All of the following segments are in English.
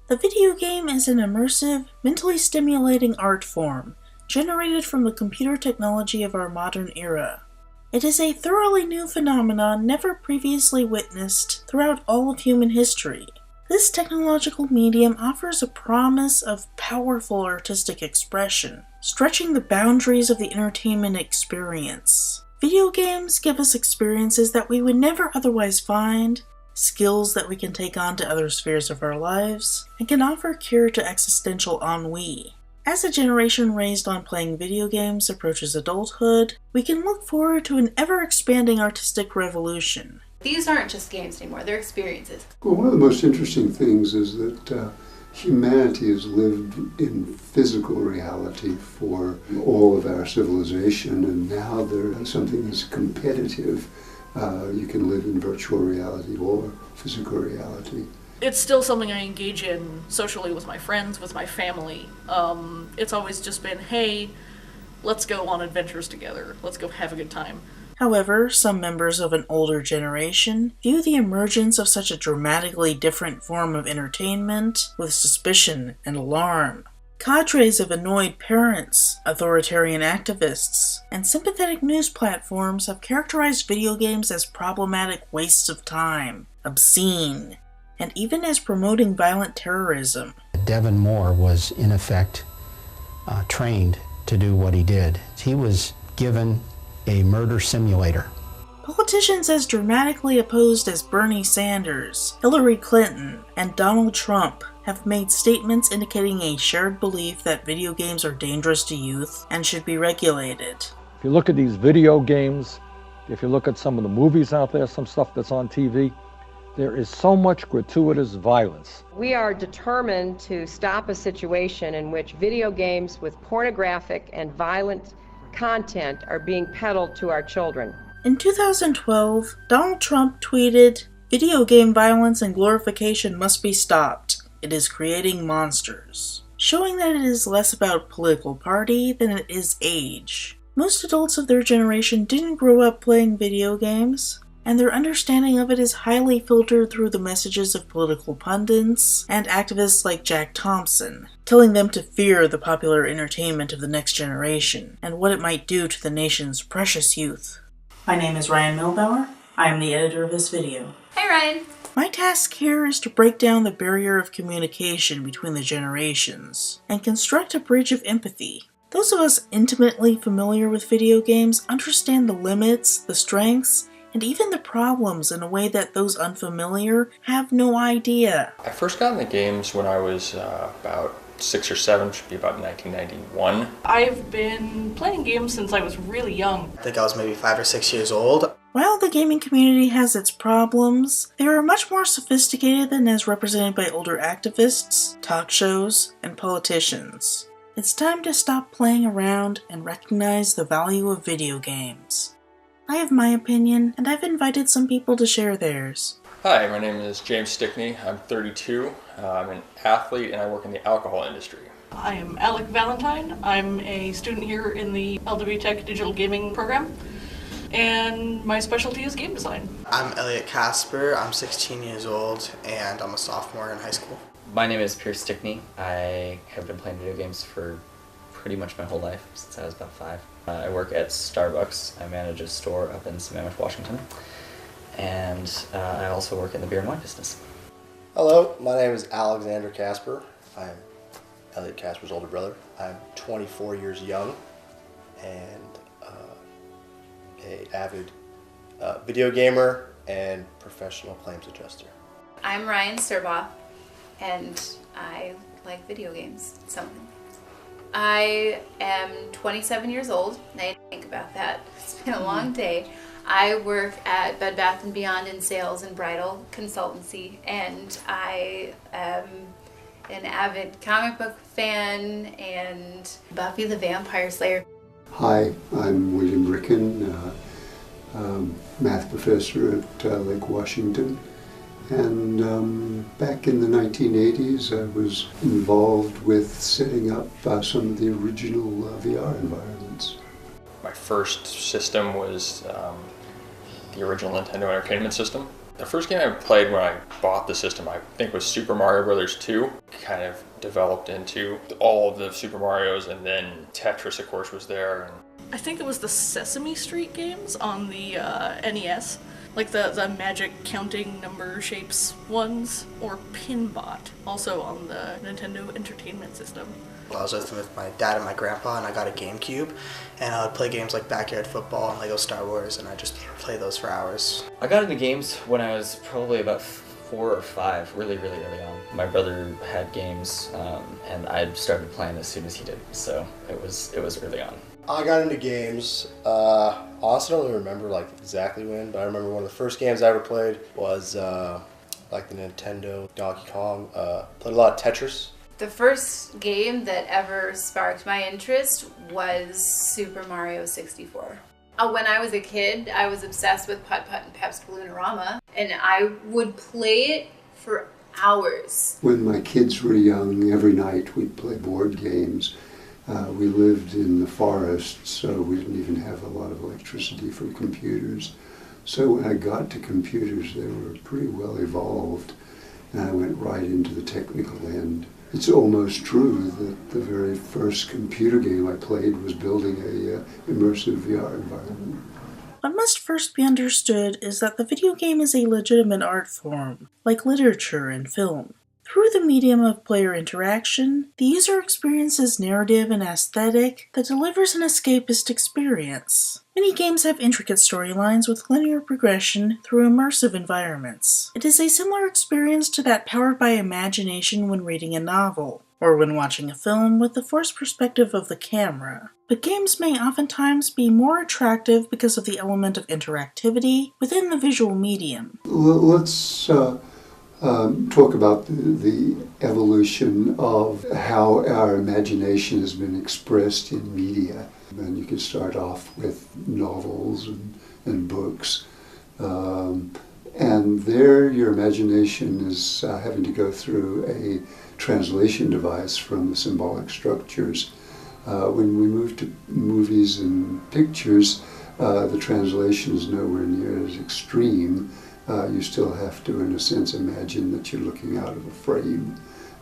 A video game is an immersive, mentally stimulating art form, generated from the computer technology of our modern era. It is a thoroughly new phenomenon never previously witnessed throughout all of human history. This technological medium offers a promise of powerful artistic expression, stretching the boundaries of the entertainment experience. Video games give us experiences that we would never otherwise find, skills that we can take on to other spheres of our lives, and can offer cure to existential ennui. As a generation raised on playing video games approaches adulthood, we can look forward to an ever-expanding artistic revolution. These aren't just games anymore, they're experiences. Well, one of the most interesting things is that humanity has lived in physical reality for all of our civilization, and now there's something that's competitive. You can live in virtual reality or physical reality. It's still something I engage in socially with my friends, with my family. It's always just been, hey, let's go on adventures together. Let's go have a good time. However, some members of an older generation view the emergence of such a dramatically different form of entertainment with suspicion and alarm. Cadres of annoyed parents, authoritarian activists, and sympathetic news platforms have characterized video games as problematic wastes of time, obscene, and even as promoting violent terrorism. Devin Moore was, in effect, trained to do what he did. He was given a murder simulator. Politicians as dramatically opposed as Bernie Sanders, Hillary Clinton, and Donald Trump have made statements indicating a shared belief that video games are dangerous to youth and should be regulated. If you look at these video games, if you look at some of the movies out there, some stuff that's on TV, there is so much gratuitous violence. We are determined to stop a situation in which video games with pornographic and violent content are being peddled to our children. In 2012, Donald Trump tweeted, "Video game violence and glorification must be stopped. It is creating monsters," showing that it is less about political party than it is age. Most adults of their generation didn't grow up playing video games, and their understanding of it is highly filtered through the messages of political pundits and activists like Jack Thompson, telling them to fear the popular entertainment of the next generation and what it might do to the nation's precious youth. My name is Ryan Milbauer. I am the editor of this video. Hey Ryan! My task here is to break down the barrier of communication between the generations and construct a bridge of empathy. Those of us intimately familiar with video games understand the limits, the strengths, and even the problems in a way that those unfamiliar have no idea. I first got into games when I was about 6 or 7, should be about 1991. I've been playing games since I was really young. I think I was maybe 5 or 6 years old. While the gaming community has its problems, they are much more sophisticated than as represented by older activists, talk shows, and politicians. It's time to stop playing around and recognize the value of video games. I have my opinion, and I've invited some people to share theirs. Hi, my name is James Stickney. I'm 32. I'm an athlete and I work in the alcohol industry. I am Alec Valentyn. I'm a student here in the LW Tech Digital Gaming program, and my specialty is game design. I'm Elliot Casper. I'm 16 years old and I'm a sophomore in high school. My name is Pearce Stickney. I have been playing video games for pretty much my whole life, since I was about 5. I work at Starbucks. I manage a store up in Sammamish, Washington. And I also work in the beer and wine business. Hello, my name is Alexander Casper. I'm Elliot Casper's older brother. I'm 24 years young and an avid video gamer and professional claims adjuster. I'm Ryan Surbaugh, and I like video games. I am 27 years old, and I didn't think about that. It's been a long day. I work at Bed Bath & Beyond in sales and bridal consultancy, and I am an avid comic book fan and Buffy the Vampire Slayer. Hi, I'm William Bricken, math professor at Lake Washington. And back in the 1980s, I was involved with setting up some of the original VR environments. My first system was the original Nintendo Entertainment System. The first game I played when I bought the system, I think, was Super Mario Brothers 2. Kind of developed into all of the Super Marios, and then Tetris, of course, was there. And I think it was the Sesame Street games on the NES. Like the magic counting number shapes ones, or Pinbot, also on the Nintendo Entertainment System. I was with my dad and my grandpa, and I got a GameCube, and I would play games like Backyard Football and Lego Star Wars, and I just play those for hours. I got into games when I was probably about 4 or 5, really early on. My brother had games, and I started playing as soon as he did, so it was early on. I got into games, honestly I don't even remember like exactly when, but I remember one of the first games I ever played was like the Nintendo Donkey Kong. Played a lot of Tetris. The first game that ever sparked my interest was Super Mario 64. When I was a kid, I was obsessed with Putt Putt and Pep's Balloon-A-Rama, and I would play it for hours. When my kids were young, every night we'd play board games. We lived in the forest, so we didn't even have a lot of electricity for computers. So when I got to computers, they were pretty well evolved, and I went right into the technical end. It's almost true that the very first computer game I played was building a immersive VR environment. What must first be understood is that the video game is a legitimate art form, like literature and film. Through the medium of player interaction, the user experiences narrative and aesthetic that delivers an escapist experience. Many games have intricate storylines with linear progression through immersive environments. It is a similar experience to that powered by imagination when reading a novel, or when watching a film with the forced perspective of the camera. But games may oftentimes be more attractive because of the element of interactivity within the visual medium. Let's talk about the evolution of how our imagination has been expressed in media. And you can start off with novels and books. And there your imagination is having to go through a translation device from the symbolic structures. When we move to movies and pictures, the translation is nowhere near as extreme. You still have to, in a sense, imagine that you're looking out of a frame,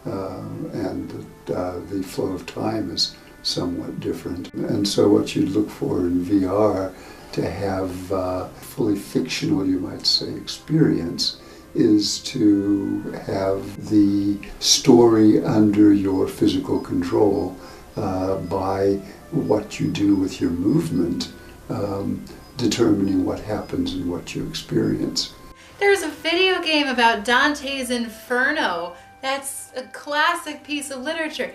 and that the flow of time is somewhat different. And so what you'd look for in VR to have fully fictional, you might say, experience is to have the story under your physical control by what you do with your movement, determining what happens and what you experience. There's a video game about Dante's Inferno. That's a classic piece of literature.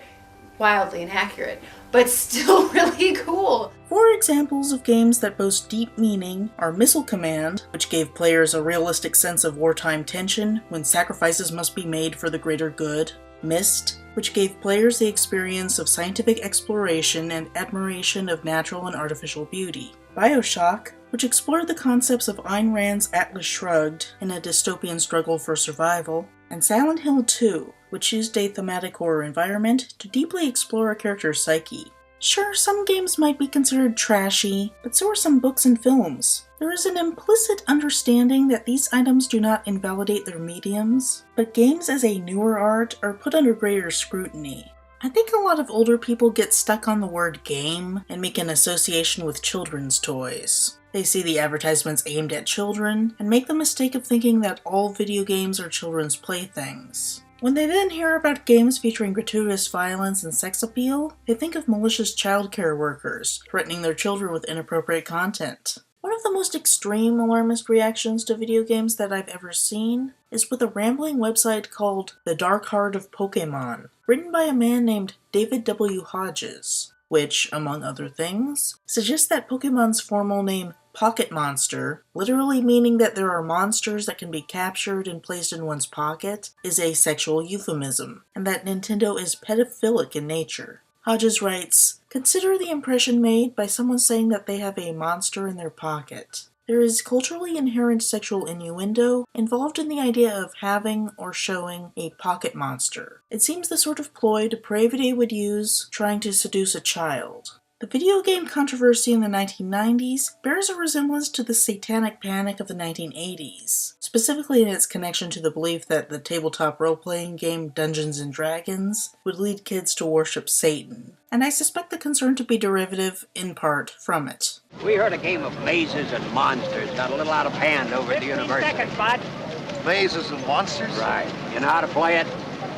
Wildly inaccurate, but still really cool. 4 examples of games that boast deep meaning are Missile Command, which gave players a realistic sense of wartime tension when sacrifices must be made for the greater good, Myst, which gave players the experience of scientific exploration and admiration of natural and artificial beauty, BioShock, which explored the concepts of Ayn Rand's Atlas Shrugged in a dystopian struggle for survival, and Silent Hill 2, which used a thematic horror environment to deeply explore a character's psyche. Sure, some games might be considered trashy, but so are some books and films. There is an implicit understanding that these items do not invalidate their mediums, but games as a newer art are put under greater scrutiny. I think a lot of older people get stuck on the word game and make an association with children's toys. They see the advertisements aimed at children and make the mistake of thinking that all video games are children's playthings. When they then hear about games featuring gratuitous violence and sex appeal, they think of malicious childcare workers threatening their children with inappropriate content. One of the most extreme alarmist reactions to video games that I've ever seen is with a rambling website called The Dark Heart of Pokémon, written by a man named David W. Hodges, which, among other things, suggests that Pokémon's formal name, Pocket Monster, literally meaning that there are monsters that can be captured and placed in one's pocket, is a sexual euphemism, and that Nintendo is pedophilic in nature. Hodges writes, "Consider the impression made by someone saying that they have a monster in their pocket. There is culturally inherent sexual innuendo involved in the idea of having or showing a pocket monster. It seems the sort of ploy depravity would use trying to seduce a child. The video game controversy in the 1990s bears a resemblance to the satanic panic of the 1980s, specifically in its connection to the belief that the tabletop role-playing game Dungeons & Dragons would lead kids to worship Satan, and I suspect the concern to be derivative, in part, from it. We heard a game of mazes and monsters got a little out of hand over at the university. 15 seconds, bud. Mazes and monsters? Right. You know how to play it?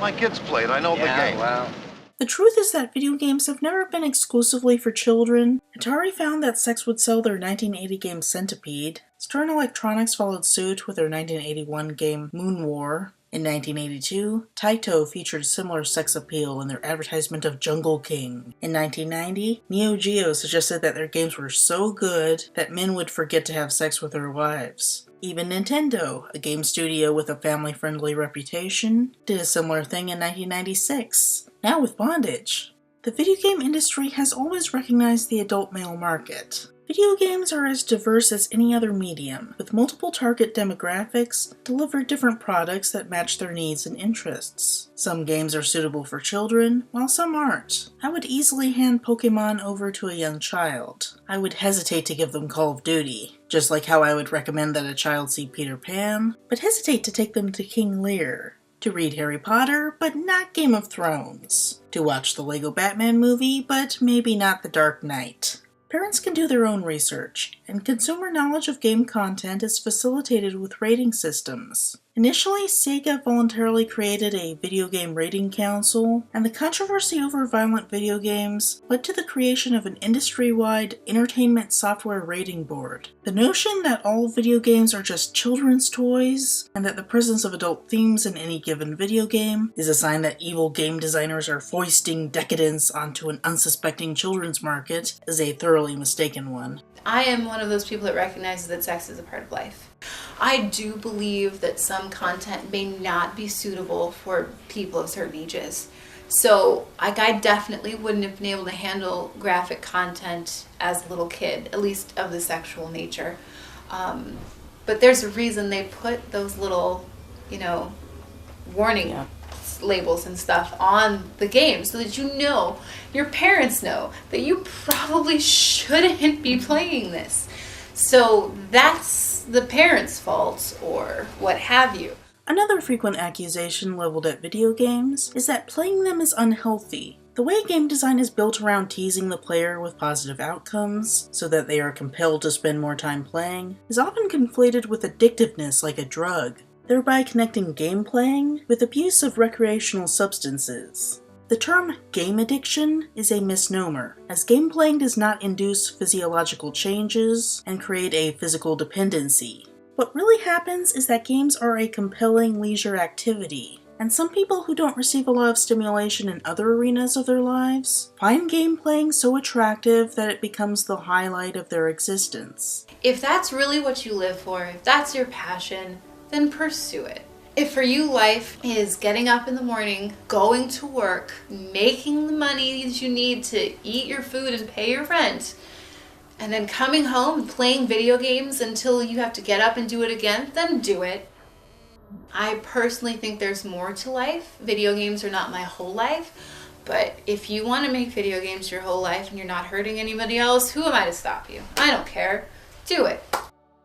My kids play it. I know the game. Well. The truth is that video games have never been exclusively for children. Atari found that sex would sell their 1980 game Centipede. Stern Electronics followed suit with their 1981 game Moon War. In 1982, Taito featured similar sex appeal in their advertisement of Jungle King. In 1990, Neo Geo suggested that their games were so good that men would forget to have sex with their wives. Even Nintendo, a game studio with a family-friendly reputation, did a similar thing in 1996, now with bondage. The video game industry has always recognized the adult male market. Video games are as diverse as any other medium, with multiple target demographics deliver different products that match their needs and interests. Some games are suitable for children, while some aren't. I would easily hand Pokemon over to a young child. I would hesitate to give them Call of Duty, just like how I would recommend that a child see Peter Pan, but hesitate to take them to King Lear. To read Harry Potter, but not Game of Thrones. To watch the Lego Batman movie, but maybe not The Dark Knight. Parents can do their own research, and consumer knowledge of game content is facilitated with rating systems. Initially, Sega voluntarily created a video game rating council, and the controversy over violent video games led to the creation of an industry-wide entertainment software rating board. The notion that all video games are just children's toys, and that the presence of adult themes in any given video game is a sign that evil game designers are foisting decadence onto an unsuspecting children's market, is a thoroughly mistaken one. I am one of those people that recognizes that sex is a part of life. I do believe that some content may not be suitable for people of certain ages. So, I definitely wouldn't have been able to handle graphic content as a little kid, at least of the sexual nature. But there's a reason they put those little, warning labels and stuff on the game so that your parents know that you probably shouldn't be playing this. So that's the parents' fault or what have you. Another frequent accusation leveled at video games is that playing them is unhealthy. The way game design is built around teasing the player with positive outcomes so that they are compelled to spend more time playing is often conflated with addictiveness like a drug, thereby connecting game playing with abuse of recreational substances. The term game addiction is a misnomer, as game playing does not induce physiological changes and create a physical dependency. What really happens is that games are a compelling leisure activity, and some people who don't receive a lot of stimulation in other arenas of their lives find game playing so attractive that it becomes the highlight of their existence. If that's really what you live for, if that's your passion, then pursue it. If for you life is getting up in the morning, going to work, making the money that you need to eat your food and pay your rent, and then coming home and playing video games until you have to get up and do it again, then do it. I personally think there's more to life. Video games are not my whole life, but if you want to make video games your whole life and you're not hurting anybody else, who am I to stop you? I don't care. Do it.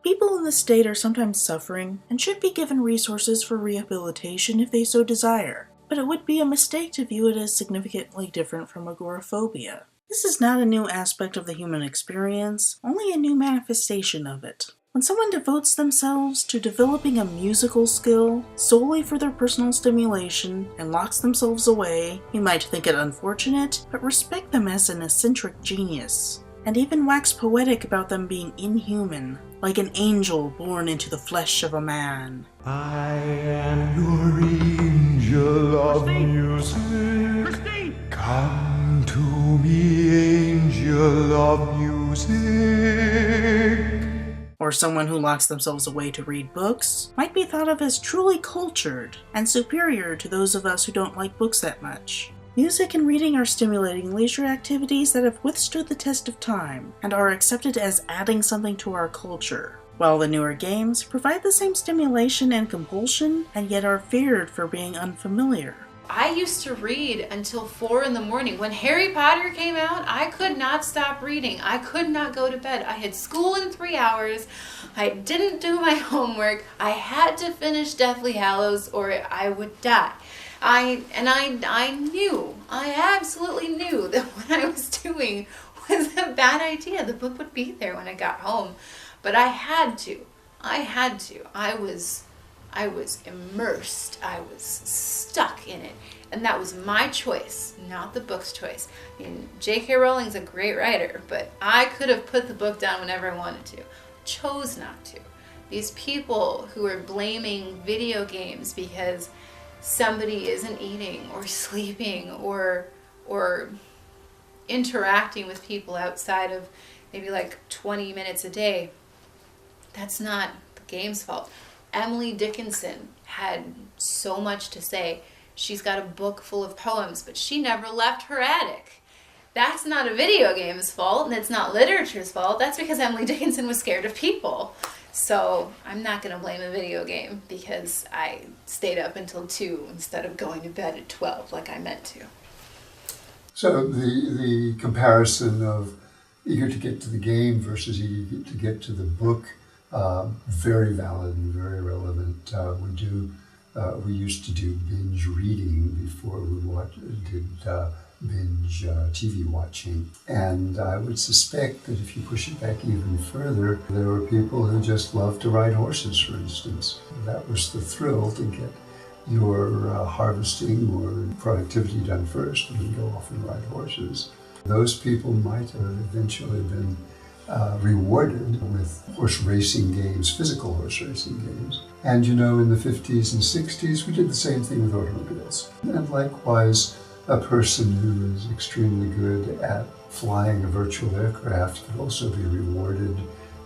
People in the state are sometimes suffering and should be given resources for rehabilitation if they so desire, but it would be a mistake to view it as significantly different from agoraphobia. This is not a new aspect of the human experience, only a new manifestation of it. When someone devotes themselves to developing a musical skill solely for their personal stimulation and locks themselves away, you might think it unfortunate, but respect them as an eccentric genius, and even wax poetic about them being inhuman, like an angel born into the flesh of a man. I am your angel of music. Christine! Come to me, angel of music. Or someone who locks themselves away to read books might be thought of as truly cultured and superior to those of us who don't like books that much. Music and reading are stimulating leisure activities that have withstood the test of time and are accepted as adding something to our culture, while the newer games provide the same stimulation and compulsion and yet are feared for being unfamiliar. I used to read until 4 in the morning. When Harry Potter came out, I could not stop reading. I could not go to bed. I had school in 3 hours. I didn't do my homework. I had to finish Deathly Hallows or I would die. I absolutely knew that what I was doing was a bad idea. The book would be there when I got home, but I had to. I was immersed. I was stuck in it. And that was my choice, not the book's choice. I mean, J.K. Rowling's a great writer, but I could have put the book down whenever I wanted to. Chose not to. These people who are blaming video games because somebody isn't eating or sleeping or interacting with people outside of maybe like 20 minutes a day, that's not the game's fault. Emily Dickinson had so much to say. She's got a book full of poems, but she never left her attic. That's not a video game's fault, and it's not literature's fault. That's because Emily Dickinson was scared of people. So I'm not going to blame a video game because I stayed up until 2 instead of going to bed at 12 like I meant to. So the comparison of eager to get to the game versus eager to get to the book, very valid and very relevant. We used to do binge reading before we did binge TV watching. And I would suspect that if you push it back even further, there were people who just loved to ride horses, for instance. That was the thrill, to get your harvesting or productivity done first and then go off and ride horses. Those people might have eventually been rewarded with horse racing games, physical horse racing games. And in the 50s and 60s, we did the same thing with automobiles. And likewise, a person who is extremely good at flying a virtual aircraft could also be rewarded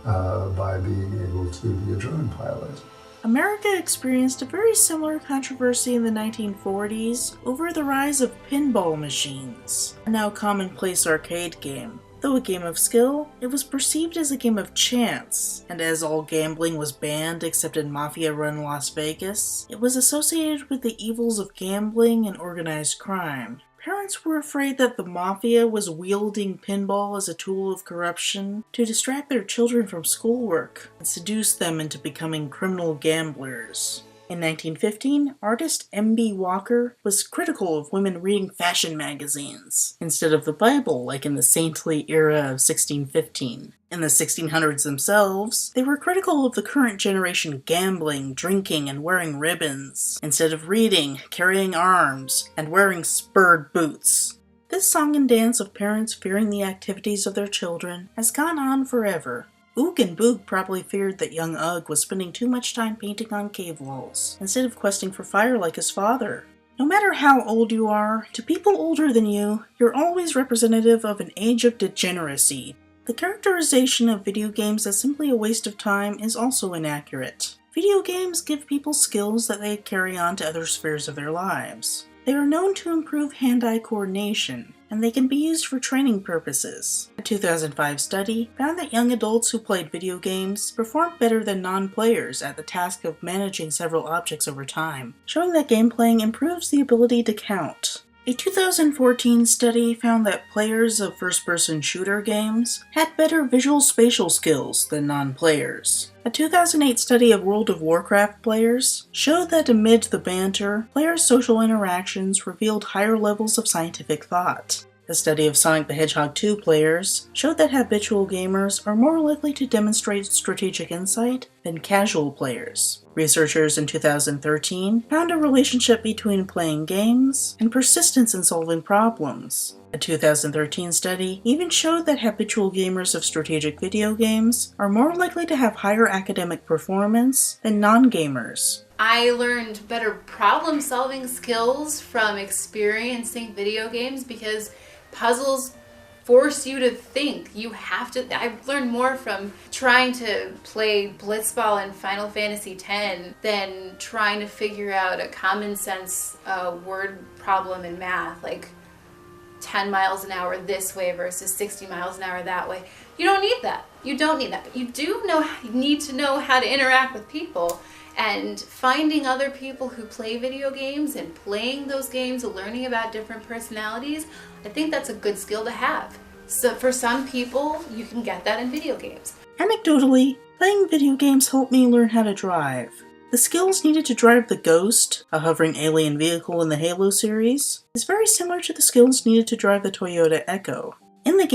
by being able to be a drone pilot. America experienced a very similar controversy in the 1940s over the rise of pinball machines, a now commonplace arcade game. Though a game of skill, it was perceived as a game of chance, and as all gambling was banned except in mafia-run Las Vegas, it was associated with the evils of gambling and organized crime. Parents were afraid that the mafia was wielding pinball as a tool of corruption to distract their children from schoolwork and seduce them into becoming criminal gamblers. In 1915, artist M.B. Walker was critical of women reading fashion magazines instead of the Bible, like in the saintly era of 1615. In the 1600s themselves, they were critical of the current generation gambling, drinking, and wearing ribbons, instead of reading, carrying arms, and wearing spurred boots. This song and dance of parents fearing the activities of their children has gone on forever. Ook and Boog probably feared that young Ugg was spending too much time painting on cave walls, instead of questing for fire like his father. No matter how old you are, to people older than you, you're always representative of an age of degeneracy. The characterization of video games as simply a waste of time is also inaccurate. Video games give people skills that they carry on to other spheres of their lives. They are known to improve hand-eye coordination, and they can be used for training purposes. A 2005 study found that young adults who played video games performed better than non-players at the task of managing several objects over time, showing that game playing improves the ability to count. A 2014 study found that players of first-person shooter games had better visual spatial skills than non-players. A 2008 study of World of Warcraft players showed that amid the banter, players' social interactions revealed higher levels of scientific thought. A study of Sonic the Hedgehog 2 players showed that habitual gamers are more likely to demonstrate strategic insight than casual players. Researchers in 2013 found a relationship between playing games and persistence in solving problems. A 2013 study even showed that habitual gamers of strategic video games are more likely to have higher academic performance than non-gamers. I learned better problem-solving skills from experiencing video games because puzzles force you to think. I've learned more from trying to play Blitzball in Final Fantasy X than trying to figure out a common sense word problem in math, like 10 miles an hour this way versus 60 miles an hour that way. You don't need that. You don't need that. But you do need to know how to interact with people. And finding other people who play video games and playing those games, learning about different personalities, I think that's a good skill to have. So for some people, you can get that in video games. Anecdotally, playing video games helped me learn how to drive. The skills needed to drive the Ghost, a hovering alien vehicle in the Halo series, is very similar to the skills needed to drive the Toyota Echo. In the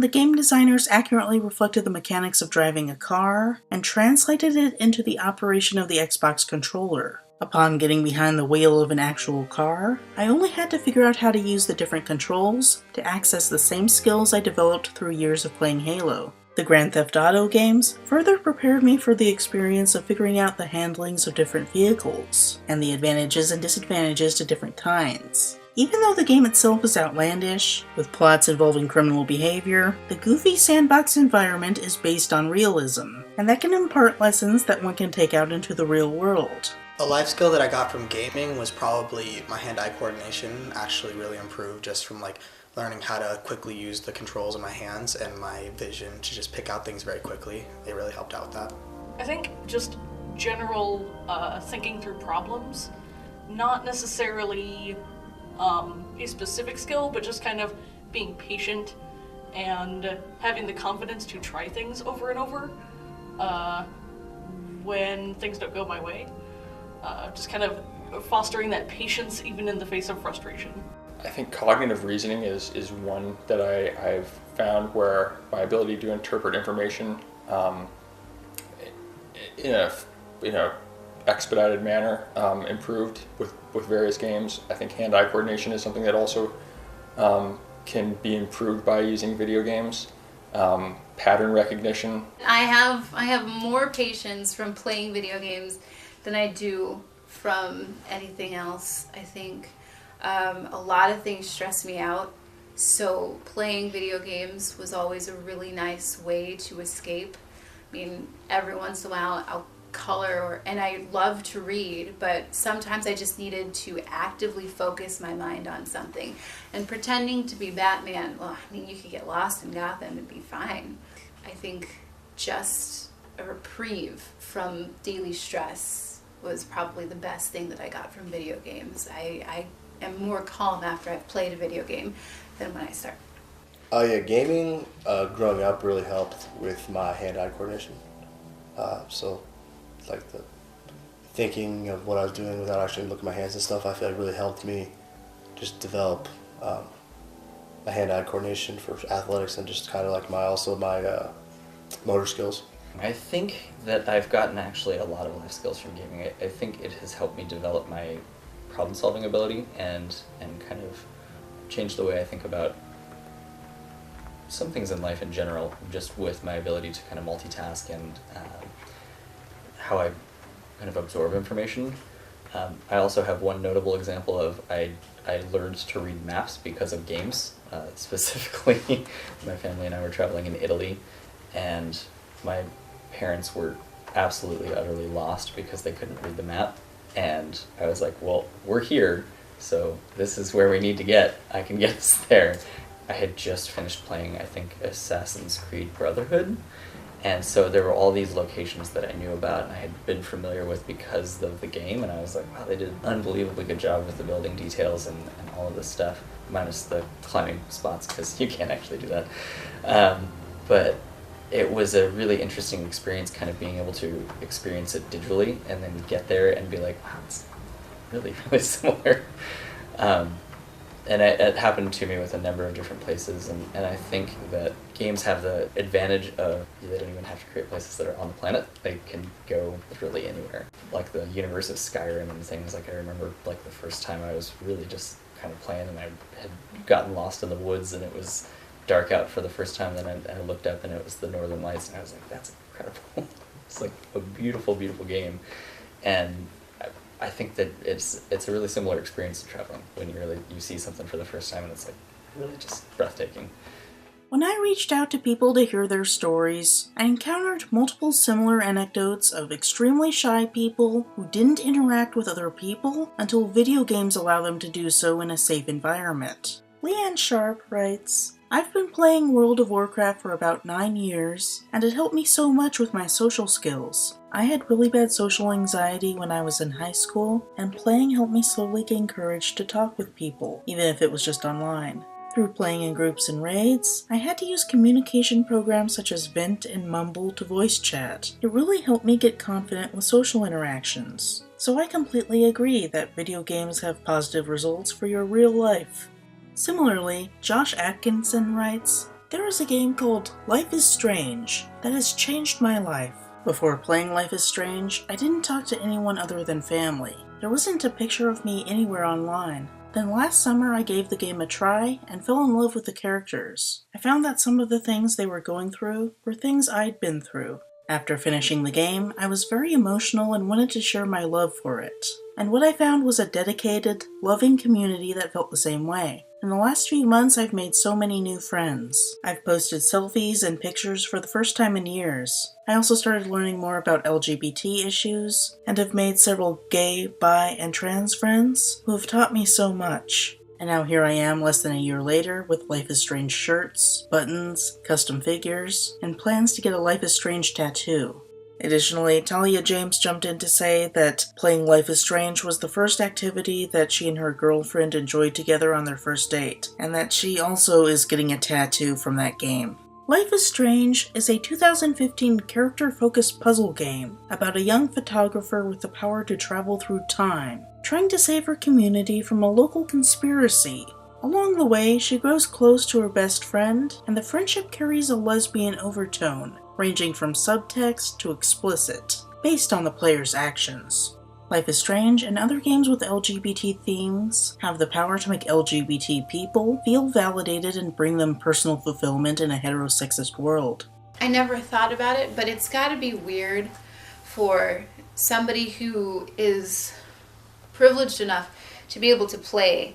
game designers accurately reflected the mechanics of driving a car and translated it into the operation of the Xbox controller. Upon getting behind the wheel of an actual car, I only had to figure out how to use the different controls to access the same skills I developed through years of playing Halo. The Grand Theft Auto games further prepared me for the experience of figuring out the handlings of different vehicles, and the advantages and disadvantages to different kinds. Even though the game itself is outlandish, with plots involving criminal behavior, the goofy sandbox environment is based on realism, and that can impart lessons that one can take out into the real world. A life skill that I got from gaming was probably my hand-eye coordination actually really improved just from learning how to quickly use the controls in my hands and my vision to just pick out things very quickly. They really helped out with that. I think just general thinking through problems, not necessarily a specific skill, but just kind of being patient and having the confidence to try things over and over when things don't go my way. Just kind of fostering that patience even in the face of frustration. I think cognitive reasoning is one that I've found where my ability to interpret information in a expedited manner improved with various games. I think hand-eye coordination is something that also can be improved by using video games. Pattern recognition. I have more patience from playing video games than I do from anything else. I think a lot of things stress me out, so playing video games was always a really nice way to escape. I mean, every once in a while I'll color, and I love to read, but sometimes I just needed to actively focus my mind on something. And pretending to be Batman, well, I mean, you could get lost in Gotham and be fine. I think just a reprieve from daily stress was probably the best thing that I got from video games. I am more calm after I've played a video game than when I start. Oh yeah, gaming growing up really helped with my hand-eye coordination. So like the thinking of what I was doing without actually looking at my hands and stuff, I feel like really helped me just develop my hand-eye coordination for athletics and just kind of like my motor skills. I think that I've gotten actually a lot of life skills from gaming. I think it has helped me develop my problem-solving ability and kind of change the way I think about some things in life in general, just with my ability to kind of multitask and how I kind of absorb information. I also have one notable example of I learned to read maps because of games. Specifically, my family and I were traveling in Italy, and my parents were absolutely, utterly lost because they couldn't read the map. And I was like, well, we're here, so this is where we need to get. I can get us there. I had just finished playing, I think, Assassin's Creed Brotherhood, and so there were all these locations that I knew about and I had been familiar with because of the game, and I was like, wow, they did an unbelievably good job with the building details and all of this stuff, minus the climbing spots, because you can't actually do that. But it was a really interesting experience kind of being able to experience it digitally and then get there and be like, wow, it's really, really similar. And it happened to me with a number of different places, and I think that games have the advantage of they don't even have to create places that are on the planet. They can go literally anywhere. Like the universe of Skyrim and things, like I remember like the first time I was really just kind of playing and I had gotten lost in the woods and it was dark out for the first time, then I looked up and it was the Northern Lights and I was like, that's incredible. It's like a beautiful, beautiful game. And I think that it's a really similar experience to traveling when you see something for the first time and it's like really just breathtaking. When I reached out to people to hear their stories, I encountered multiple similar anecdotes of extremely shy people who didn't interact with other people until video games allow them to do so in a safe environment. Leanne Sharp writes, I've been playing World of Warcraft for about 9 years, and it helped me so much with my social skills. I had really bad social anxiety when I was in high school, and playing helped me slowly gain courage to talk with people, even if it was just online. Through playing in groups and raids, I had to use communication programs such as Vent and Mumble to voice chat. It really helped me get confident with social interactions. So I completely agree that video games have positive results for your real life. Similarly, Josh Atkinson writes, there is a game called Life is Strange that has changed my life. Before playing Life is Strange, I didn't talk to anyone other than family. There wasn't a picture of me anywhere online. Then last summer I gave the game a try and fell in love with the characters. I found that some of the things they were going through were things I'd been through. After finishing the game, I was very emotional and wanted to share my love for it. And what I found was a dedicated, loving community that felt the same way. In the last few months, I've made so many new friends. I've posted selfies and pictures for the first time in years. I also started learning more about LGBT issues, and have made several gay, bi, and trans friends who have taught me so much. And now here I am less than a year later with Life is Strange shirts, buttons, custom figures, and plans to get a Life is Strange tattoo. Additionally, Talia James jumped in to say that playing Life is Strange was the first activity that she and her girlfriend enjoyed together on their first date, and that she also is getting a tattoo from that game. Life is Strange is a 2015 character-focused puzzle game about a young photographer with the power to travel through time, trying to save her community from a local conspiracy. Along the way, she grows close to her best friend, and the friendship carries a lesbian overtone, ranging from subtext to explicit, based on the player's actions. Life is Strange and other games with LGBT themes have the power to make LGBT people feel validated and bring them personal fulfillment in a heterosexist world. I never thought about it, but it's gotta be weird for somebody who is privileged enough to be able to play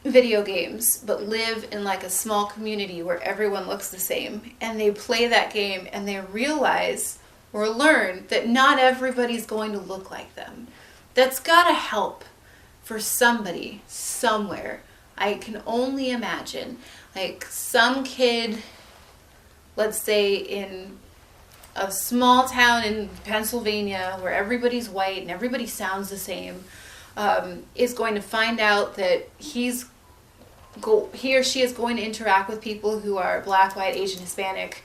video games but live in like a small community where everyone looks the same, and they play that game and they realize or learn that not everybody's going to look like them. That's gotta help for somebody somewhere. I can only imagine like some kid, let's say in a small town in Pennsylvania where everybody's white and everybody sounds the same, is going to find out that he or she is going to interact with people who are black, white, Asian, Hispanic,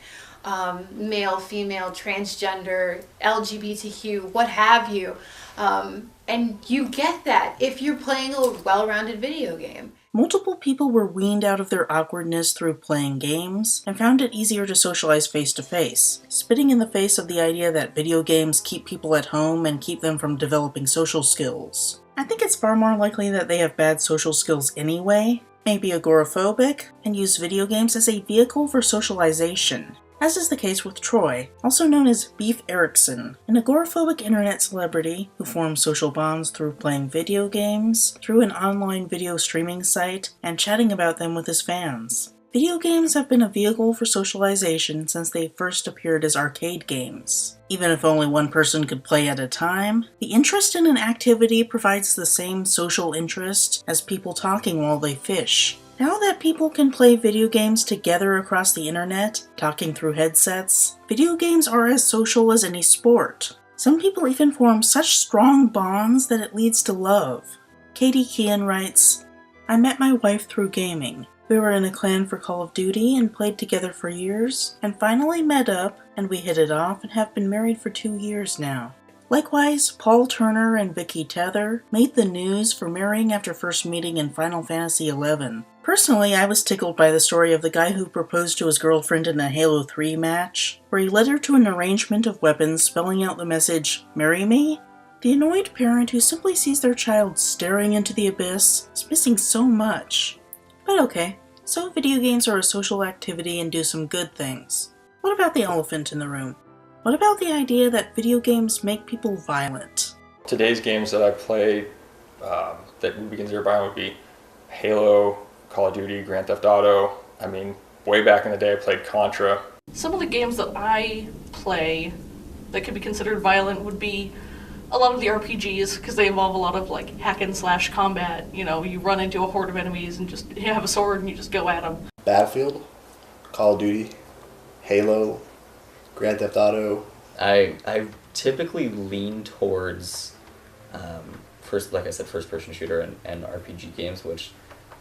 male, female, transgender, LGBTQ, what have you. And you get that if you're playing a well-rounded video game. Multiple people were weaned out of their awkwardness through playing games, and found it easier to socialize face-to-face, spitting in the face of the idea that video games keep people at home and keep them from developing social skills. I think it's far more likely that they have bad social skills anyway, may be agoraphobic, and use video games as a vehicle for socialization, as is the case with Troy, also known as Beef Erickson, an agoraphobic internet celebrity who forms social bonds through playing video games, through an online video streaming site, and chatting about them with his fans. Video games have been a vehicle for socialization since they first appeared as arcade games. Even if only one person could play at a time, the interest in an activity provides the same social interest as people talking while they fish. Now that people can play video games together across the internet, talking through headsets, video games are as social as any sport. Some people even form such strong bonds that it leads to love. Katie Keane writes, I met my wife through gaming. We were in a clan for Call of Duty and played together for years, and finally met up, and we hit it off and have been married for 2 years now. Likewise, Paul Turner and Vicky Tether made the news for marrying after first meeting in Final Fantasy XI. Personally, I was tickled by the story of the guy who proposed to his girlfriend in a Halo 3 match, where he led her to an arrangement of weapons spelling out the message, "Marry me?" The annoyed parent who simply sees their child staring into the abyss is missing so much. But okay, so video games are a social activity and do some good things. What about the elephant in the room? What about the idea that video games make people violent? Today's games that I play that would be considered violent would be Halo, Call of Duty, Grand Theft Auto. I mean, way back in the day I played Contra. Some of the games that I play that could be considered violent would be a lot of the RPGs, because they involve a lot of like hack and slash combat, you know, you run into a horde of enemies and just you have a sword and you just go at them. Battlefield, Call of Duty, Halo, Grand Theft Auto. I typically lean towards, like I said, first-person shooter and RPG games, which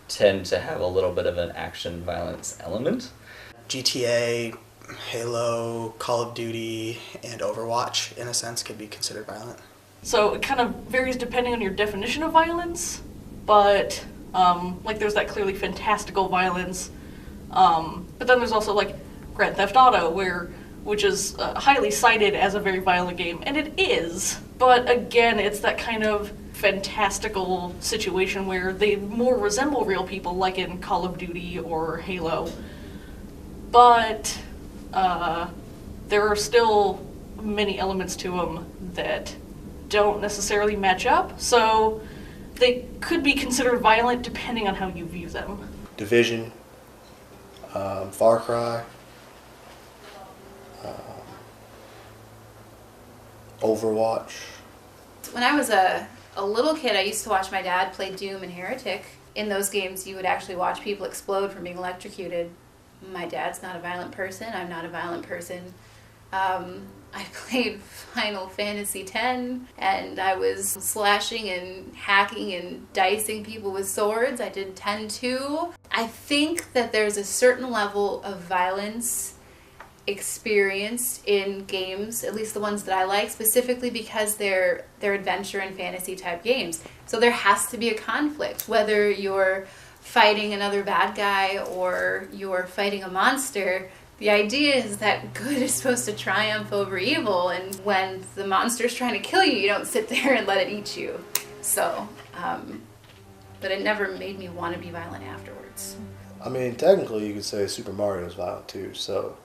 tend to have a little bit of an action violence element. GTA, Halo, Call of Duty, and Overwatch, in a sense, could be considered violent. So it kind of varies depending on your definition of violence, but like there's that clearly fantastical violence, but then there's also like Grand Theft Auto, which is highly cited as a very violent game, and it is, but again, it's that kind of fantastical situation where they more resemble real people, like in Call of Duty or Halo, but there are still many elements to them that don't necessarily match up, so they could be considered violent depending on how you view them. Division, Far Cry, Overwatch. When I was a little kid, I used to watch my dad play Doom and Heretic. In those games, you would actually watch people explode from being electrocuted. My dad's not a violent person. I'm not a violent person. I played Final Fantasy X, and I was slashing and hacking and dicing people with swords. I did 10 too. I think that there's a certain level of violence experienced in games, at least the ones that I like, specifically because they're adventure and fantasy type games. So there has to be a conflict, whether you're fighting another bad guy or you're fighting a monster. The idea is that good is supposed to triumph over evil, and when the monster's trying to kill you, you don't sit there and let it eat you. So, but it never made me want to be violent afterwards. I mean, technically you could say Super Mario is violent too, so...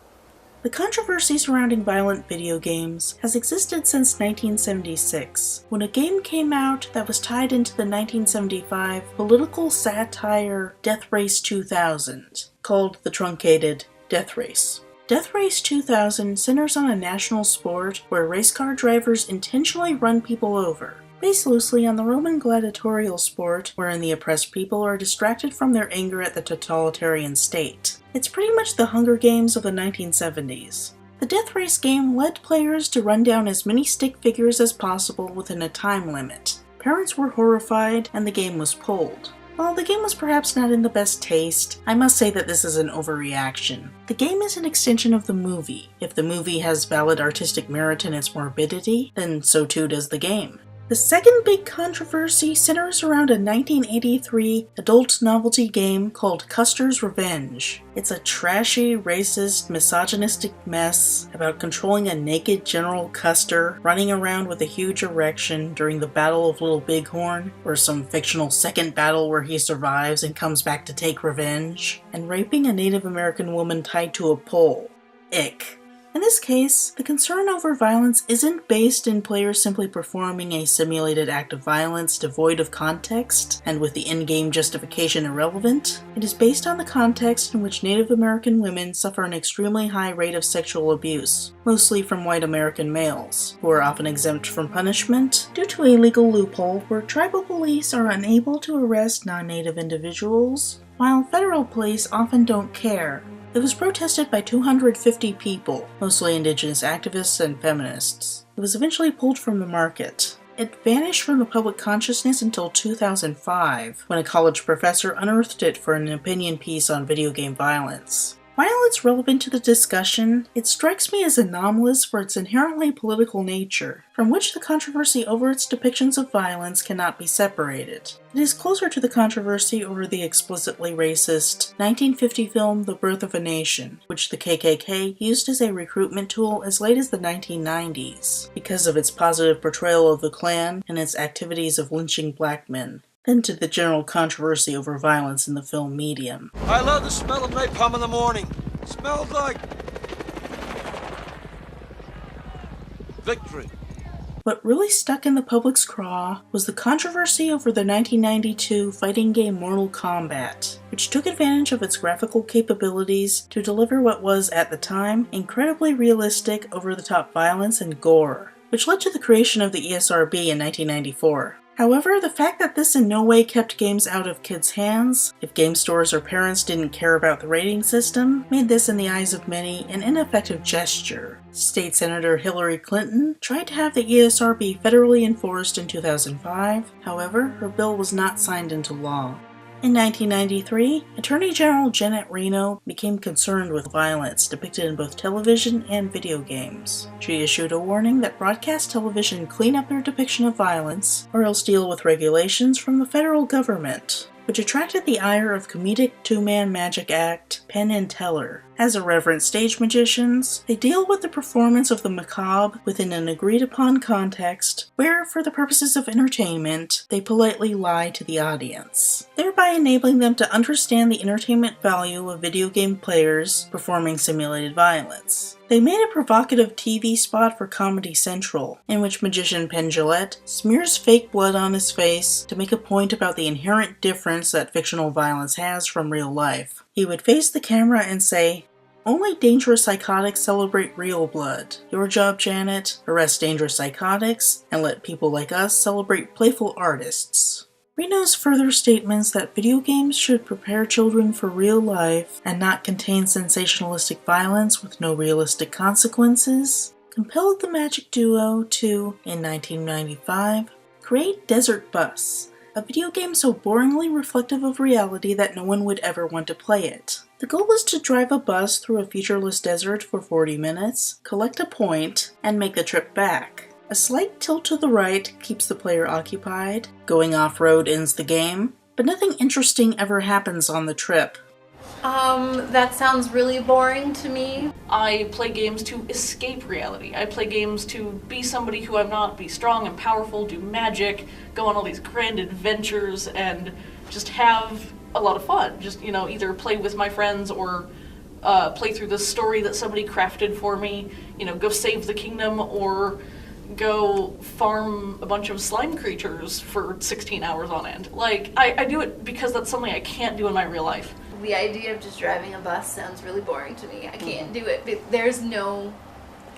The controversy surrounding violent video games has existed since 1976, when a game came out that was tied into the 1975 political satire Death Race 2000, called the truncated Death Race. Death Race 2000 centers on a national sport where race car drivers intentionally run people over, based loosely on the Roman gladiatorial sport wherein the oppressed people are distracted from their anger at the totalitarian state. It's pretty much the Hunger Games of the 1970s. The Death Race game led players to run down as many stick figures as possible within a time limit. Parents were horrified and the game was pulled. While the game was perhaps not in the best taste, I must say that this is an overreaction. The game is an extension of the movie. If the movie has valid artistic merit in its morbidity, then so too does the game. The second big controversy centers around a 1983 adult novelty game called Custer's Revenge. It's a trashy, racist, misogynistic mess about controlling a naked General Custer running around with a huge erection during the Battle of Little Bighorn, or some fictional second battle where he survives and comes back to take revenge, and raping a Native American woman tied to a pole. Ick. In this case, the concern over violence isn't based in players simply performing a simulated act of violence devoid of context, and with the in-game justification irrelevant. It is based on the context in which Native American women suffer an extremely high rate of sexual abuse, mostly from white American males, who are often exempt from punishment due to a legal loophole where tribal police are unable to arrest non-Native individuals, while federal police often don't care. It was protested by 250 people, mostly indigenous activists and feminists. It was eventually pulled from the market. It vanished from the public consciousness until 2005, when a college professor unearthed it for an opinion piece on video game violence. While it's relevant to the discussion, it strikes me as anomalous for its inherently political nature, from which the controversy over its depictions of violence cannot be separated. It is closer to the controversy over the explicitly racist 1950 film The Birth of a Nation, which the KKK used as a recruitment tool as late as the 1990s, because of its positive portrayal of the Klan and its activities of lynching black men, than to the general controversy over violence in the film medium. I love the smell of napalm in the morning. It smells like victory. What really stuck in the public's craw was the controversy over the 1992 fighting game Mortal Kombat, which took advantage of its graphical capabilities to deliver what was, at the time, incredibly realistic, over-the-top violence and gore. which led to the creation of the ESRB in 1994. However, the fact that this in no way kept games out of kids' hands, if game stores or parents didn't care about the rating system, made this, in the eyes of many, an ineffective gesture. State Senator Hillary Clinton tried to have the ESRB federally enforced in 2005, however, her bill was not signed into law. In 1993, Attorney General Janet Reno became concerned with violence depicted in both television and video games. She issued a warning that broadcast television clean up their depiction of violence, or else deal with regulations from the federal government, which attracted the ire of comedic two-man magic act Penn and Teller. As irreverent stage magicians, they deal with the performance of the macabre within an agreed-upon context where, for the purposes of entertainment, they politely lie to the audience, thereby enabling them to understand the entertainment value of video game players performing simulated violence. They made a provocative TV spot for Comedy Central, in which magician Penn Jillette smears fake blood on his face to make a point about the inherent difference that fictional violence has from real life. He would face the camera and say, "Only dangerous psychotics celebrate real blood. Your job, Janet, arrest dangerous psychotics and let people like us celebrate playful artists." Reno's further statements that video games should prepare children for real life and not contain sensationalistic violence with no realistic consequences compelled the Magic Duo to, in 1995, create Desert Bus, a video game so boringly reflective of reality that no one would ever want to play it. The goal was to drive a bus through a featureless desert for 40 minutes, collect a point, and make the trip back. A slight tilt to the right keeps the player occupied, going off-road ends the game, but nothing interesting ever happens on the trip. That sounds really boring to me. I play games to escape reality. I play games to be somebody who I'm not, be strong and powerful, do magic, go on all these grand adventures, and just have a lot of fun. Just, either play with my friends or play through the story that somebody crafted for me, go save the kingdom or go farm a bunch of slime creatures for 16 hours on end. I do it because that's something I can't do in my real life. The idea of just driving a bus sounds really boring to me. I can't do it. There's no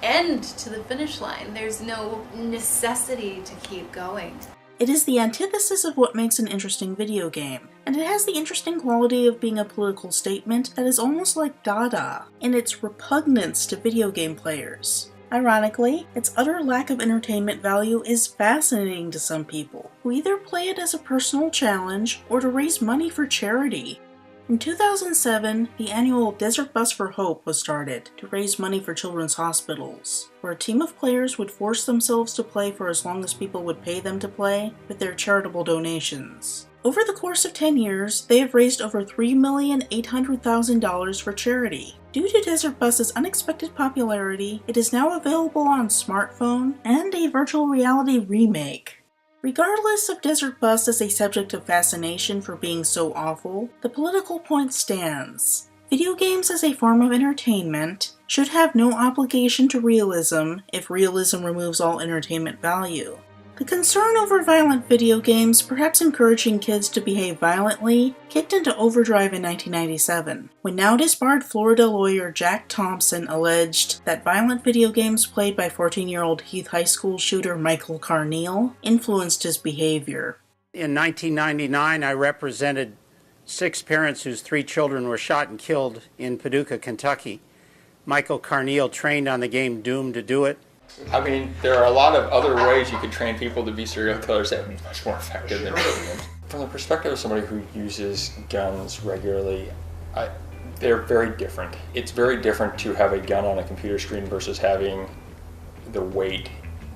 end to the finish line. There's no necessity to keep going. It is the antithesis of what makes an interesting video game, and it has the interesting quality of being a political statement that is almost like Dada in its repugnance to video game players. Ironically, its utter lack of entertainment value is fascinating to some people, who either play it as a personal challenge or to raise money for charity. In 2007, the annual Desert Bus for Hope was started to raise money for children's hospitals, where a team of players would force themselves to play for as long as people would pay them to play with their charitable donations. Over the course of 10 years, they have raised over $3,800,000 for charity. Due to Desert Bus's unexpected popularity, it is now available on smartphone and a virtual reality remake. Regardless of Desert Bus as a subject of fascination for being so awful, the political point stands. Video games as a form of entertainment should have no obligation to realism if realism removes all entertainment value. The concern over violent video games, perhaps encouraging kids to behave violently, kicked into overdrive in 1997, when now disbarred Florida lawyer Jack Thompson alleged that violent video games played by 14-year-old Heath High School shooter Michael Carneal influenced his behavior. In 1999, I represented 6 parents whose 3 children were shot and killed in Paducah, Kentucky. Michael Carneal trained on the game Doom to do it. I mean, there are a lot of other ways you could train people to be serial killers that would be much more effective than video games. From the perspective of somebody who uses guns regularly, they're very different. It's very different to have a gun on a computer screen versus having the weight,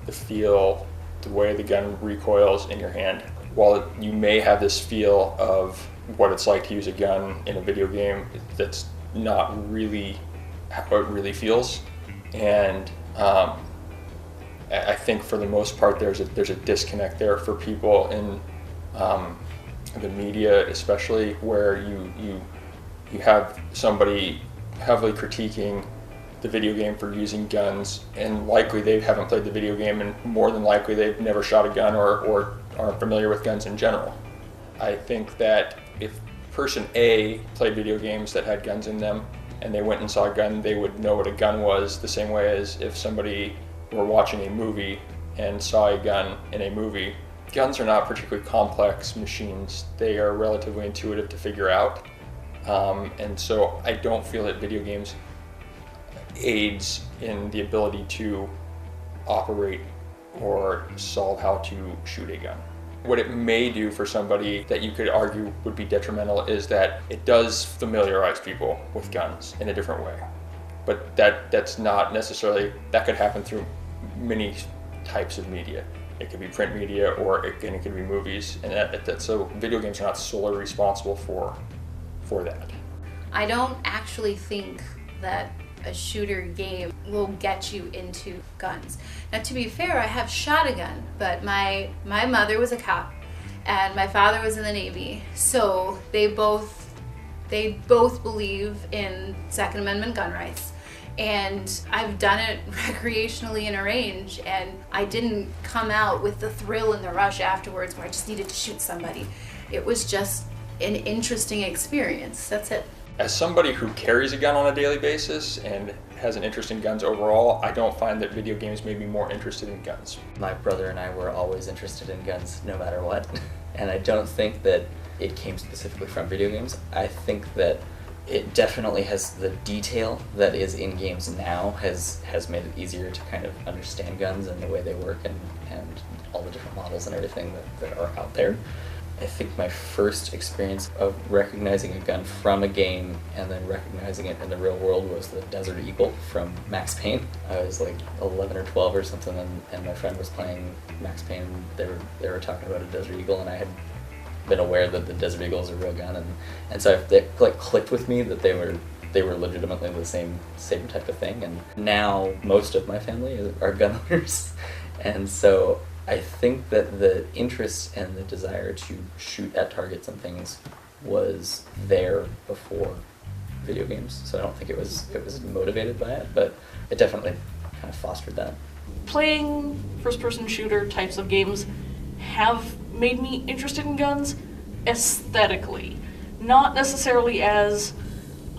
the feel, the way the gun recoils in your hand. While you may have this feel of what it's like to use a gun in a video game, that's not really how it really feels. And I think for the most part there's a disconnect there for people in the media, especially, where you have somebody heavily critiquing the video game for using guns, and likely they haven't played the video game, and more than likely they've never shot a gun or aren't familiar with guns in general. I think that if person A played video games that had guns in them and they went and saw a gun, they would know what a gun was the same way as if somebody were watching a movie and saw a gun in a movie, guns are not particularly complex machines. They are relatively intuitive to figure out. And so I don't feel that video games aids in the ability to operate or solve how to shoot a gun. What it may do for somebody that you could argue would be detrimental is that it does familiarize people with guns in a different way. But that's not necessarily, that could happen through many types of media. It could be print media, or it could be movies, and so video games are not solely responsible for that. I don't actually think that a shooter game will get you into guns. Now, to be fair, I have shot a gun, but my mother was a cop and my father was in the Navy, so they both believe in Second Amendment gun rights. And I've done it recreationally in a range, and I didn't come out with the thrill and the rush afterwards where I just needed to shoot somebody. It was just an interesting experience. That's it. As somebody who carries a gun on a daily basis and has an interest in guns overall, I don't find that video games made me more interested in guns. My brother and I were always interested in guns no matter what. And I don't think that it came specifically from video games. I think that it definitely has the detail that is in games now has made it easier to kind of understand guns and the way they work and all the different models and everything that are out there. I think my first experience of recognizing a gun from a game and then recognizing it in the real world was the Desert Eagle from Max Payne. I was like 11 or 12 or something, and my friend was playing Max Payne. They were talking about a Desert Eagle, and I had been aware that the Desert Eagle is a real gun, and so it clicked with me that they were legitimately the same type of thing. And now most of my family are gun owners, and so I think that the interest and the desire to shoot at targets and things was there before video games. So I don't think it was motivated by it, but it definitely kind of fostered that. Playing first-person shooter types of games have made me interested in guns aesthetically, not necessarily as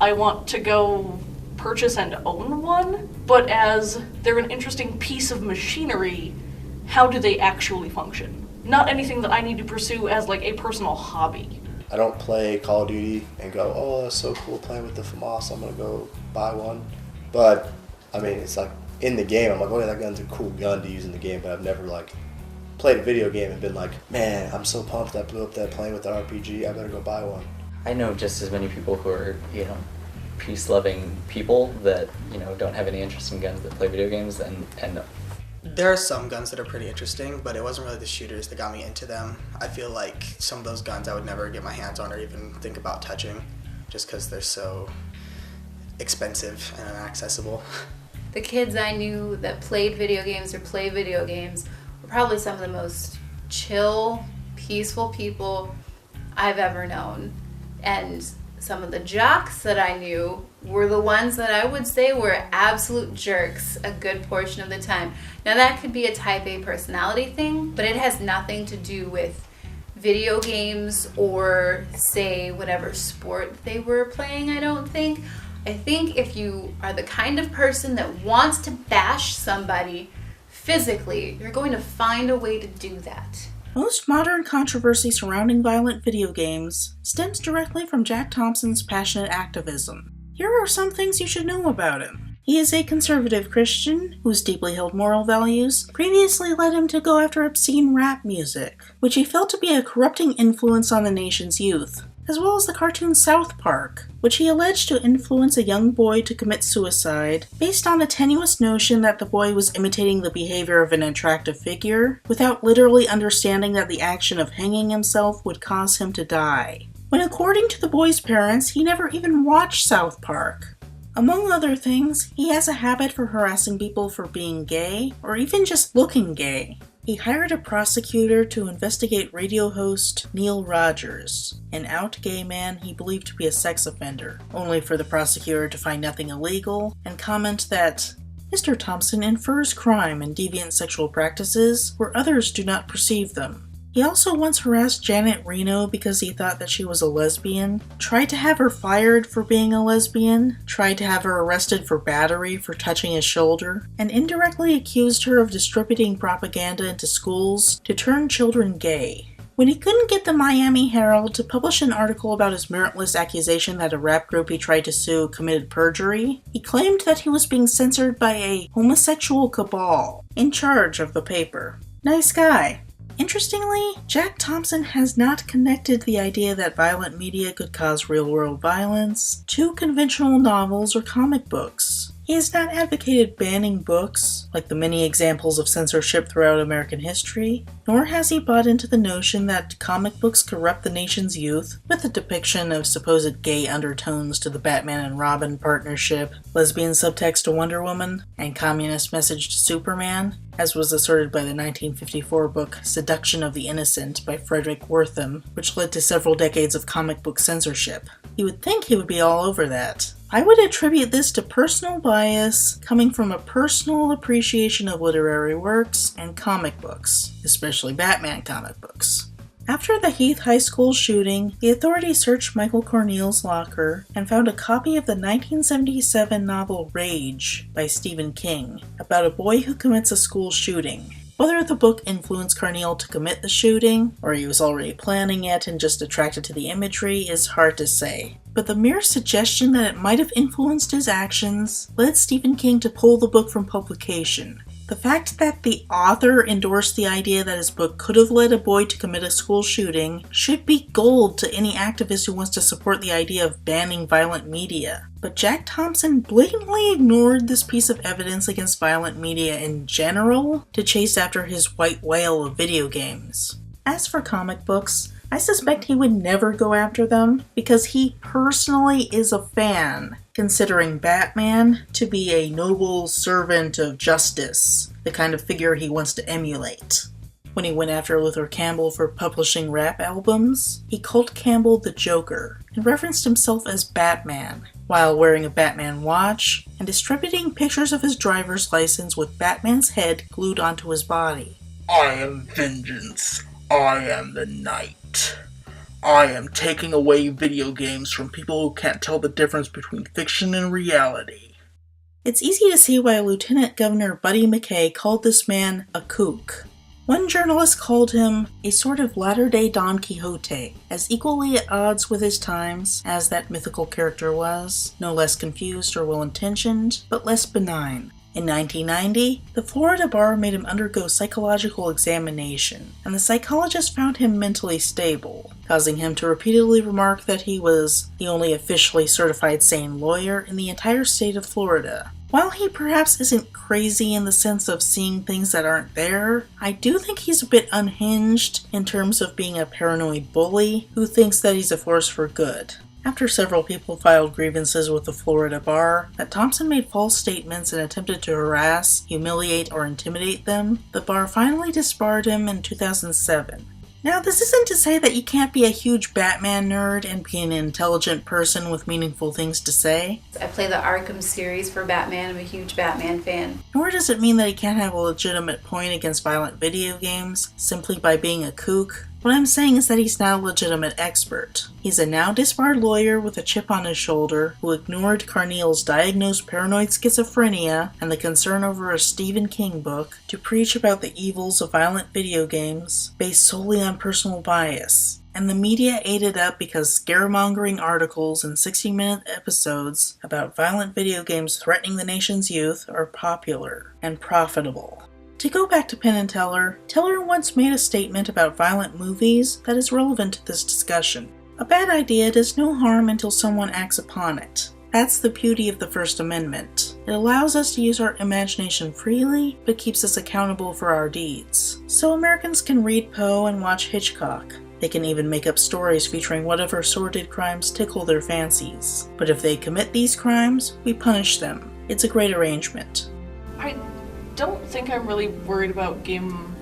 I want to go purchase and own one, but as they're an interesting piece of machinery. How do they actually function? Not anything that I need to pursue as like a personal hobby. I don't play Call of Duty and go, oh, that's so cool playing with the FAMAS, I'm gonna go buy one. But I mean, it's like in the game, I'm like, oh yeah, that gun's a cool gun to use in the game, but I've never like played a video game and been like, man, I'm so pumped I blew up that plane with the RPG, I better go buy one. I know just as many people who are, peace-loving people that, don't have any interest in guns that play video games and there are some guns that are pretty interesting, but it wasn't really the shooters that got me into them. I feel like some of those guns I would never get my hands on or even think about touching, just because they're so expensive and inaccessible. The kids I knew that played video games or play video games were probably some of the most chill, peaceful people I've ever known. And some of the jocks that I knew were the ones that I would say were absolute jerks a good portion of the time. Now that could be a type A personality thing, but it has nothing to do with video games or say whatever sport they were playing, I don't think. I think if you are the kind of person that wants to bash somebody physically, you're going to find a way to do that. Most modern controversy surrounding violent video games stems directly from Jack Thompson's passionate activism. Here are some things you should know about him. He is a conservative Christian whose deeply held moral values previously led him to go after obscene rap music, which he felt to be a corrupting influence on the nation's youth, as well as the cartoon South Park, which he alleged to influence a young boy to commit suicide based on the tenuous notion that the boy was imitating the behavior of an attractive figure, without literally understanding that the action of hanging himself would cause him to die. When according to the boy's parents, he never even watched South Park. Among other things, he has a habit for harassing people for being gay, or even just looking gay. He hired a prosecutor to investigate radio host Neil Rogers, an out gay man he believed to be a sex offender, only for the prosecutor to find nothing illegal and comment that Mr. Thompson infers crime and deviant sexual practices where others do not perceive them. He also once harassed Janet Reno because he thought that she was a lesbian, tried to have her fired for being a lesbian, tried to have her arrested for battery for touching his shoulder, and indirectly accused her of distributing propaganda into schools to turn children gay. When he couldn't get the Miami Herald to publish an article about his meritless accusation that a rap group he tried to sue committed perjury, he claimed that he was being censored by a homosexual cabal in charge of the paper. Nice guy. Interestingly, Jack Thompson has not connected the idea that violent media could cause real-world violence to conventional novels or comic books. He has not advocated banning books, like the many examples of censorship throughout American history, nor has he bought into the notion that comic books corrupt the nation's youth with a depiction of supposed gay undertones to the Batman and Robin partnership, lesbian subtext to Wonder Woman, and communist message to Superman, as was asserted by the 1954 book Seduction of the Innocent by Frederick Wortham, which led to several decades of comic book censorship. You would think he would be all over that. I would attribute this to personal bias coming from a personal appreciation of literary works and comic books, especially Batman comic books. After the Heath High School shooting, the authorities searched Michael Corneal's locker and found a copy of the 1977 novel Rage by Stephen King, about a boy who commits a school shooting. Whether the book influenced Corneal to commit the shooting, or he was already planning it and just attracted to the imagery, is hard to say. But the mere suggestion that it might have influenced his actions led Stephen King to pull the book from publication. The fact that the author endorsed the idea that his book could have led a boy to commit a school shooting should be gold to any activist who wants to support the idea of banning violent media. But Jack Thompson blatantly ignored this piece of evidence against violent media in general to chase after his white whale of video games. As for comic books, I suspect he would never go after them because he personally is a fan, considering Batman to be a noble servant of justice, the kind of figure he wants to emulate. When he went after Luther Campbell for publishing rap albums, he called Campbell the Joker and referenced himself as Batman, while wearing a Batman watch and distributing pictures of his driver's license with Batman's head glued onto his body. I am vengeance. I am the night. I am taking away video games from people who can't tell the difference between fiction and reality. It's easy to see why Lieutenant Governor Buddy McKay called this man a kook. One journalist called him a sort of latter-day Don Quixote, as equally at odds with his times as that mythical character was, no less confused or well-intentioned, but less benign. In 1990, the Florida bar made him undergo psychological examination, and the psychologist found him mentally stable, causing him to repeatedly remark that he was the only officially certified sane lawyer in the entire state of Florida. While he perhaps isn't crazy in the sense of seeing things that aren't there, I do think he's a bit unhinged in terms of being a paranoid bully who thinks that he's a force for good. After several people filed grievances with the Florida bar that Thompson made false statements and attempted to harass, humiliate, or intimidate them, the bar finally disbarred him in 2007. Now, this isn't to say that you can't be a huge Batman nerd and be an intelligent person with meaningful things to say. I play the Arkham series for Batman. I'm a huge Batman fan. Nor does it mean that he can't have a legitimate point against violent video games simply by being a kook. What I'm saying is that he's not a legitimate expert. He's a now disbarred lawyer with a chip on his shoulder who ignored Corneal's diagnosed paranoid schizophrenia and the concern over a Stephen King book to preach about the evils of violent video games based solely on personal bias. And the media ate it up because scaremongering articles and 60-minute episodes about violent video games threatening the nation's youth are popular and profitable. To go back to Penn and Teller, Teller once made a statement about violent movies that is relevant to this discussion. A bad idea does no harm until someone acts upon it. That's the beauty of the First Amendment. It allows us to use our imagination freely, but keeps us accountable for our deeds. So Americans can read Poe and watch Hitchcock. They can even make up stories featuring whatever sordid crimes tickle their fancies. But if they commit these crimes, we punish them. It's a great arrangement. I don't think I'm really worried about game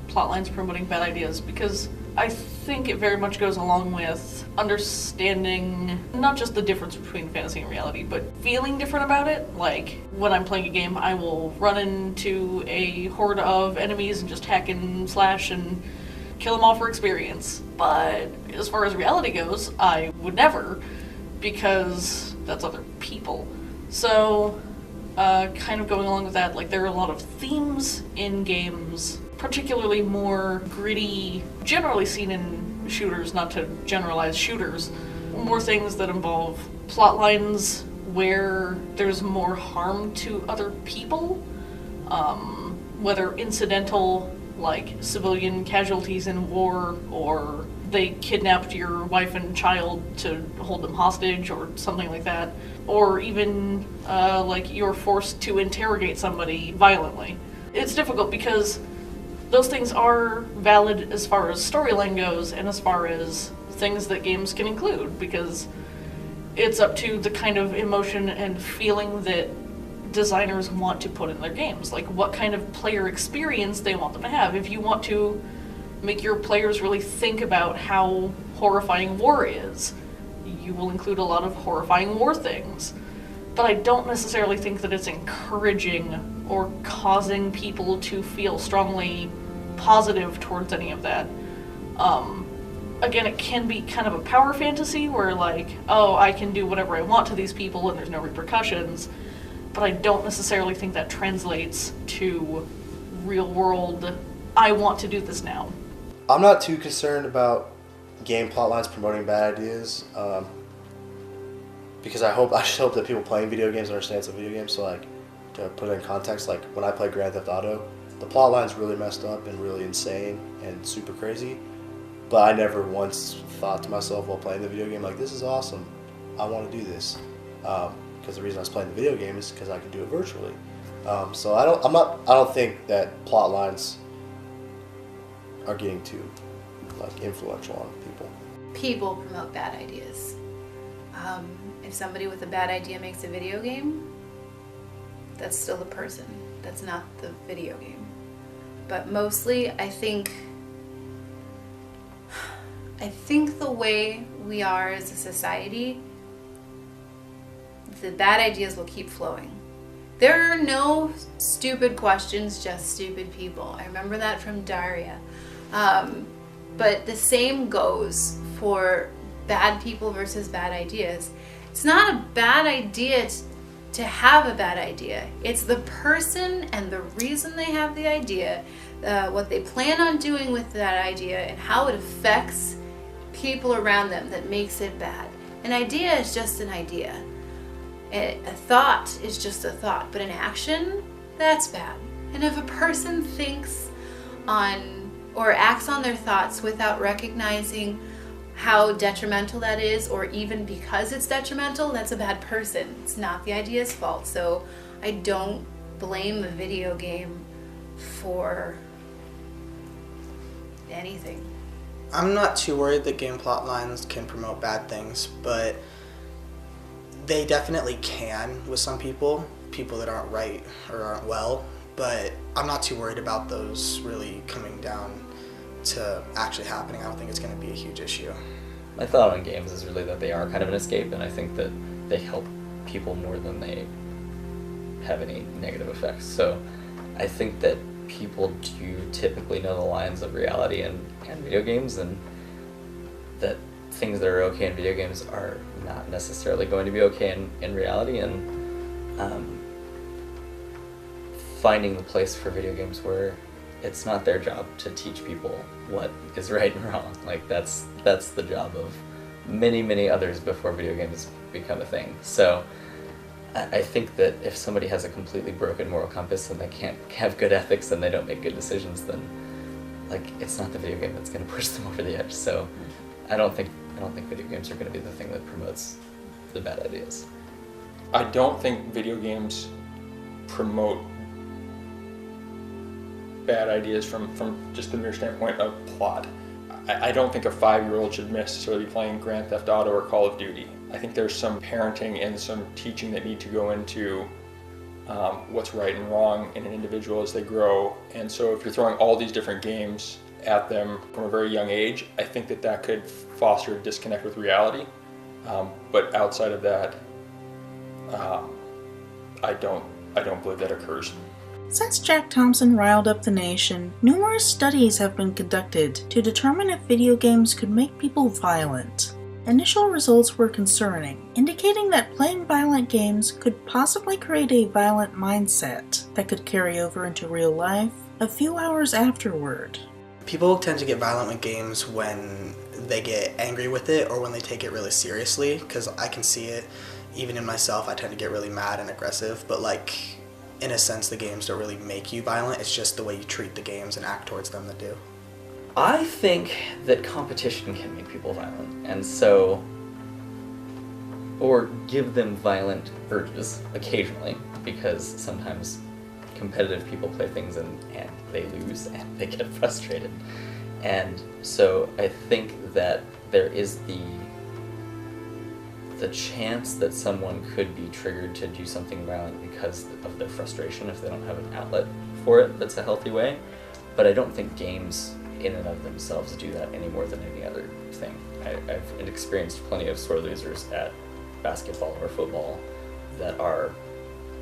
plotlines promoting bad ideas, because I think it very much goes along with understanding not just the difference between fantasy and reality, but feeling different about it. Like, when I'm playing a game, I will run into a horde of enemies and just hack and slash and kill them all for experience. But as far as reality goes, I would never, because that's other people. So, kind of going along with that, like, there are a lot of themes in games, particularly more gritty, generally seen in shooters, not to generalize shooters, more things that involve plot lines where there's more harm to other people, whether incidental, like civilian casualties in war, or they kidnapped your wife and child to hold them hostage or something like that, or even like you're forced to interrogate somebody violently. It's difficult because those things are valid as far as storyline goes and as far as things that games can include, because it's up to the kind of emotion and feeling that designers want to put in their games, like what kind of player experience they want them to have. If you want to make your players really think about how horrifying war is, you will include a lot of horrifying war things. But I don't necessarily think that it's encouraging or causing people to feel strongly positive towards any of that. Again, it can be kind of a power fantasy where, like, oh, I can do whatever I want to these people and there's no repercussions, but I don't necessarily think that translates to real world, I want to do this now. I'm not too concerned about game plot lines promoting bad ideas, because I just hope that people playing video games understand some video games. So, like, to put it in context, like when I play Grand Theft Auto, the plot line's really messed up and really insane and super crazy, but I never once thought to myself while playing the video game, like, this is awesome, I want to do this, because the reason I was playing the video game is because I can do it virtually. So I don't think that plot lines are getting too, like, influential on people. People promote bad ideas. If somebody with a bad idea makes a video game, that's still the person. That's not the video game. But mostly, I think the way we are as a society, the bad ideas will keep flowing. There are no stupid questions, just stupid people. I remember that from Daria. But the same goes for bad people versus bad ideas. It's not a bad idea to have a bad idea. It's the person and the reason they have the idea, what they plan on doing with that idea, and how it affects people around them that makes it bad. An idea is just an idea. A thought is just a thought, but an action, that's bad. And if a person thinks on or acts on their thoughts without recognizing how detrimental that is, or even because it's detrimental, that's a bad person. It's not the idea's fault. So I don't blame the video game for anything. I'm not too worried that game plot lines can promote bad things, but they definitely can with some people that aren't right or aren't well, but I'm not too worried about those really coming down to actually happening. I don't think it's going to be a huge issue. My thought on games is really that they are kind of an escape, and I think that they help people more than they have any negative effects. So I think that people do typically know the lines of reality and video games, and that things that are okay in video games are not necessarily going to be okay in reality, and finding the place for video games where it's not their job to teach people what is right and wrong. Like, that's the job of many others before video games become a thing. So I think that if somebody has a completely broken moral compass and they can't have good ethics and they don't make good decisions, then, like, it's not the video game that's going to push them over the edge. So I don't think video games are going to be the thing that promotes the bad ideas. I don't think video games promote bad ideas from just the mere standpoint of plot. I don't think a 5-year-old should necessarily be playing Grand Theft Auto or Call of Duty. I think there's some parenting and some teaching that need to go into what's right and wrong in an individual as they grow. And so if you're throwing all these different games at them from a very young age, I think that could foster a disconnect with reality. But outside of that, I don't believe that occurs. Since Jack Thompson riled up the nation, numerous studies have been conducted to determine if video games could make people violent. Initial results were concerning, indicating that playing violent games could possibly create a violent mindset that could carry over into real life a few hours afterward. People tend to get violent with games when they get angry with it or when they take it really seriously, because I can see it even in myself. I tend to get really mad and aggressive, but like, in a sense, the games don't really make you violent. It's just the way you treat the games and act towards them that do. I think that competition can make people violent, and so, or give them violent urges occasionally, because sometimes competitive people play things and they lose and they get frustrated. And so I think that there is the chance that someone could be triggered to do something violent because of their frustration if they don't have an outlet for it that's a healthy way. But I don't think games in and of themselves do that any more than any other thing. I've experienced plenty of sore losers at basketball or football that are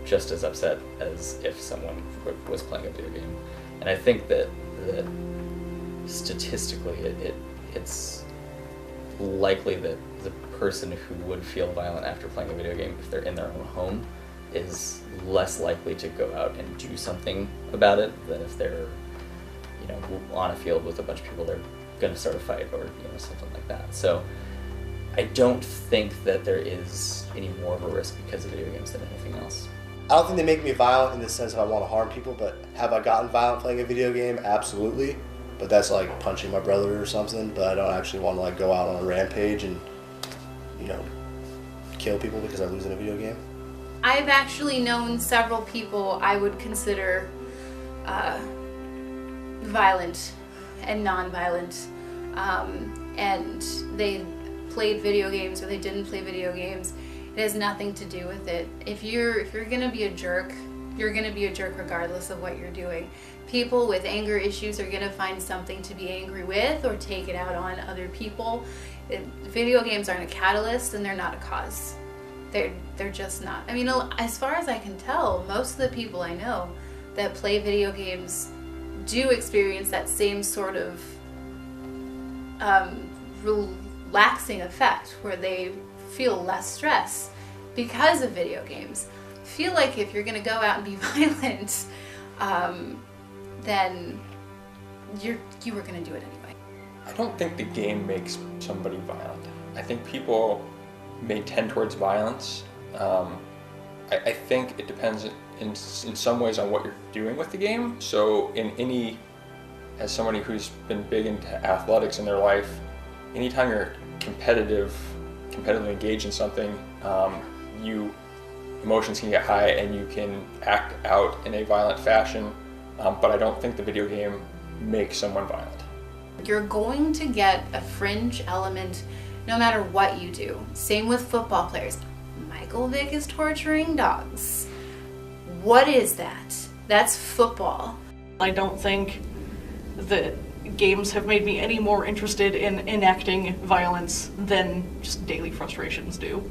just as upset as if someone was playing a video game. And I think that statistically it's likely that the person who would feel violent after playing a video game, if they're in their own home, is less likely to go out and do something about it than if they're, on a field with a bunch of people, they're going to start a fight or something like that. So I don't think that there is any more of a risk because of video games than anything else. I don't think they make me violent in the sense of I want to harm people, but have I gotten violent playing a video game? Absolutely. But that's like punching my brother or something, but I don't actually want to go out on a rampage and, kill people because I lose in a video game. I've actually known several people I would consider violent and non-violent, and they played video games or they didn't play video games. It has nothing to do with it. If you're gonna be a jerk, you're gonna be a jerk regardless of what you're doing. People with anger issues are gonna find something to be angry with or take it out on other people. Video games aren't a catalyst and they're not a cause. They're just not. I mean, as far as I can tell, most of the people I know that play video games do experience that same sort of relaxing effect where they feel less stress because of video games. I feel like if you're going to go out and be violent, then you were going to do it anyway. I don't think the game makes somebody violent. I think people may tend towards violence. I think it depends in some ways on what you're doing with the game. So as somebody who's been big into athletics in their life, anytime you're competitively engaged in something, emotions can get high and you can act out in a violent fashion, but I don't think the video game makes someone violent. You're going to get a fringe element no matter what you do. Same with football players. Michael Vick is torturing dogs. What is that? That's football. I don't think that games have made me any more interested in enacting violence than just daily frustrations do.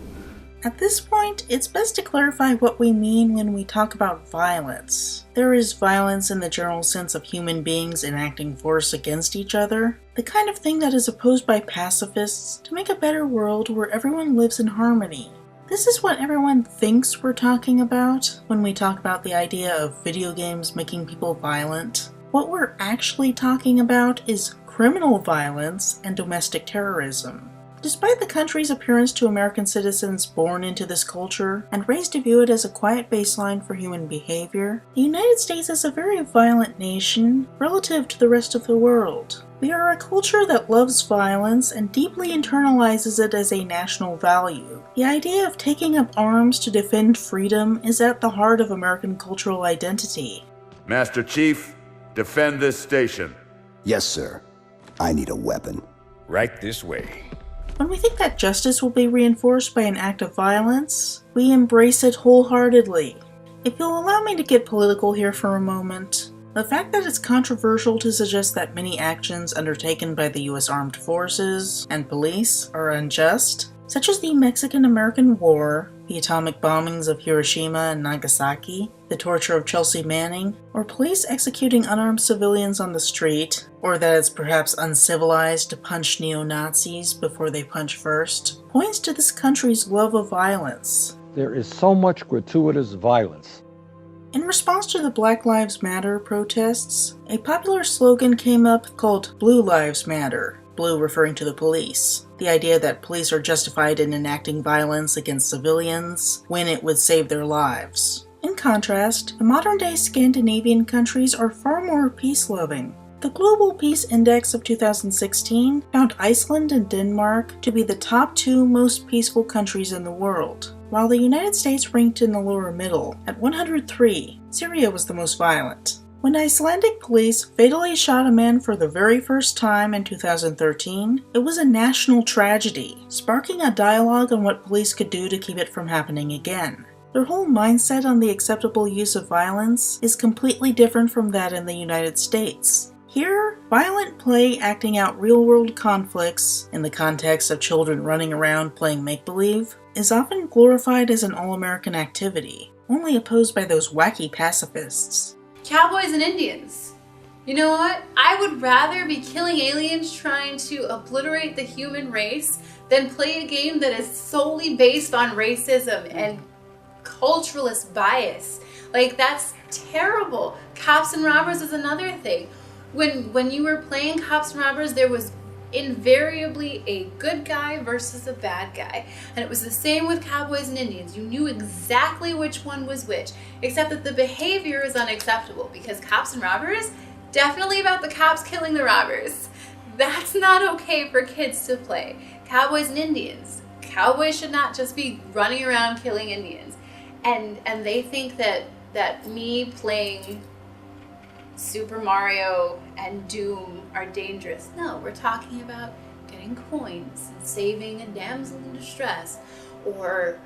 At this point, it's best to clarify what we mean when we talk about violence. There is violence in the general sense of human beings enacting force against each other, the kind of thing that is opposed by pacifists to make a better world where everyone lives in harmony. This is what everyone thinks we're talking about when we talk about the idea of video games making people violent. What we're actually talking about is criminal violence and domestic terrorism. Despite the country's appearance to American citizens born into this culture and raised to view it as a quiet baseline for human behavior, the United States is a very violent nation relative to the rest of the world. We are a culture that loves violence and deeply internalizes it as a national value. The idea of taking up arms to defend freedom is at the heart of American cultural identity. Master Chief, defend this station. Yes, sir. I need a weapon. Right this way. When we think that justice will be reinforced by an act of violence, we embrace it wholeheartedly. If you'll allow me to get political here for a moment, the fact that it's controversial to suggest that many actions undertaken by the U.S. Armed Forces and police are unjust, such as the Mexican-American War, the atomic bombings of Hiroshima and Nagasaki, the torture of Chelsea Manning, or police executing unarmed civilians on the street, or that it's perhaps uncivilized to punch neo-Nazis before they punch first, points to this country's love of violence. There is so much gratuitous violence. In response to the Black Lives Matter protests, a popular slogan came up called Blue Lives Matter, blue referring to the police. The idea that police are justified in enacting violence against civilians when it would save their lives. In contrast, the modern-day Scandinavian countries are far more peace-loving. The Global Peace Index of 2016 found Iceland and Denmark to be the top 2 most peaceful countries in the world, while the United States ranked in the lower middle. At 103, Syria was the most violent. When Icelandic police fatally shot a man for the very first time in 2013, it was a national tragedy, sparking a dialogue on what police could do to keep it from happening again. Their whole mindset on the acceptable use of violence is completely different from that in the United States. Here, violent play acting out real-world conflicts in the context of children running around playing make-believe is often glorified as an all-American activity, only opposed by those wacky pacifists. Cowboys and Indians. You know what? I would rather be killing aliens trying to obliterate the human race than play a game that is solely based on racism and culturalist bias. Like, that's terrible. Cops and robbers is another thing. When you were playing Cops and Robbers, there was invariably a good guy versus a bad guy. And it was the same with Cowboys and Indians. You knew exactly which one was which, except that the behavior is unacceptable because Cops and Robbers, definitely about the cops killing the robbers. That's not okay for kids to play. Cowboys and Indians. Cowboys should not just be running around killing Indians. And they think that me playing Super Mario and Doom are dangerous. No, we're talking about getting coins and saving a damsel in distress, or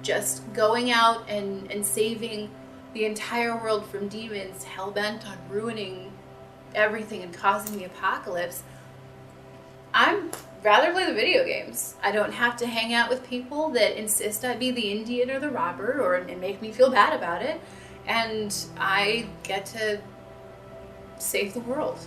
just going out and saving the entire world from demons hell-bent on ruining everything and causing the apocalypse. I'm rather play the video games. I don't have to hang out with people that insist I be the Indian or the robber and make me feel bad about it. And I get to save the world.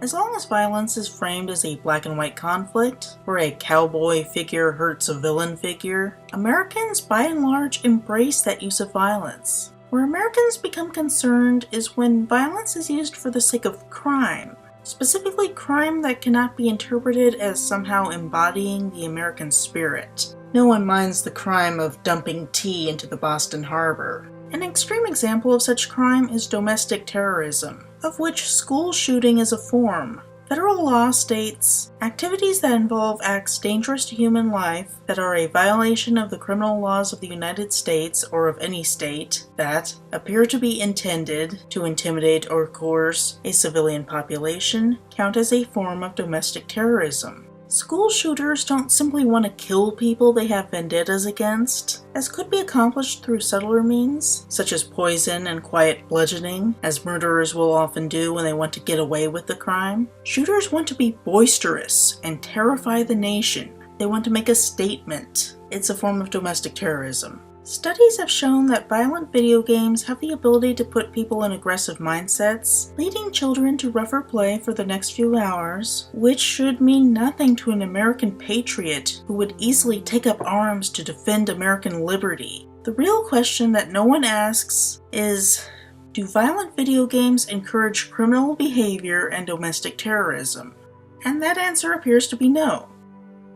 As long as violence is framed as a black and white conflict, where a cowboy figure hurts a villain figure, Americans by and large embrace that use of violence. Where Americans become concerned is when violence is used for the sake of crime, specifically crime that cannot be interpreted as somehow embodying the American spirit. No one minds the crime of dumping tea into the Boston Harbor. An extreme example of such crime is domestic terrorism, of which school shooting is a form. Federal law states, activities that involve acts dangerous to human life that are a violation of the criminal laws of the United States or of any state that appear to be intended to intimidate or coerce a civilian population count as a form of domestic terrorism. School shooters don't simply want to kill people they have vendettas against, as could be accomplished through subtler means, such as poison and quiet bludgeoning, as murderers will often do when they want to get away with the crime. Shooters want to be boisterous and terrify the nation. They want to make a statement. It's a form of domestic terrorism. Studies have shown that violent video games have the ability to put people in aggressive mindsets, leading children to rougher play for the next few hours, which should mean nothing to an American patriot who would easily take up arms to defend American liberty. The real question that no one asks is, do violent video games encourage criminal behavior and domestic terrorism? And that answer appears to be no.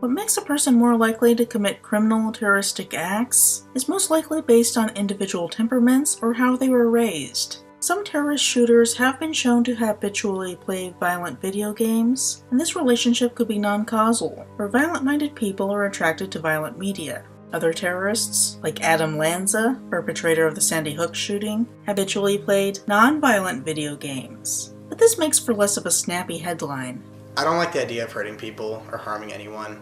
What makes a person more likely to commit criminal terroristic acts is most likely based on individual temperaments or how they were raised. Some terrorist shooters have been shown to habitually play violent video games, and this relationship could be non-causal, where violent-minded people are attracted to violent media. Other terrorists, like Adam Lanza, perpetrator of the Sandy Hook shooting, habitually played non-violent video games. But this makes for less of a snappy headline. I don't like the idea of hurting people or harming anyone.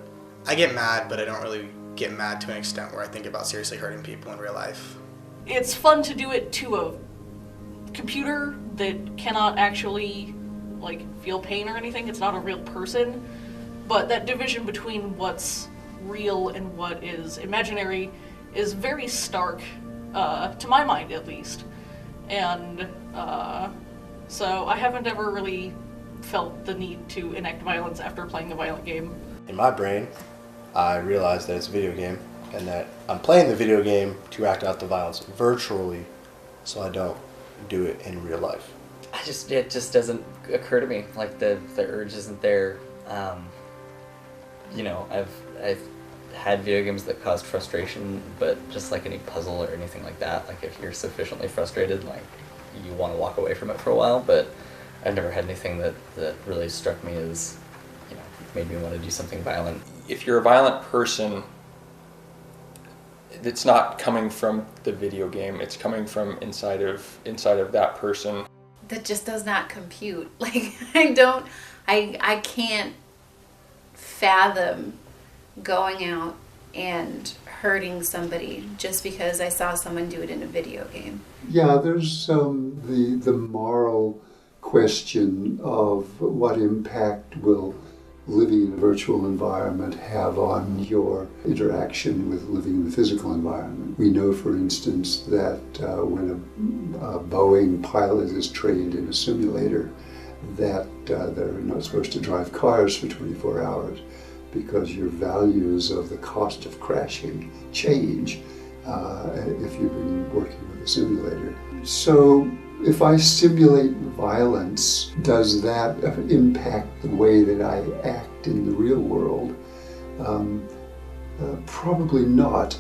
I get mad, but I don't really get mad to an extent where I think about seriously hurting people in real life. It's fun to do it to a computer that cannot actually, feel pain or anything. It's not a real person. But that division between what's real and what is imaginary is very stark to my mind at least. And so I haven't ever really felt the need to enact violence after playing a violent game. In my brain, I realize that it's a video game and that I'm playing the video game to act out the violence virtually so I don't do it in real life. It just doesn't occur to me. Like the urge isn't there. You know, I've had video games that caused frustration, but just like any puzzle or anything like that, like if you're sufficiently frustrated, like you want to walk away from it for a while, but I've never had anything that really struck me as, you know, made me want to do something violent. If you're a violent person, it's not coming from the video game, it's coming from inside of that person. That just does not compute. Like, I can't fathom going out and hurting somebody just because I saw someone do it in a video game. Yeah, there's the moral question of what impact will living in a virtual environment have on your interaction with living in the physical environment. We know, for instance, that when a Boeing pilot is trained in a simulator, that they're not supposed to drive cars for 24 hours because your values of the cost of crashing change if you've been working with a simulator. So if I simulate violence, does that impact the way that I act in the real world? Probably not,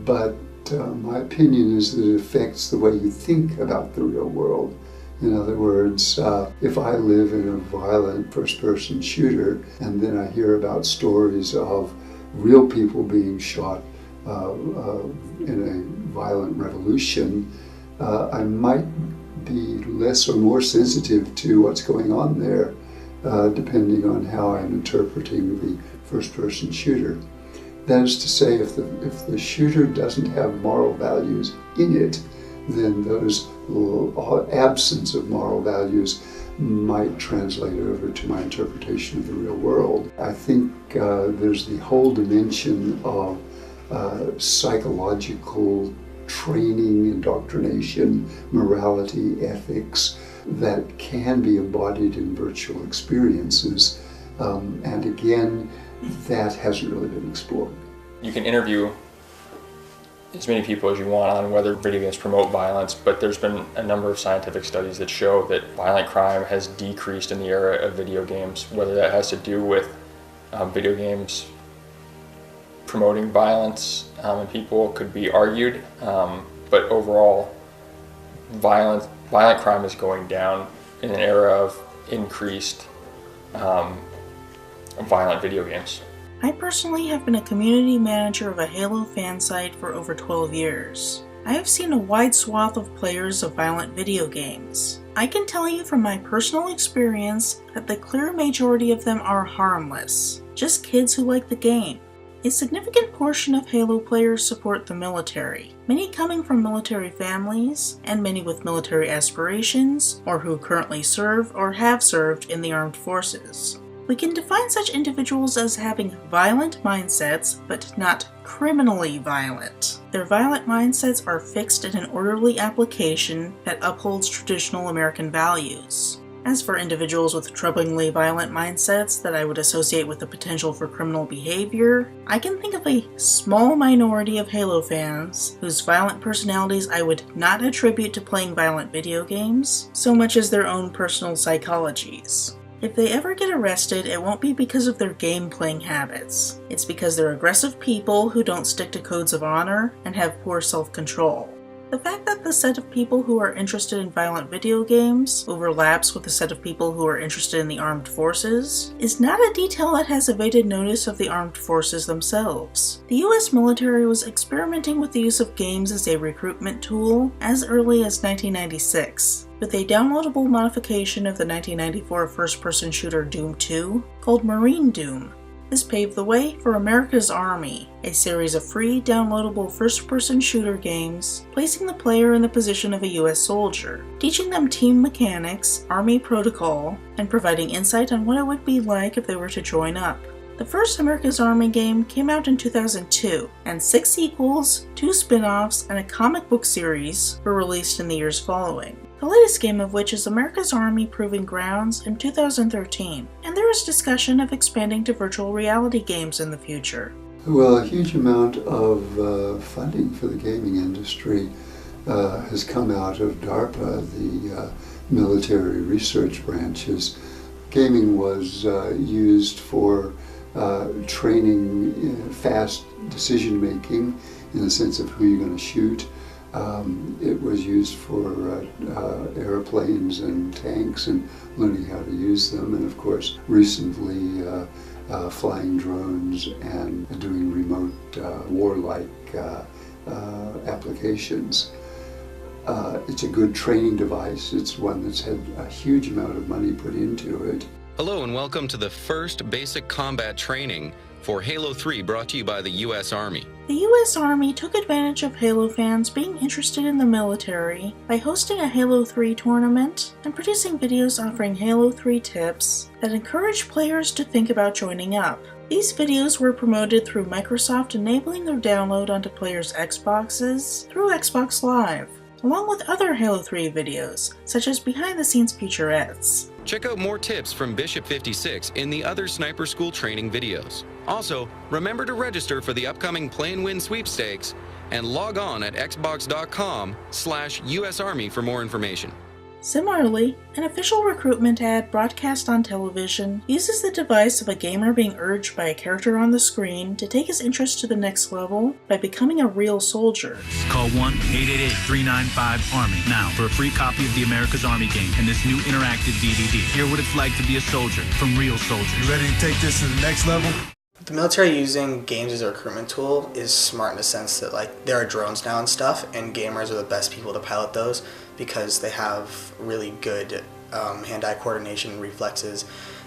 but my opinion is that it affects the way you think about the real world. In other words, if I live in a violent first-person shooter and then I hear about stories of real people being shot in a violent revolution, I might be less or more sensitive to what's going on there, depending on how I'm interpreting the first-person shooter. That is to say, if the shooter doesn't have moral values in it, then those absence of moral values might translate over to my interpretation of the real world. I think there's the whole dimension of psychological training, indoctrination, morality, ethics that can be embodied in virtual experiences. And again, that hasn't really been explored. You can interview as many people as you want on whether video games promote violence, but there's been a number of scientific studies that show that violent crime has decreased in the era of video games, whether that has to do with video games promoting violence and people could be argued, but overall violent crime is going down in an era of increased violent video games. I personally have been a community manager of a Halo fan site for over 12 years. I have seen a wide swath of players of violent video games. I can tell you from my personal experience that the clear majority of them are harmless, just kids who like the game. A significant portion of Halo players support the military, many coming from military families, and many with military aspirations, or who currently serve or have served in the armed forces. We can define such individuals as having violent mindsets, but not criminally violent. Their violent mindsets are fixed in an orderly application that upholds traditional American values. As for individuals with troublingly violent mindsets that I would associate with the potential for criminal behavior, I can think of a small minority of Halo fans whose violent personalities I would not attribute to playing violent video games, so much as their own personal psychologies. If they ever get arrested, it won't be because of their game-playing habits. It's because they're aggressive people who don't stick to codes of honor and have poor self-control. The fact that the set of people who are interested in violent video games overlaps with the set of people who are interested in the armed forces is not a detail that has evaded notice of the armed forces themselves. The US military was experimenting with the use of games as a recruitment tool as early as 1996. With a downloadable modification of the 1994 first-person shooter Doom 2 called Marine Doom. This paved the way for America's Army, a series of free downloadable first-person shooter games, placing the player in the position of a US soldier, teaching them team mechanics, Army protocol, and providing insight on what it would be like if they were to join up. The first America's Army game came out in 2002, and 6 sequels, 2 spin-offs, and a comic book series were released in the years following. The latest game of which is America's Army Proving Grounds in 2013, and there is discussion of expanding to virtual reality games in the future. Well, a huge amount of funding for the gaming industry has come out of DARPA, the military research branches. Gaming was used for training fast decision making in the sense of who you're going to shoot. It was used for airplanes and tanks and learning how to use them, and of course recently flying drones and doing remote warlike applications. It's a good training device. It's one that's had a huge amount of money put into it. Hello and welcome to the first basic combat training for Halo 3 brought to you by the U.S. Army. The U.S. Army took advantage of Halo fans being interested in the military by hosting a Halo 3 tournament and producing videos offering Halo 3 tips that encourage players to think about joining up. These videos were promoted through Microsoft enabling their download onto players' Xboxes through Xbox Live, along with other Halo 3 videos, such as behind-the-scenes featurettes. Check out more tips from Bishop 56 in the other Sniper School training videos. Also, remember to register for the upcoming Play and Win sweepstakes and log on at xbox.com/US Army for more information. Similarly, an official recruitment ad broadcast on television uses the device of a gamer being urged by a character on the screen to take his interest to the next level by becoming a real soldier. Call 1-888-395-ARMY now for a free copy of the America's Army game and this new interactive DVD. Hear what it's like to be a soldier from real soldiers. You ready to take this to the next level? The military using games as a recruitment tool is smart in the sense that there are drones now and stuff, and gamers are the best people to pilot those because they have really good hand-eye coordination, reflexes,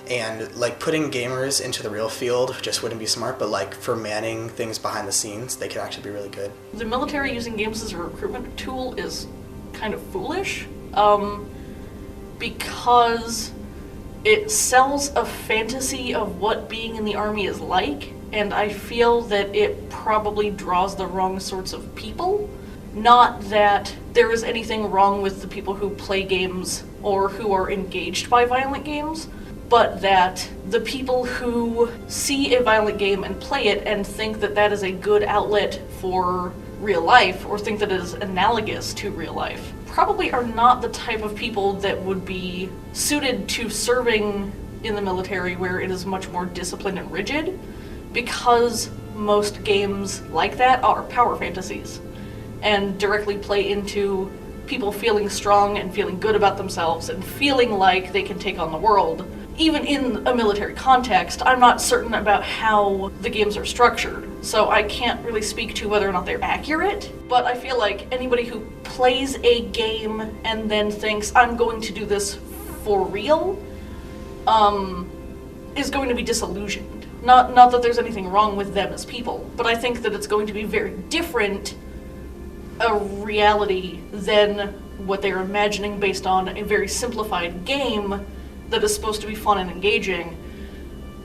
and putting gamers into the real field just wouldn't be smart, but for manning things behind the scenes, they could actually be really good. The military using games as a recruitment tool is kind of foolish because it sells a fantasy of what being in the Army is like, and I feel that it probably draws the wrong sorts of people. Not that there is anything wrong with the people who play games or who are engaged by violent games, but that the people who see a violent game and play it and think that that is a good outlet for real life, or think that it is analogous to real life, probably are not the type of people that would be suited to serving in the military, where it is much more disciplined and rigid, because most games like that are power fantasies and directly play into people feeling strong and feeling good about themselves and feeling like they can take on the world. Even in a military context, I'm not certain about how the games are structured, so I can't really speak to whether or not they're accurate, but I feel like anybody who plays a game and then thinks, I'm going to do this for real, is going to be disillusioned. Not that there's anything wrong with them as people, but I think that it's going to be very different a reality than what they're imagining based on a very simplified game that is supposed to be fun and engaging.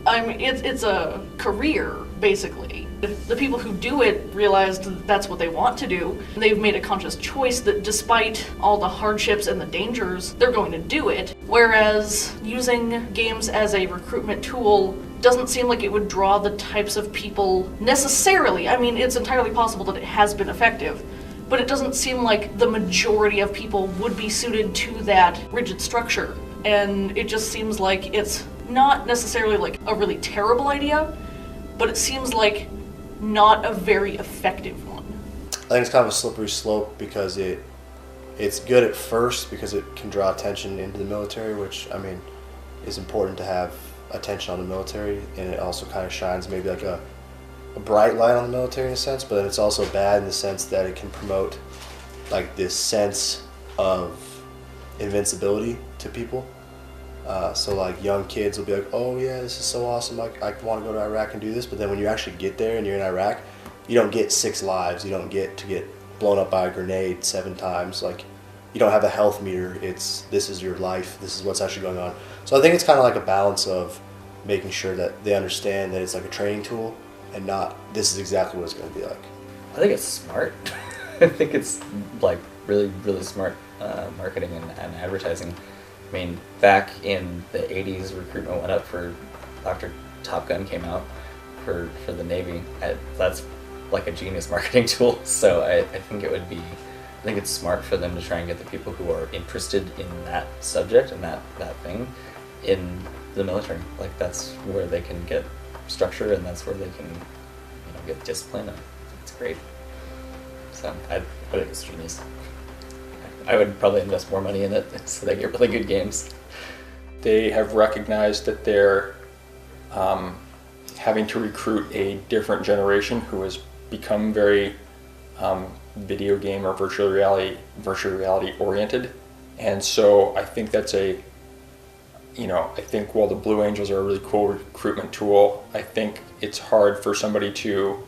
I mean, it's a career, basically. The people who do it realize that that's what they want to do. They've made a conscious choice that despite all the hardships and the dangers, they're going to do it. Whereas using games as a recruitment tool doesn't seem like it would draw the types of people necessarily. I mean, it's entirely possible that it has been effective, but it doesn't seem like the majority of people would be suited to that rigid structure. And it just seems like it's not necessarily a really terrible idea, but it seems like not a very effective one. I think it's kind of a slippery slope because it's good at first because it can draw attention into the military, which, I mean, is important to have attention on the military, and it also kind of shines maybe a bright light on the military in a sense, but it's also bad in the sense that it can promote this sense of invincibility to people. So young kids will be like, oh yeah, this is so awesome, I want to go to Iraq and do this, but then when you actually get there and you're in Iraq, you don't get 6 lives, you don't get to get blown up by a grenade 7 times, you don't have a health meter, this is your life, this is what's actually going on. So I think it's kind of like a balance of making sure that they understand that it's like a training tool and not this is exactly what it's going to be like. I think it's smart. I think it's like really, really smart marketing and advertising. I mean, back in the 80s, recruitment went up for after Top Gun came out for the Navy. That's like a genius marketing tool. So I think it would be, I think it's smart for them to try and get the people who are interested in that subject and that thing in the military. Like that's where they can get structure and that's where they can get discipline. It's great. So I think it's genius. I would probably invest more money in it so they get really good games. They have recognized that they're having to recruit a different generation who has become very video game or virtual reality oriented, and so I think that's I think while the Blue Angels are a really cool recruitment tool, I think it's hard for somebody to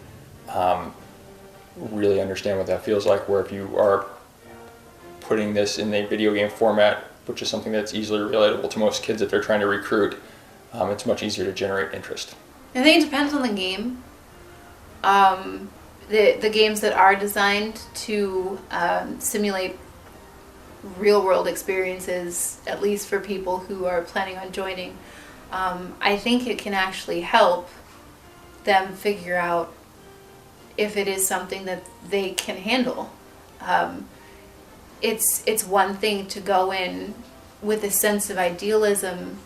really understand what that feels like, where if you are putting this in a video game format, which is something that's easily relatable to most kids if they're trying to recruit, it's much easier to generate interest. I think it depends on the game. The games that are designed to simulate real-world experiences, at least for people who are planning on joining, I think it can actually help them figure out if it is something that they can handle. It's one thing to go in with a sense of idealism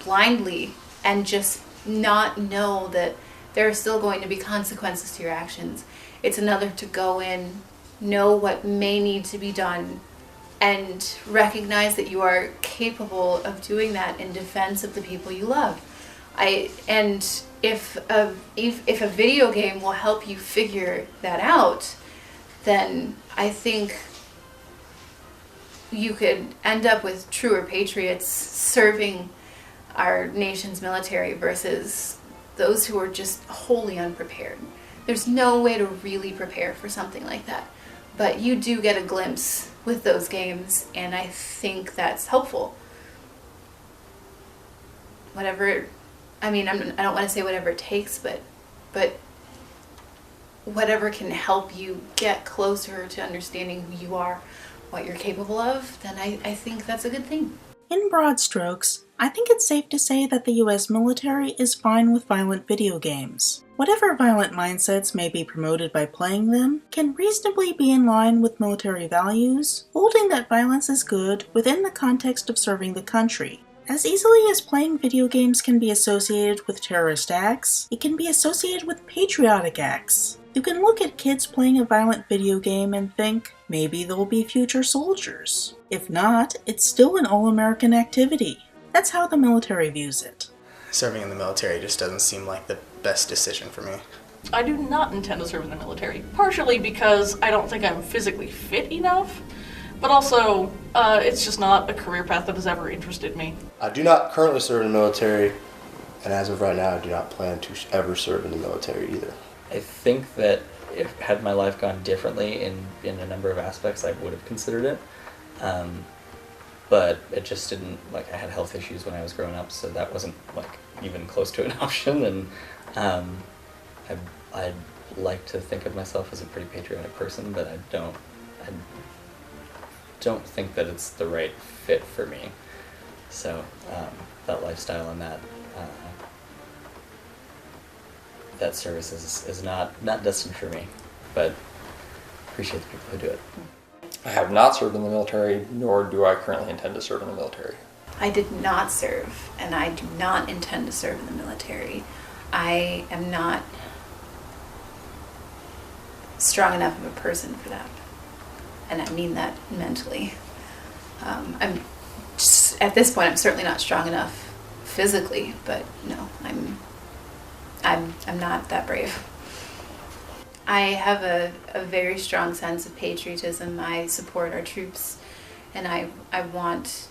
blindly and just not know that there are still going to be consequences to your actions. It's another to go in, know what may need to be done, and recognize that you are capable of doing that in defense of the people you love. And if a video game will help you figure that out, then I think you could end up with truer patriots serving our nation's military versus those who are just wholly unprepared. There's no way to really prepare for something like that, but you do get a glimpse with those games, and I think that's helpful. Whatever, I don't want to say whatever it takes, but whatever can help you get closer to understanding who you are, what you're capable of, then I think that's a good thing. In broad strokes, I think it's safe to say that the US military is fine with violent video games. Whatever violent mindsets may be promoted by playing them can reasonably be in line with military values, holding that violence is good within the context of serving the country. As easily as playing video games can be associated with terrorist acts, it can be associated with patriotic acts. You can look at kids playing a violent video game and think, maybe they'll be future soldiers. If not, it's still an all-American activity. That's how the military views it. Serving in the military just doesn't seem like the best decision for me. I do not intend to serve in the military, partially because I don't think I'm physically fit enough, but also it's just not a career path that has ever interested me. I do not currently serve in the military, and as of right now, I do not plan to ever serve in the military either. I think that if had my life gone differently in a number of aspects, I would have considered it. But it just didn't, I had health issues when I was growing up, so that wasn't even close to an option, and I'd like to think of myself as a pretty patriotic person, but I don't think that it's the right fit for me. So that lifestyle and that service is not destined for me, but appreciate the people who do it. I have not served in the military, nor do I currently intend to serve in the military. I did not serve, and I do not intend to serve in the military. I am not strong enough of a person for that, and I mean that mentally. I'm just, at this point, I'm certainly not strong enough physically, but no, I'm not that brave. I have a very strong sense of patriotism. I support our troops, and I want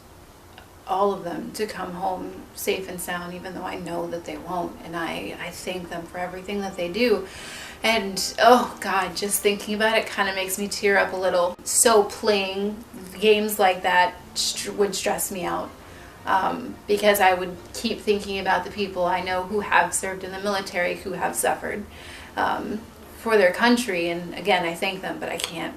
all of them to come home safe and sound, even though I know that they won't, and I thank them for everything that they do. And oh God, just thinking about it kind of makes me tear up a little. So playing games like that would stress me out. because I would keep thinking about the people I know who have served in the military, who have suffered for their country. And again, I thank them, but I can't.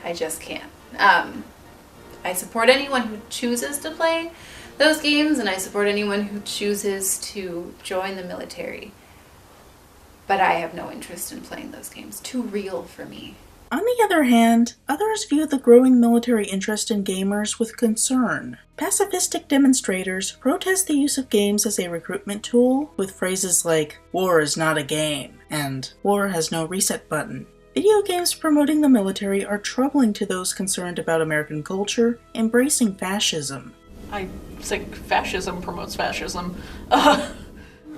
I just can't. I support anyone who chooses to play those games, and I support anyone who chooses to join the military. But I have no interest in playing those games. Too real for me. On the other hand, others view the growing military interest in gamers with concern. Pacifistic demonstrators protest the use of games as a recruitment tool with phrases like, "War is not a game," and "War has no reset button." Video games promoting the military are troubling to those concerned about American culture embracing fascism. I think fascism promotes fascism.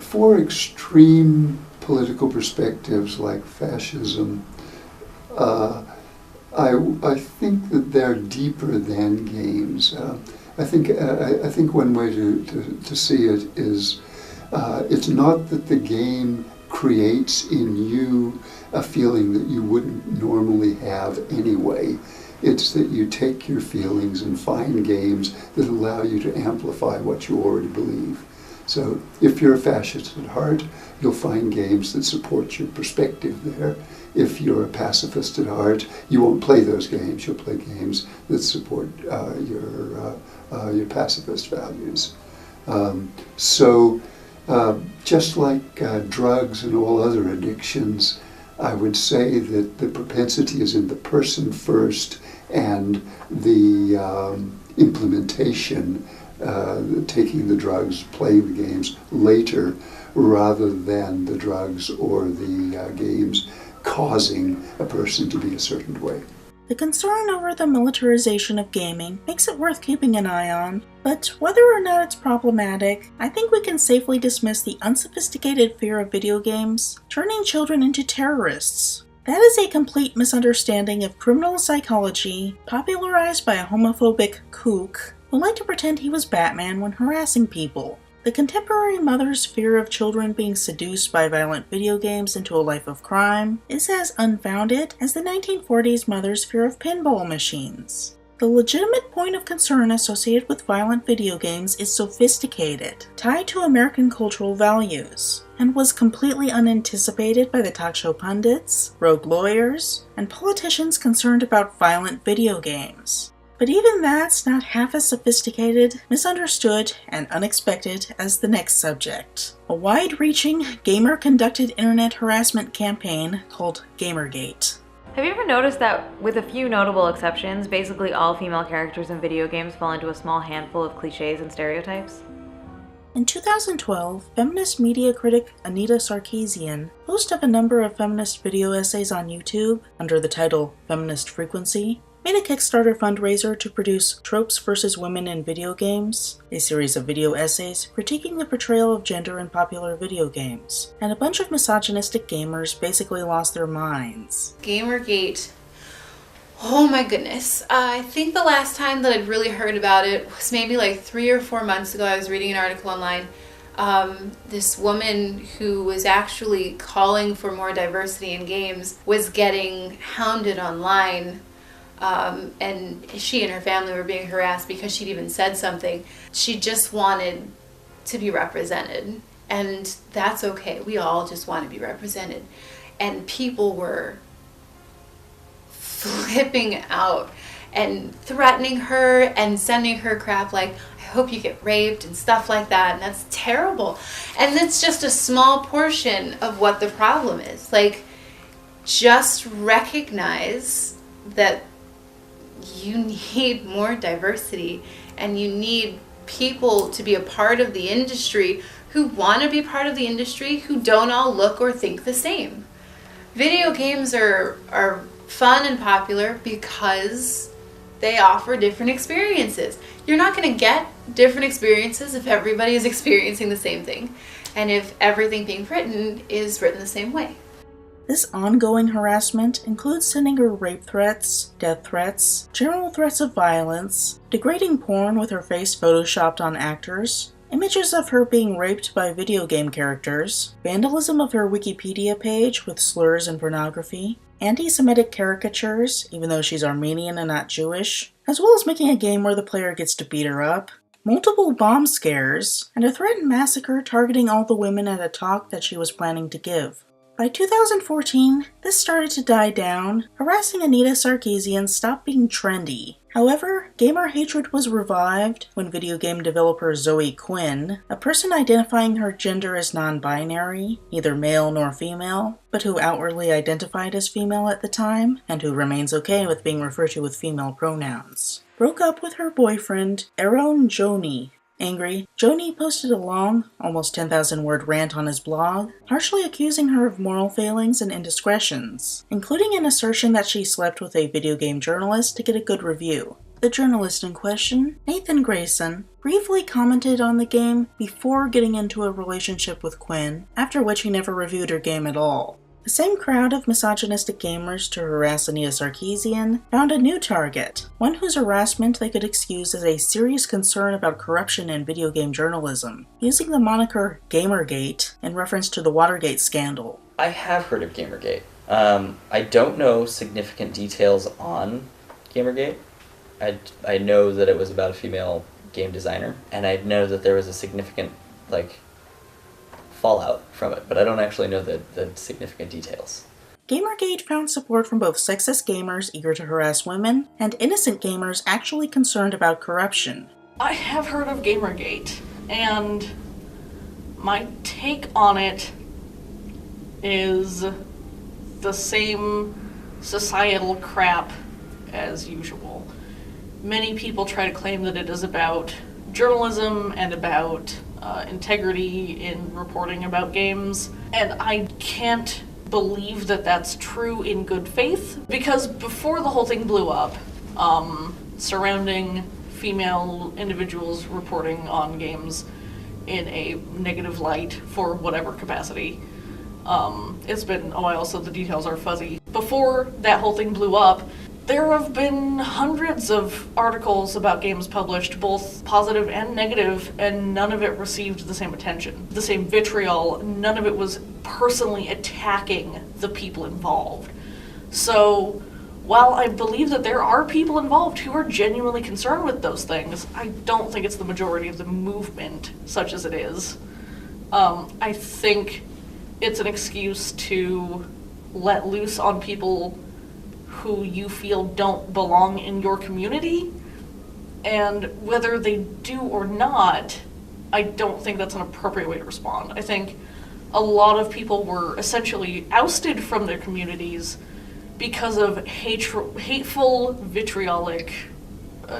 For extreme political perspectives like fascism, I think that they're deeper than games. I think one way to see it is it's not that the game creates in you a feeling that you wouldn't normally have anyway. It's that you take your feelings and find games that allow you to amplify what you already believe. So if you're a fascist at heart, you'll find games that support your perspective there. If you're a pacifist at heart, you won't play those games. You'll play games that support your pacifist values. Just like drugs and all other addictions, I would say that the propensity is in the person first, and the implementation, taking the drugs, playing the games later, rather than the drugs or the games causing a person to be a certain way. The concern over the militarization of gaming makes it worth keeping an eye on, but whether or not it's problematic, I think we can safely dismiss the unsophisticated fear of video games turning children into terrorists. That is a complete misunderstanding of criminal psychology popularized by a homophobic kook who liked to pretend he was Batman when harassing people. The contemporary mother's fear of children being seduced by violent video games into a life of crime is as unfounded as the 1940s mother's fear of pinball machines. The legitimate point of concern associated with violent video games is sophisticated, tied to American cultural values, and was completely unanticipated by the talk show pundits, rogue lawyers, and politicians concerned about violent video games. But even that's not half as sophisticated, misunderstood, and unexpected as the next subject. A wide-reaching, gamer-conducted internet harassment campaign called Gamergate. Have you ever noticed that, with a few notable exceptions, basically all female characters in video games fall into a small handful of cliches and stereotypes? In 2012, feminist media critic Anita Sarkeesian, host of a number of feminist video essays on YouTube under the title Feminist Frequency, made a Kickstarter fundraiser to produce Tropes vs. Women in Video Games, a series of video essays critiquing the portrayal of gender in popular video games, and a bunch of misogynistic gamers basically lost their minds. Gamergate. Oh my goodness. I think the last time that I'd really heard about it was maybe like 3 or 4 months ago. I was reading an article online. This woman who was actually calling for more diversity in games was getting hounded online. And she and her family were being harassed because she'd even said something. She just wanted to be represented, and that's okay. We all just want to be represented. And people were flipping out and threatening her and sending her crap like, I hope you get raped and stuff like that, and that's terrible. And it's just a small portion of what the problem is. Like, just recognize that you need more diversity, and you need people to be a part of the industry who want to be part of the industry, who don't all look or think the same. Video games are fun and popular because they offer different experiences. You're not going to get different experiences if everybody is experiencing the same thing, and if everything being written is written the same way. This ongoing harassment includes sending her rape threats, death threats, general threats of violence, degrading porn with her face photoshopped on actors, images of her being raped by video game characters, vandalism of her Wikipedia page with slurs and pornography, anti-Semitic caricatures, even though she's Armenian and not Jewish, as well as making a game where the player gets to beat her up, multiple bomb scares, and a threatened massacre targeting all the women at a talk that she was planning to give. By 2014, this started to die down. Harassing Anita Sarkeesian stopped being trendy. However, gamer hatred was revived when video game developer Zoe Quinn, a person identifying her gender as non-binary, neither male nor female, but who outwardly identified as female at the time, and who remains okay with being referred to with female pronouns, broke up with her boyfriend, Aaron Joni. Angry, Joni posted a long, almost 10,000-word rant on his blog, harshly accusing her of moral failings and indiscretions, including an assertion that she slept with a video game journalist to get a good review. The journalist in question, Nathan Grayson, briefly commented on the game before getting into a relationship with Quinn, after which he never reviewed her game at all. The same crowd of misogynistic gamers to harass Anita Sarkeesian found a new target, one whose harassment they could excuse as a serious concern about corruption in video game journalism, using the moniker Gamergate in reference to the Watergate scandal. I have heard of Gamergate. I don't know significant details on Gamergate. I know that it was about a female game designer, and I know that there was a significant, fallout from it, but I don't actually know the significant details. Gamergate found support from both sexist gamers eager to harass women and innocent gamers actually concerned about corruption. I have heard of Gamergate, and my take on it is the same societal crap as usual. Many people try to claim that it is about journalism and about integrity in reporting about games, and I can't believe that that's true in good faith, because before the whole thing blew up, surrounding female individuals reporting on games in a negative light for whatever capacity, it's been a while, so the details are fuzzy. Before that whole thing blew up, there have been hundreds of articles about games published, both positive and negative, and none of it received the same attention, the same vitriol. None of it was personally attacking the people involved. So, while I believe that there are people involved who are genuinely concerned with those things, I don't think it's the majority of the movement, such as it is. I think it's an excuse to let loose on people who you feel don't belong in your community, and whether they do or not, I don't think that's an appropriate way to respond. I think a lot of people were essentially ousted from their communities because of hateful, vitriolic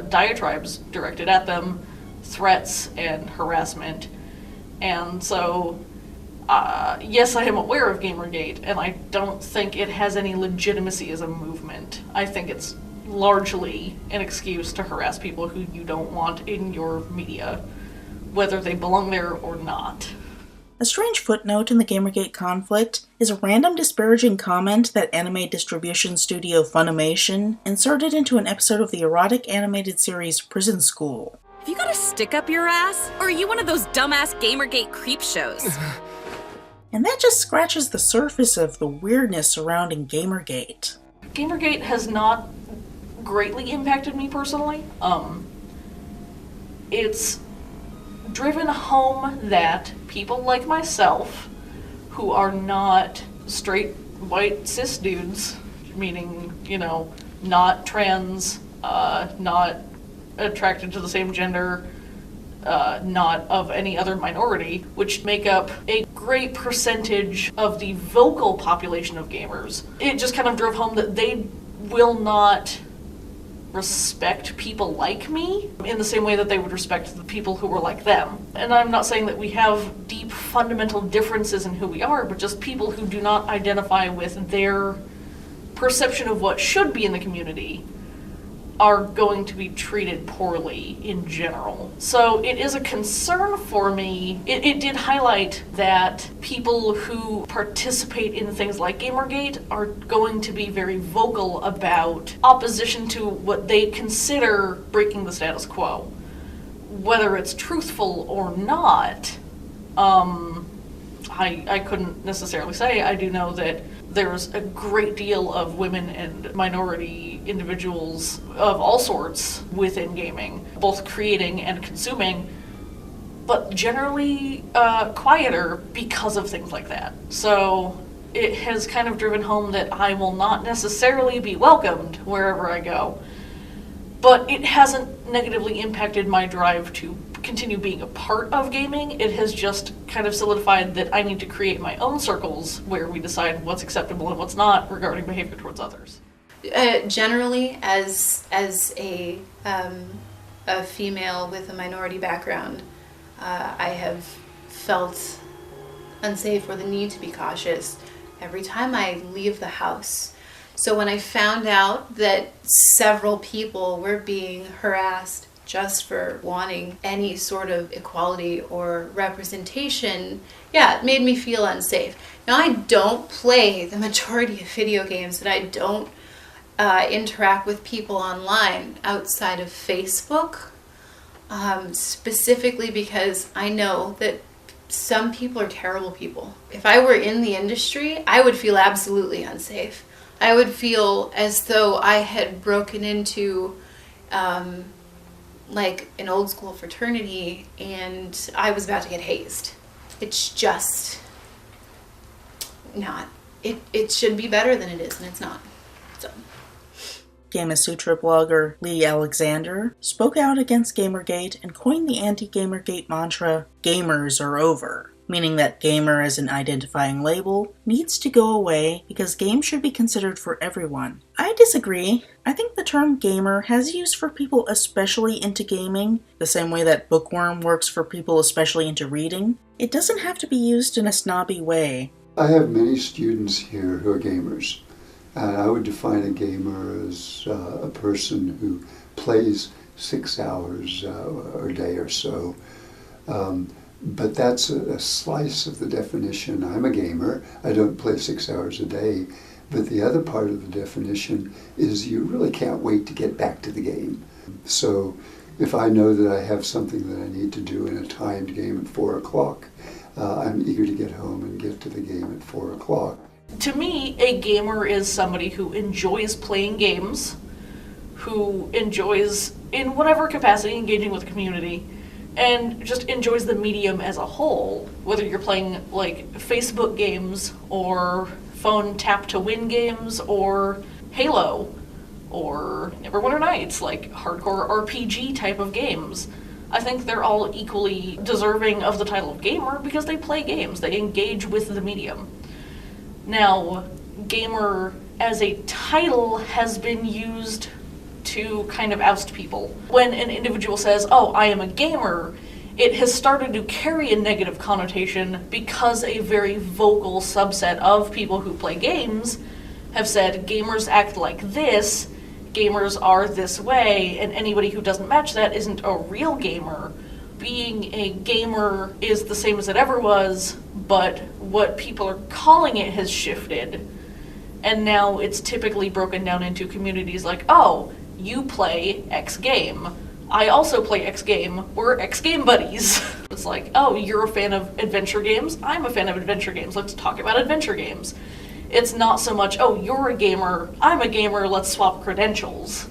diatribes directed at them, threats and harassment. And so yes, I am aware of Gamergate, and I don't think it has any legitimacy as a movement. I think it's largely an excuse to harass people who you don't want in your media, whether they belong there or not. A strange footnote in the Gamergate conflict is a random disparaging comment that anime distribution studio Funimation inserted into an episode of the erotic animated series Prison School. Have you got a stick up your ass? Or are you one of those dumbass Gamergate creep shows? And that just scratches the surface of the weirdness surrounding Gamergate. Gamergate has not greatly impacted me personally. It's driven home that people like myself, who are not straight white cis dudes, meaning, not trans, not attracted to the same gender, not of any other minority, which make up a great percentage of the vocal population of gamers. It just kind of drove home that they will not respect people like me in the same way that they would respect the people who were like them. And I'm not saying that we have deep fundamental differences in who we are, but just people who do not identify with their perception of what should be in the community are going to be treated poorly in general. So it is a concern for me. It did highlight that people who participate in things like Gamergate are going to be very vocal about opposition to what they consider breaking the status quo. Whether it's truthful or not, I couldn't necessarily say. I do know that there's a great deal of women and minority individuals of all sorts within gaming, both creating and consuming, but generally quieter because of things like that. So it has kind of driven home that I will not necessarily be welcomed wherever I go. But it hasn't negatively impacted my drive to continue being a part of gaming. It has just kind of solidified that I need to create my own circles where we decide what's acceptable and what's not regarding behavior towards others. Generally, as a female with a minority background, I have felt unsafe or the need to be cautious every time I leave the house. So when I found out that several people were being harassed just for wanting any sort of equality or representation, yeah, it made me feel unsafe. Now, I don't play the majority of video games, and I don't interact with people online outside of Facebook, specifically because I know that some people are terrible people. If I were in the industry, I would feel absolutely unsafe. I would feel as though I had broken into like an old school fraternity and I was about to get hazed. It's just not. It should be better than it is, and it's not. So. Gamasutra blogger Lee Alexander spoke out against Gamergate and coined the anti-Gamergate mantra, "Gamers are over," meaning that gamer as an identifying label needs to go away because games should be considered for everyone. I disagree. I think the term gamer has use for people especially into gaming, the same way that bookworm works for people especially into reading. It doesn't have to be used in a snobby way. I have many students here who are gamers. And I would define a gamer as a person who plays 6 hours a day or so. But that's a slice of the definition. I'm a gamer. I don't play 6 hours a day. But the other part of the definition is you really can't wait to get back to the game. So if I know that I have something that I need to do in a timed game at 4 o'clock, I'm eager to get home and get to the game at 4 o'clock. To me, a gamer is somebody who enjoys playing games, who enjoys, in whatever capacity, engaging with the community, and just enjoys the medium as a whole. Whether you're playing, like, Facebook games, or phone tap-to-win games, or Halo, or Neverwinter Nights, like hardcore RPG type of games. I think they're all equally deserving of the title of gamer because they play games, they engage with the medium. Now, gamer as a title has been used to kind of oust people. When an individual says, "Oh, I am a gamer," it has started to carry a negative connotation because a very vocal subset of people who play games have said, gamers act like this, gamers are this way, and anybody who doesn't match that isn't a real gamer. Being a gamer is the same as it ever was, but what people are calling it has shifted. And now it's typically broken down into communities like, oh, you play X game. I also play X game. We're X game buddies. It's like, oh, you're a fan of adventure games? I'm a fan of adventure games. Let's talk about adventure games. It's not so much, oh, you're a gamer, I'm a gamer, let's swap credentials.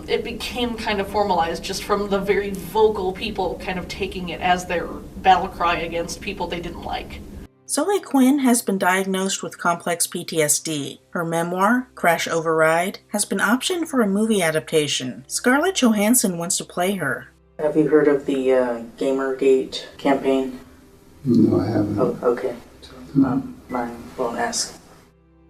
It became kind of formalized just from the very vocal people kind of taking it as their battle cry against people they didn't like. Zoe Quinn has been diagnosed with complex PTSD. Her memoir, Crash Override, has been optioned for a movie adaptation. Scarlett Johansson wants to play her. Have you heard of the Gamergate campaign? No, I haven't. Oh, okay. I won't ask.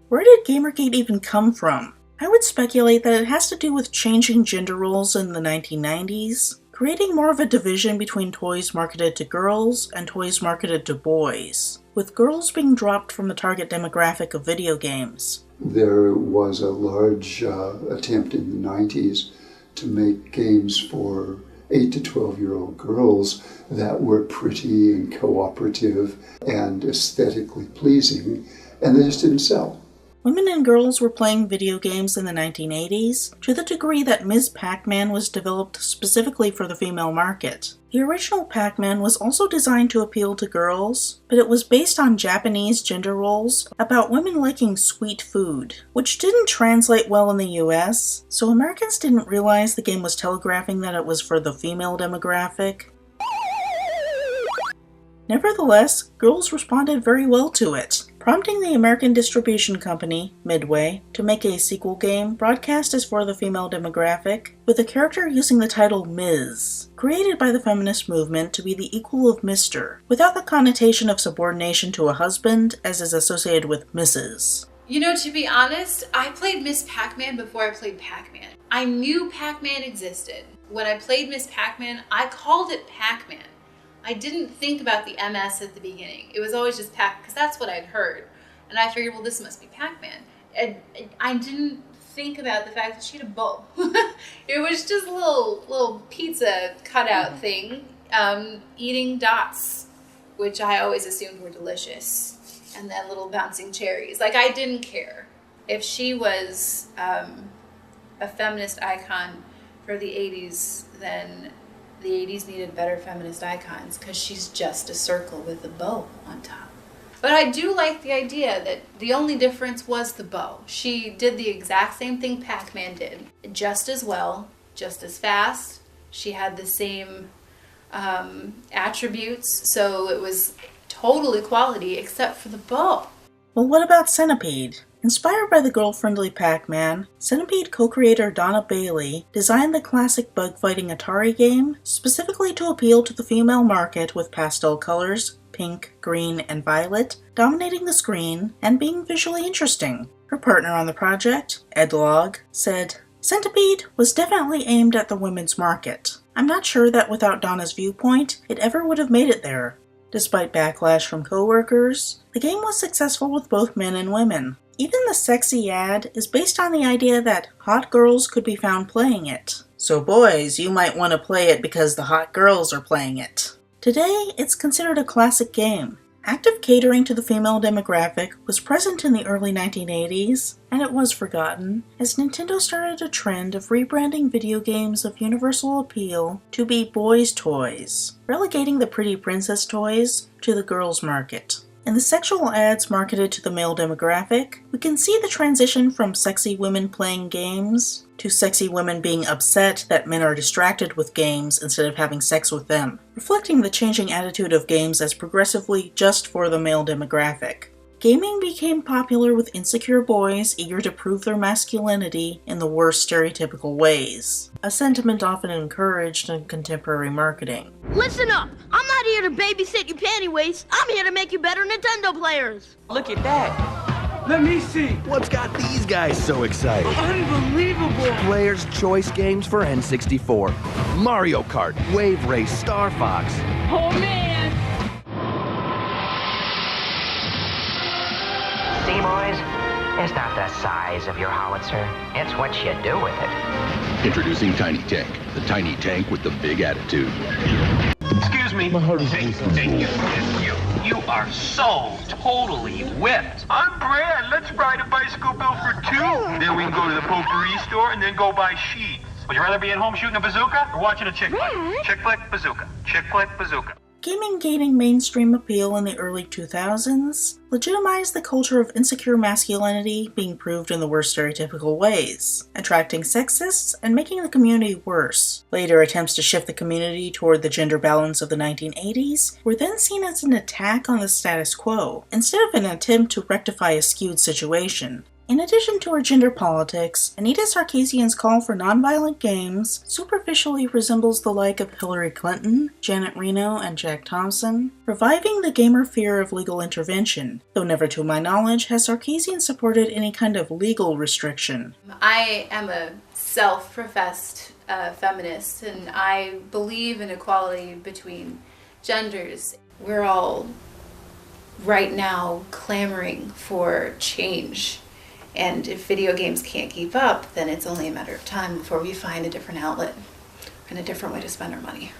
Where did Gamergate even come from? I would speculate that it has to do with changing gender roles in the 1990s, creating more of a division between toys marketed to girls and toys marketed to boys, with girls being dropped from the target demographic of video games. There was a large attempt in the 90s to make games for 8 to 12-year-old girls that were pretty and cooperative and aesthetically pleasing, and they just didn't sell. Women and girls were playing video games in the 1980s to the degree that Ms. Pac-Man was developed specifically for the female market. The original Pac-Man was also designed to appeal to girls, but it was based on Japanese gender roles about women liking sweet food, which didn't translate well in the US, so Americans didn't realize the game was telegraphing that it was for the female demographic. Nevertheless, girls responded very well to it, prompting the American distribution company, Midway, to make a sequel game broadcast as for the female demographic, with a character using the title Ms., created by the feminist movement to be the equal of Mr., without the connotation of subordination to a husband as is associated with Mrs. You know, to be honest, I played Miss Pac-Man before I played Pac-Man. I knew Pac-Man existed. When I played Miss Pac-Man, I called it Pac-Man. I didn't think about the MS at the beginning. It was always just Pac, because that's what I'd heard. And I figured, well, this must be Pac-Man. And I didn't think about the fact that she had a bow. It was just a little pizza cutout thing, eating dots, which I always assumed were delicious. And then little bouncing cherries. Like, I didn't care. If she was a feminist icon for the 80s, then the 80s needed better feminist icons, because she's just a circle with a bow on top. But I do like the idea that the only difference was the bow. She did the exact same thing Pac-Man did, just as well, just as fast. She had the same attributes, so it was total equality except for the bow. Well, what about Centipede? Inspired by the girl-friendly Pac-Man, Centipede co-creator Donna Bailey designed the classic bug-fighting Atari game specifically to appeal to the female market with pastel colors, pink, green, and violet, dominating the screen and being visually interesting. Her partner on the project, Ed Log, said, "Centipede was definitely aimed at the women's market. I'm not sure that without Donna's viewpoint, it ever would have made it there." Despite backlash from co-workers, the game was successful with both men and women. Even the sexy ad is based on the idea that hot girls could be found playing it. So boys, you might want to play it because the hot girls are playing it. Today, it's considered a classic game. Active catering to the female demographic was present in the early 1980s, and it was forgotten, as Nintendo started a trend of rebranding video games of universal appeal to be boys' toys, relegating the pretty princess toys to the girls' market. In the sexual ads marketed to the male demographic, we can see the transition from sexy women playing games to sexy women being upset that men are distracted with games instead of having sex with them, reflecting the changing attitude of games as progressively just for the male demographic. Gaming became popular with insecure boys eager to prove their masculinity in the worst stereotypical ways, a sentiment often encouraged in contemporary marketing. Listen up! I'm not here to babysit your panty waist. I'm here to make you better Nintendo players. Look at that. Let me see. What's got these guys so excited? Unbelievable. Player's Choice games for N64. Mario Kart, Wave Race, Star Fox. Oh, man. See, boys? It's not the size of your howitzer. It's what you do with it. Introducing Tiny Tank, the tiny tank with the big attitude. Excuse me. My heart is You are so totally whipped. I'm Brad. Let's ride a bicycle bill for two. Then we can go to the potpourri store and then go buy sheets. Would you rather be at home shooting a bazooka or watching a chick flick? Chick flick, bazooka. Chick flick, bazooka. Gaming gaining mainstream appeal in the early 2000s legitimized the culture of insecure masculinity being proved in the worst stereotypical ways, attracting sexists and making the community worse. Later attempts to shift the community toward the gender balance of the 1980s were then seen as an attack on the status quo, instead of an attempt to rectify a skewed situation. In addition to her gender politics, Anita Sarkeesian's call for nonviolent games superficially resembles the like of Hillary Clinton, Janet Reno, and Jack Thompson, reviving the gamer fear of legal intervention, though never to my knowledge has Sarkeesian supported any kind of legal restriction. I am a self-professed feminist, and I believe in equality between genders. We're all right now clamoring for change. And if video games can't keep up, then it's only a matter of time before we find a different outlet and a different way to spend our money.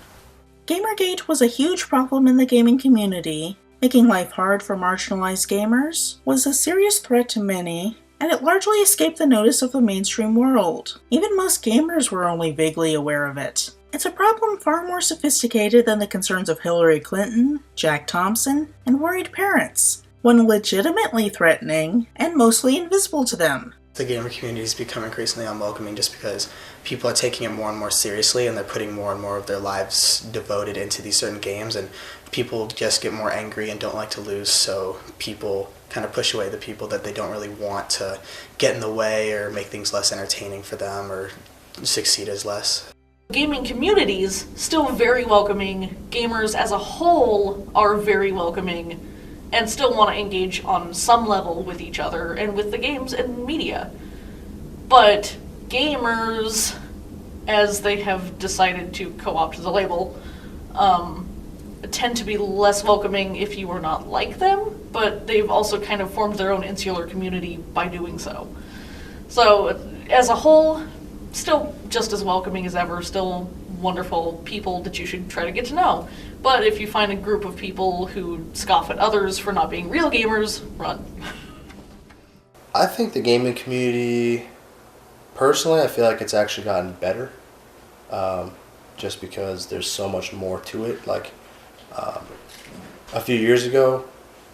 Gamergate was a huge problem in the gaming community. Making life hard for marginalized gamers was a serious threat to many, and it largely escaped the notice of the mainstream world. Even most gamers were only vaguely aware of it. It's a problem far more sophisticated than the concerns of Hillary Clinton, Jack Thompson, and worried parents. One legitimately threatening, and mostly invisible to them. The gamer community has become increasingly unwelcoming just because people are taking it more and more seriously, and they're putting more and more of their lives devoted into these certain games, and people just get more angry and don't like to lose, so people kind of push away the people that they don't really want to get in the way or make things less entertaining for them or succeed as less. Gaming communities still very welcoming. Gamers as a whole are very welcoming and still want to engage on some level with each other and with the games and media. But gamers, as they have decided to co-opt the label, tend to be less welcoming if you are not like them, but they've also kind of formed their own insular community by doing so. So, as a whole, still just as welcoming as ever, still wonderful people that you should try to get to know. But if you find a group of people who scoff at others for not being real gamers, run. I think the gaming community, personally, I feel like it's actually gotten better, just because there's so much more to it. Like, a few years ago,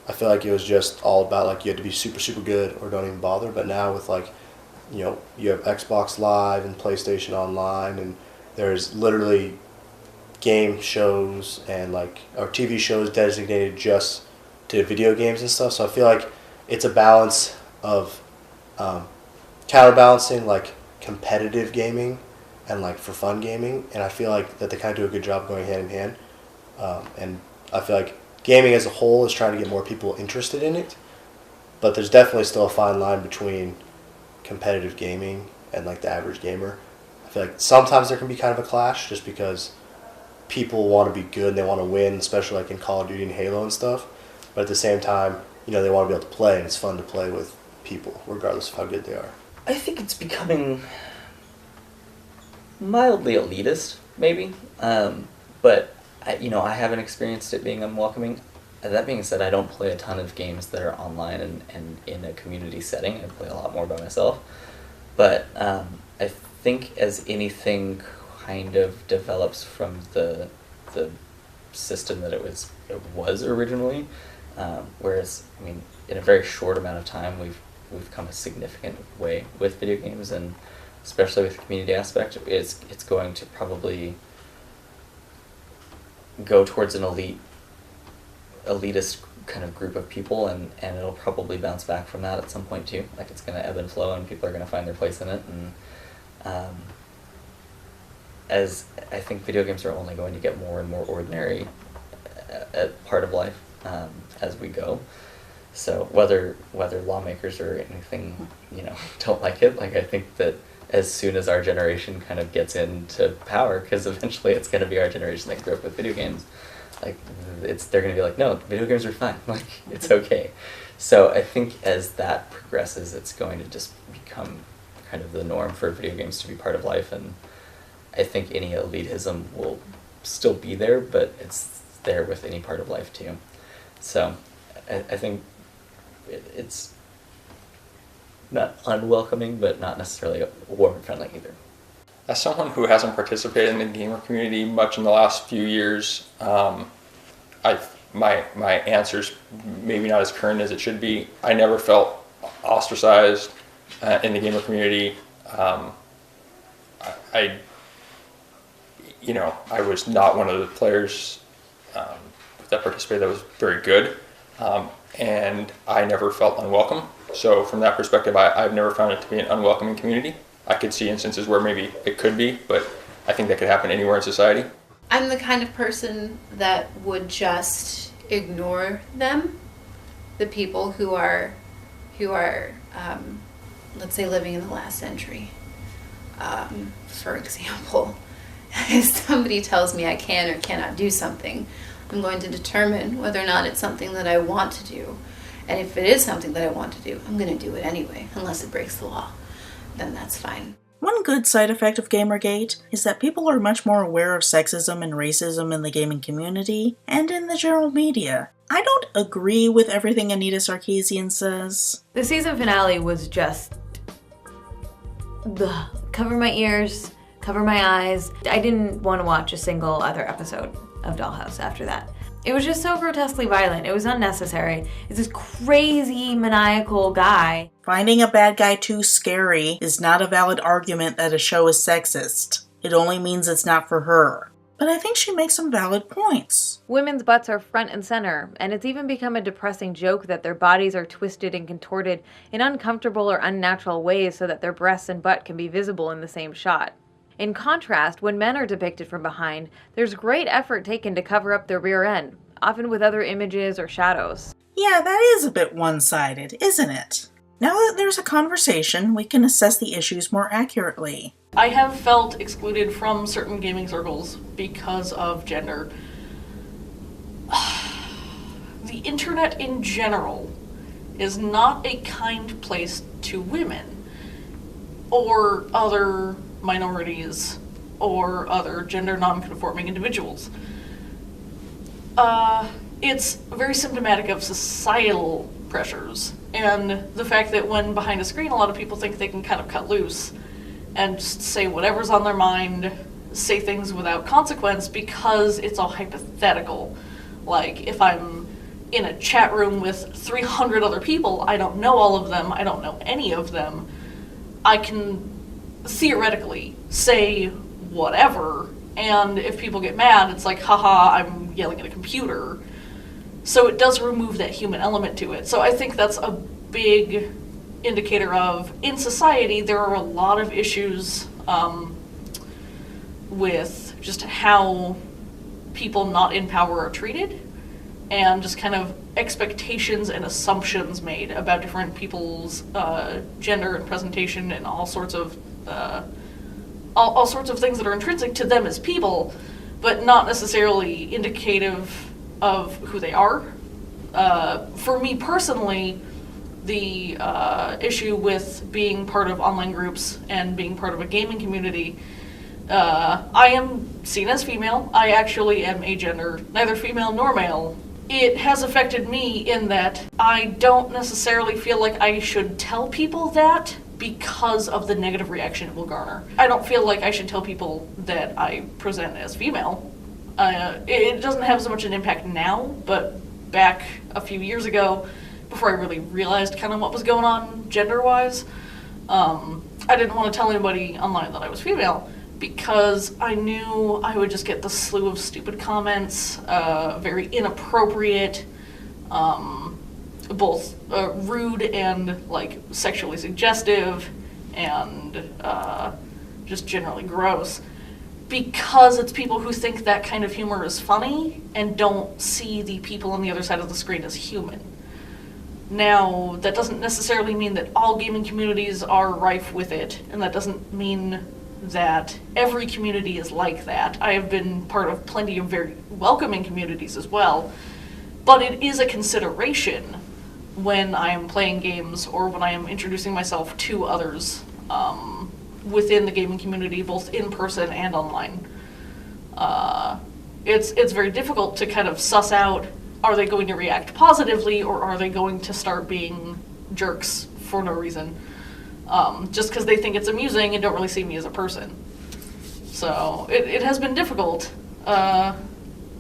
I feel like it was just all about, like, you had to be super, super good or don't even bother. But now with, like, you know, you have Xbox Live and PlayStation Online, and there's literally game shows and, like, or TV shows designated just to video games and stuff. So I feel like it's a balance of counterbalancing, like, competitive gaming and, like, for fun gaming. And I feel like that they kind of do a good job going hand in hand. And I feel like gaming as a whole is trying to get more people interested in it, but there's definitely still a fine line between competitive gaming and, like, the average gamer. I feel like sometimes there can be kind of a clash just because people want to be good and they want to win, especially like in Call of Duty and Halo and stuff. But at the same time, you know, they want to be able to play, and it's fun to play with people regardless of how good they are. I think it's becoming mildly elitist, maybe. But I haven't experienced it being unwelcoming. That being said, I don't play a ton of games that are online and in a community setting. I play a lot more by myself. But I think as anything kind of develops from the system that it was originally, whereas, I mean, in a very short amount of time, we've come a significant way with video games, and especially with the community aspect, it's going to probably go towards an elitist kind of group of people, and it'll probably bounce back from that at some point too. Like, it's going to ebb and flow, and people are going to find their place in it. And as I think video games are only going to get more and more ordinary a part of life as we go. So whether lawmakers or anything, don't like it, like, I think that as soon as our generation kind of gets into power, because eventually it's going to be our generation that grew up with video games, like, they're going to be like, no, video games are fine, like, it's okay. So I think as that progresses, it's going to just become kind of the norm for video games to be part of life, and I think any elitism will still be there, but it's there with any part of life too. So I think it's not unwelcoming, but not necessarily warm and friendly either. As someone who hasn't participated in the gamer community much in the last few years, my answer's maybe not as current as it should be. I never felt ostracized in the gamer community. I was not one of the players that participated that was very good, and I never felt unwelcome. So from that perspective, I've never found it to be an unwelcoming community. I could see instances where maybe it could be, but I think that could happen anywhere in society. I'm the kind of person that would just ignore them, the people who are let's say, living in the last century. For example, if somebody tells me I can or cannot do something, I'm going to determine whether or not it's something that I want to do. And if it is something that I want to do, I'm going to do it anyway, unless it breaks the law. Then that's fine. One good side effect of Gamergate is that people are much more aware of sexism and racism in the gaming community and in the general media. I don't agree with everything Anita Sarkeesian says. The season finale was just... cover my ears, cover my eyes. I didn't want to watch a single other episode of Dollhouse after that. It was just so grotesquely violent. It was unnecessary. It's this crazy, maniacal guy. Finding a bad guy too scary is not a valid argument that a show is sexist. It only means it's not for her. But I think she makes some valid points. Women's butts are front and center, and it's even become a depressing joke that their bodies are twisted and contorted in uncomfortable or unnatural ways so that their breasts and butt can be visible in the same shot. In contrast, when men are depicted from behind, there's great effort taken to cover up their rear end, often with other images or shadows. Yeah, that is a bit one-sided, isn't it? Now that there's a conversation, we can assess the issues more accurately. I have felt excluded from certain gaming circles because of gender. The internet in general is not a kind place to women or other minorities or other gender non-conforming individuals. It's very symptomatic of societal pressures and the fact that when behind a screen a lot of people think they can kind of cut loose and just say whatever's on their mind, say things without consequence because it's all hypothetical. Like, if I'm in a chat room with 300 other people, I don't know all of them, I don't know any of them, I can theoretically say whatever, and if people get mad, it's like, haha, I'm yelling at a computer. So it does remove that human element to it. So I think that's a big indicator of, in society, there are a lot of issues with just how people not in power are treated, and just kind of expectations and assumptions made about different people's gender and presentation and all sorts of things that are intrinsic to them as people, but not necessarily indicative of who they are. For me personally, the issue with being part of online groups and being part of a gaming community, I am seen as female. I actually am agender, neither female nor male. It has affected me in that I don't necessarily feel like I should tell people that because of the negative reaction it will garner. I don't feel like I should tell people that I present as female. It doesn't have so much an impact now, but back a few years ago, before I really realized kind of what was going on gender-wise, I didn't want to tell anybody online that I was female because I knew I would just get the slew of stupid comments, very inappropriate, both rude and like sexually suggestive, and just generally gross, because it's people who think that kind of humor is funny and don't see the people on the other side of the screen as human. Now, that doesn't necessarily mean that all gaming communities are rife with it, and that doesn't mean that every community is like that. I have been part of plenty of very welcoming communities as well, but it is a consideration when I am playing games or when I am introducing myself to others within the gaming community, both in person and online. It's very difficult to kind of suss out, are they going to react positively or are they going to start being jerks for no reason, just because they think it's amusing and don't really see me as a person. So it has been difficult.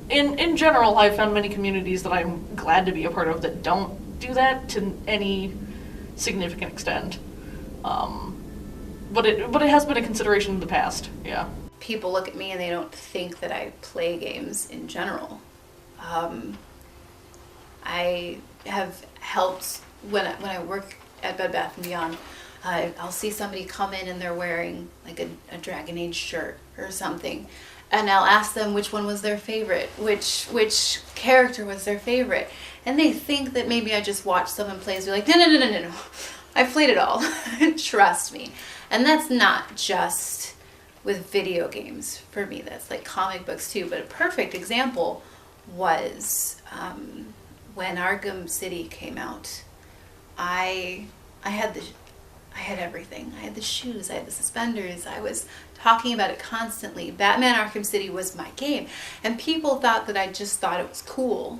In general, I've found many communities that I'm glad to be a part of that don't do that to any significant extent. But it has been a consideration in the past, yeah. People look at me and they don't think that I play games in general. I have helped when I work at Bed Bath & Beyond. I'll see somebody come in and they're wearing like a Dragon Age shirt or something, and I'll ask them which one was their favorite, which character was their favorite, and they think that maybe I just watched someone play. So like, no, I've played it all. Trust me. And that's not just with video games for me. That's like comic books too. But a perfect example was when Arkham City came out. I had everything. I had the shoes, I had the suspenders, I was talking about it constantly. Batman Arkham City was my game. And people thought that I just thought it was cool.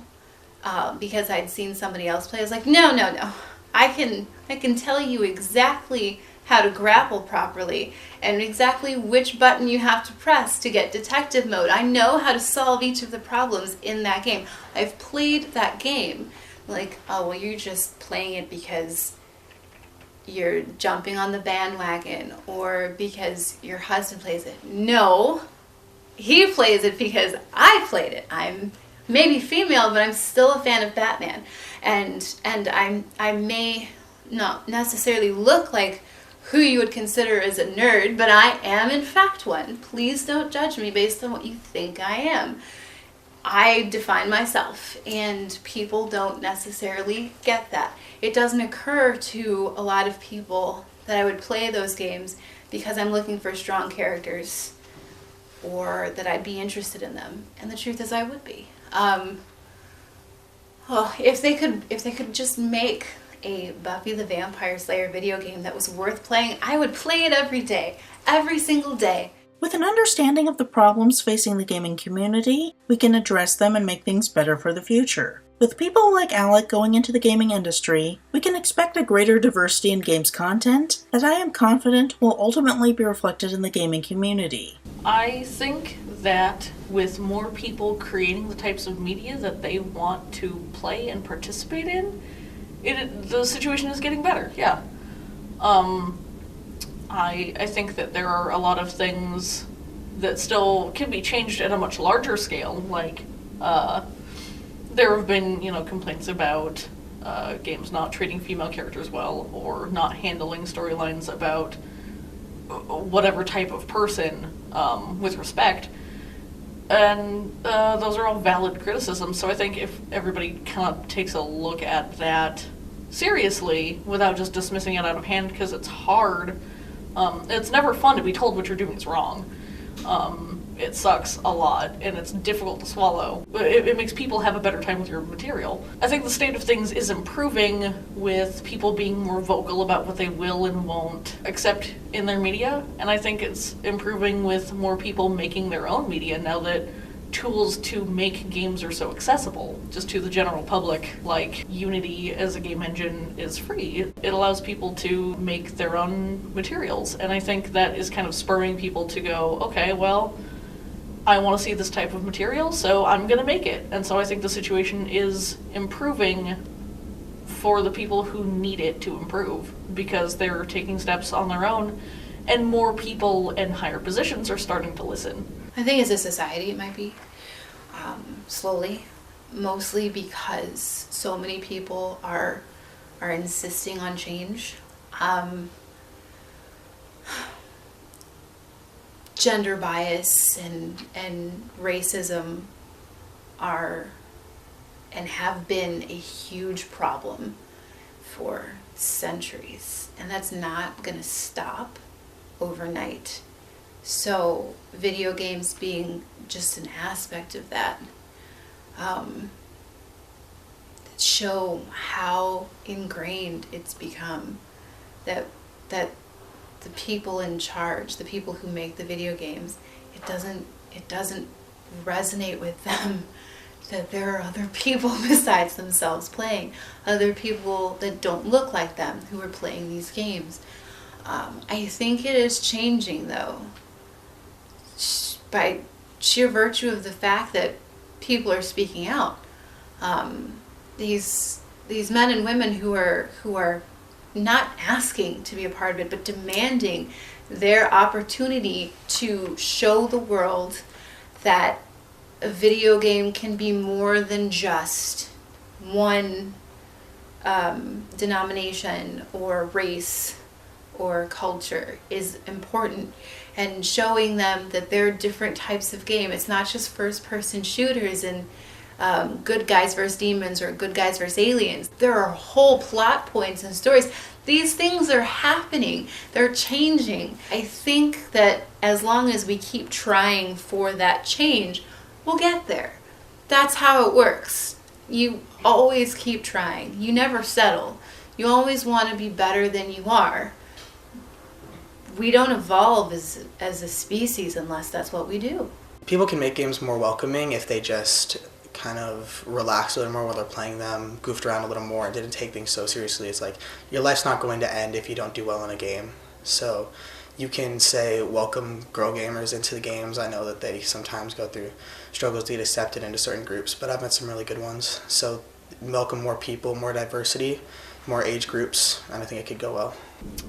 because I'd seen somebody else play. I was like, no. I can tell you exactly how to grapple properly and exactly which button you have to press to get detective mode. I know how to solve each of the problems in that game. I've played that game. Like, oh, well, you're just playing it because you're jumping on the bandwagon or because your husband plays it. No, he plays it because I played it. I'm maybe female, but I'm still a fan of Batman. And I may not necessarily look like who you would consider as a nerd, but I am in fact one. Please don't judge me based on what you think I am. I define myself, and people don't necessarily get that. It doesn't occur to a lot of people that I would play those games because I'm looking for strong characters or that I'd be interested in them. And the truth is I would be. If they could just make a Buffy the Vampire Slayer video game that was worth playing, I would play it every day, every single day. With an understanding of the problems facing the gaming community, we can address them and make things better for the future. With people like Alec going into the gaming industry, we can expect a greater diversity in games content that I am confident will ultimately be reflected in the gaming community. I think that with more people creating the types of media that they want to play and participate in, the situation is getting better, yeah. I think that there are a lot of things that still can be changed at a much larger scale, like there have been, complaints about games not treating female characters well or not handling storylines about whatever type of person with respect. And those are all valid criticisms, so I think if everybody kind of takes a look at that seriously without just dismissing it out of hand because it's hard, it's never fun to be told what you're doing is wrong. It sucks a lot, and it's difficult to swallow. It makes people have a better time with your material. I think the state of things is improving with people being more vocal about what they will and won't accept in their media, and I think it's improving with more people making their own media now that tools to make games are so accessible just to the general public. Like Unity as a game engine is free. It allows people to make their own materials, and I think that is kind of spurring people to go, okay, well, I want to see this type of material, so I'm going to make it. And so I think the situation is improving for the people who need it to improve because they're taking steps on their own, and more people in higher positions are starting to listen. I think as a society it might be slowly, mostly because so many people are insisting on change. Gender bias and racism are and have been a huge problem for centuries, and that's not going to stop overnight. So video games being just an aspect of that, show how ingrained it's become that the people in charge, the people who make the video games, it doesn't resonate with them that there are other people besides themselves playing, other people that don't look like them who are playing these games. I think it is changing though, by sheer virtue of the fact that people are speaking out. These men and women who are not asking to be a part of it, but demanding their opportunity to show the world that a video game can be more than just one denomination or race or culture is important, and showing them that there are different types of game. It's not just first-person shooters and good guys versus demons or good guys versus aliens. There are whole plot points and stories. These things are happening. They're changing. I think that as long as we keep trying for that change, we'll get there. That's how it works. You always keep trying. You never settle. You always want to be better than you are. We don't evolve as a species unless that's what we do. People can make games more welcoming if they just kind of relaxed a little more while they're playing them, goofed around a little more, and didn't take things so seriously. It's like, your life's not going to end if you don't do well in a game. So you can say welcome girl gamers into the games. I know that they sometimes go through struggles to get accepted into certain groups, but I've met some really good ones. So welcome more people, more diversity, more age groups, and I think it could go well.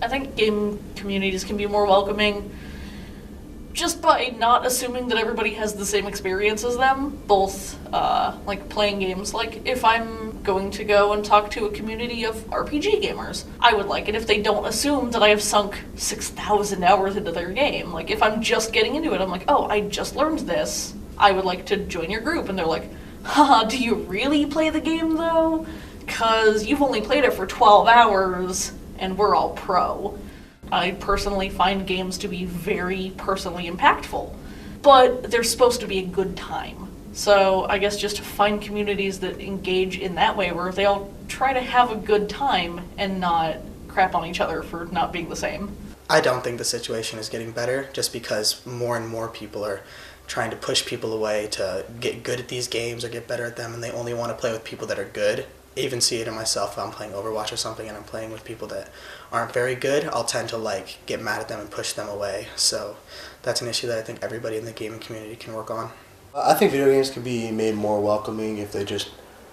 I think game communities can be more welcoming just by not assuming that everybody has the same experience as them, both like playing games. Like if I'm going to go and talk to a community of RPG gamers, I would like it if they don't assume that I have sunk 6,000 hours into their game. Like if I'm just getting into it, I'm like, oh, I just learned this, I would like to join your group. And they're like, haha, do you really play the game though? Because you've only played it for 12 hours and we're all pro. I personally find games to be very personally impactful, but they're supposed to be a good time. So I guess just find communities that engage in that way where they all try to have a good time and not crap on each other for not being the same. I don't think the situation is getting better just because more and more people are trying to push people away to get good at these games or get better at them, and they only want to play with people that are good. I even see it in myself if I'm playing Overwatch or something and I'm playing with people that aren't very good, I'll tend to like get mad at them and push them away. So that's an issue that I think everybody in the gaming community can work on. I think video games can be made more welcoming if they just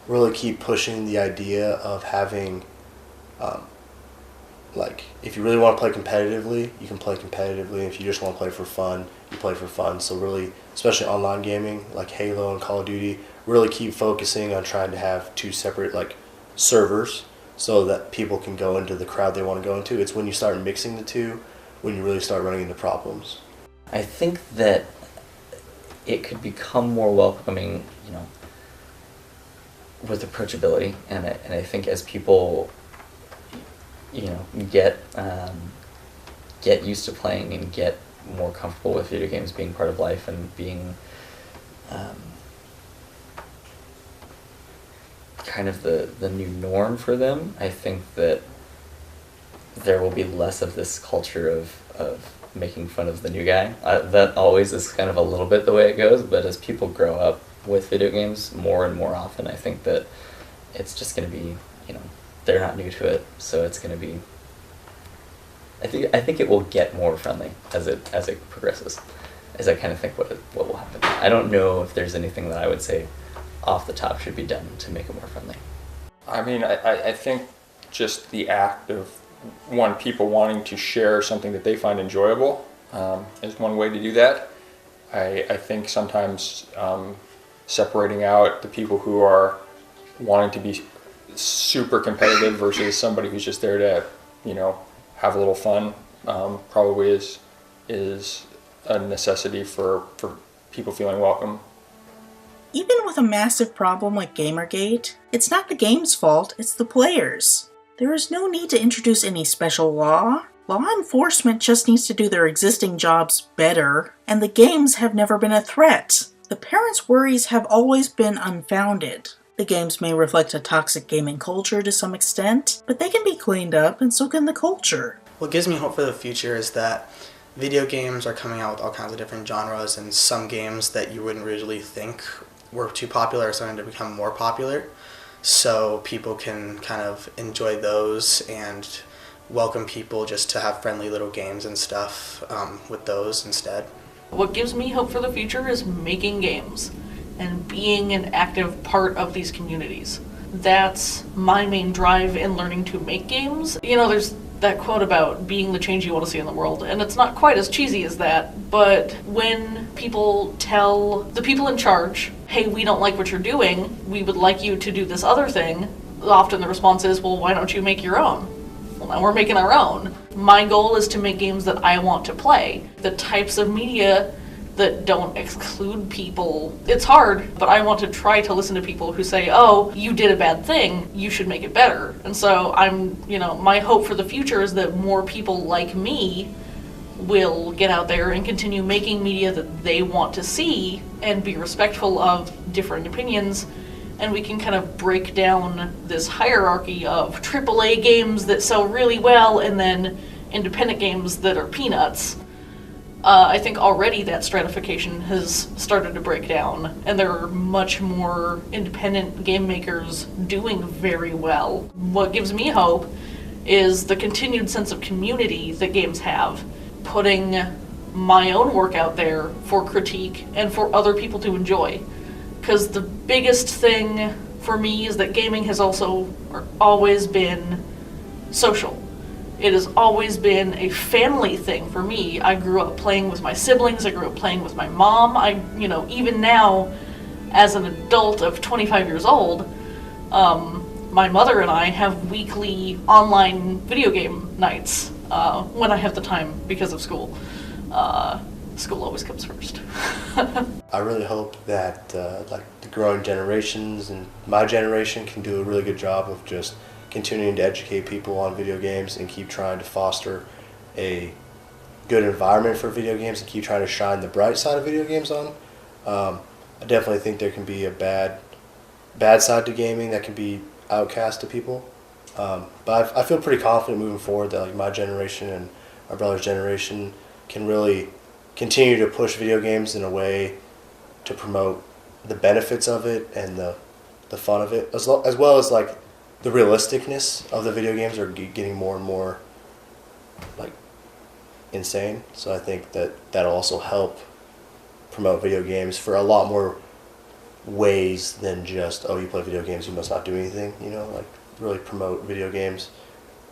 really keep pushing the idea of having, like, if you really want to play competitively, you can play competitively. If you just want to play for fun, you play for fun. So really, especially online gaming, like Halo and Call of Duty, really keep focusing on trying to have two separate, like, servers so that people can go into the crowd they want to go into. It's when you start mixing the two when you really start running into problems. I think that it could become more welcoming, you know, with approachability, and I think as people, you know, get used to playing and get more comfortable with video games being part of life and being kind of the new norm for them, I think that there will be less of this culture of making fun of the new guy. That always is kind of a little bit the way it goes, but as people grow up with video games more and more often, I think that it's just going to be, you know, they're not new to it, so it's going to be, I think it will get more friendly as it progresses, as I kind of think what will happen. I don't know if there's anything that I would say off the top should be done to make it more friendly. I mean, I think just the act of people wanting to share something that they find enjoyable is one way to do that. I think sometimes separating out the people who are wanting to be super competitive versus somebody who's just there to, you know, have a little fun probably is a necessity for people feeling welcome. Even with a massive problem like Gamergate, it's not the game's fault, it's the players. There is no need to introduce any special law. Law enforcement just needs to do their existing jobs better, and the games have never been a threat. The parents' worries have always been unfounded. The games may reflect a toxic gaming culture to some extent, but they can be cleaned up, and so can the culture. What gives me hope for the future is that video games are coming out with all kinds of different genres, and some games that you wouldn't usually think were too popular are starting to become more popular. So people can kind of enjoy those and welcome people just to have friendly little games and stuff with those instead. What gives me hope for the future is making games and being an active part of these communities. That's my main drive in learning to make games. You know, there's that quote about being the change you want to see in the world, and it's not quite as cheesy as that, but when people tell the people in charge, hey, we don't like what you're doing, we would like you to do this other thing, often the response is, well, why don't you make your own? Well, now we're making our own. My goal is to make games that I want to play. The types of media that don't exclude people. It's hard, but I want to try to listen to people who say, oh, you did a bad thing, you should make it better. And so my hope for the future is that more people like me will get out there and continue making media that they want to see and be respectful of different opinions, and we can kind of break down this hierarchy of AAA games that sell really well and then independent games that are peanuts. I think already that stratification has started to break down, and there are much more independent game makers doing very well. What gives me hope is the continued sense of community that games have, putting my own work out there for critique and for other people to enjoy. Because the biggest thing for me is that gaming has always been social. It has always been a family thing for me. I grew up playing with my siblings, I grew up playing with my mom. Even now, as an adult of 25 years old, my mother and I have weekly online video game nights when I have the time because of school. School always comes first. I really hope that the growing generations and my generation can do a really good job of just continuing to educate people on video games and keep trying to foster a good environment for video games and keep trying to shine the bright side of video games on. I definitely think there can be a bad side to gaming that can be outcast to people. But I feel pretty confident moving forward that like my generation and my brother's generation can really continue to push video games in a way to promote the benefits of it and the fun of it, as well as like the realisticness of the video games are getting more and more like insane. So I think that'll also help promote video games for a lot more ways than just, oh, you play video games, you must not do anything, like really promote video games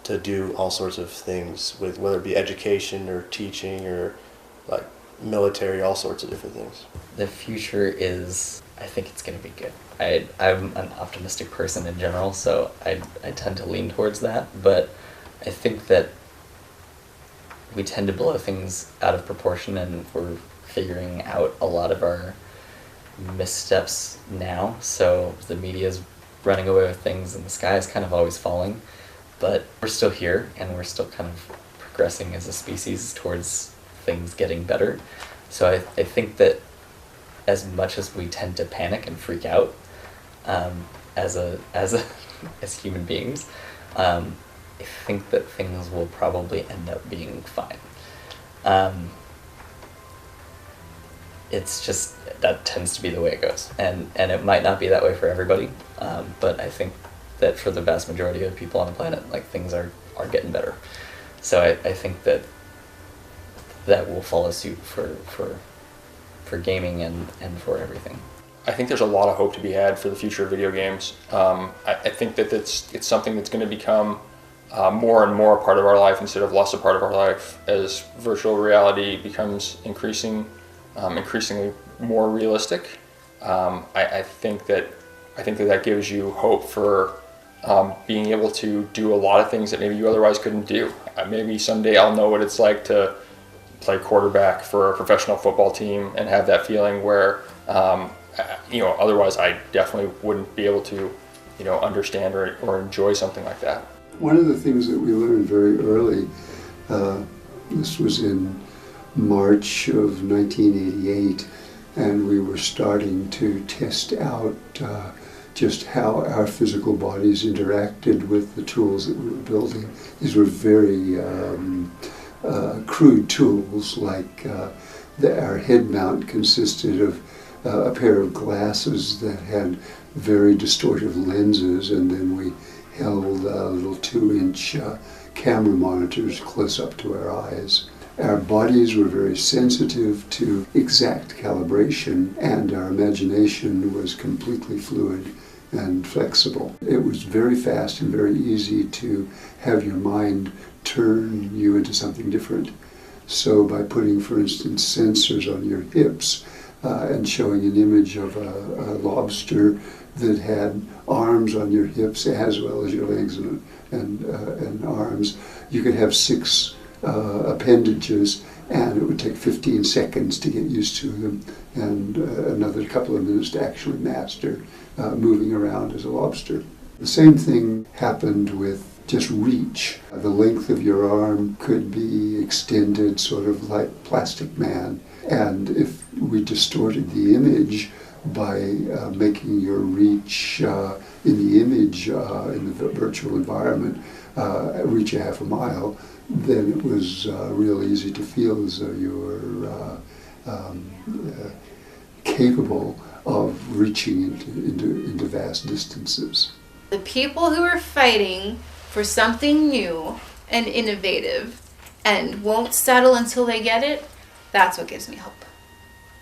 to do all sorts of things with, whether it be education or teaching or like military, all sorts of different things. The future is, I think it's going to be good. I'm an optimistic person in general, so I tend to lean towards that, but I think that we tend to blow things out of proportion, and we're figuring out a lot of our missteps now, so the media's running away with things and the sky is kind of always falling, but we're still here, and we're still kind of progressing as a species towards things getting better. So I think that as much as we tend to panic and freak out as human beings, I think that things will probably end up being fine. It's just, that tends to be the way it goes, and it might not be that way for everybody, but I think that for the vast majority of people on the planet, like, things are getting better. So I think that will follow suit for gaming and for everything. I think there's a lot of hope to be had for the future of video games. I think that it's something that's going to become more and more a part of our life instead of less a part of our life as virtual reality becomes increasingly more realistic. I think that gives you hope for being able to do a lot of things that maybe you otherwise couldn't do. Maybe someday I'll know what it's like to play quarterback for a professional football team and have that feeling where, otherwise I definitely wouldn't be able to, understand or enjoy something like that. One of the things that we learned very early, this was in March of 1988, and we were starting to test out just how our physical bodies interacted with the tools that we were building. These were very crude tools, like our head mount consisted of a pair of glasses that had very distortive lenses, and then we held little 2-inch camera monitors close up to our eyes. Our bodies were very sensitive to exact calibration, and our imagination was completely fluid and flexible. It was very fast and very easy to have your mind turn you into something different. So by putting, for instance, sensors on your hips and showing an image of a lobster that had arms on your hips as well as your legs and arms, you could have 6 appendages, and it would take 15 seconds to get used to them, and another couple of minutes to actually master moving around as a lobster. The same thing happened with just reach. The length of your arm could be extended sort of like Plastic Man, and if we distorted the image by making your reach in the image in the virtual environment reach a half a mile, then it was real easy to feel as though you were capable of reaching into vast distances. The people who are fighting for something new and innovative and won't settle until they get it, that's what gives me hope.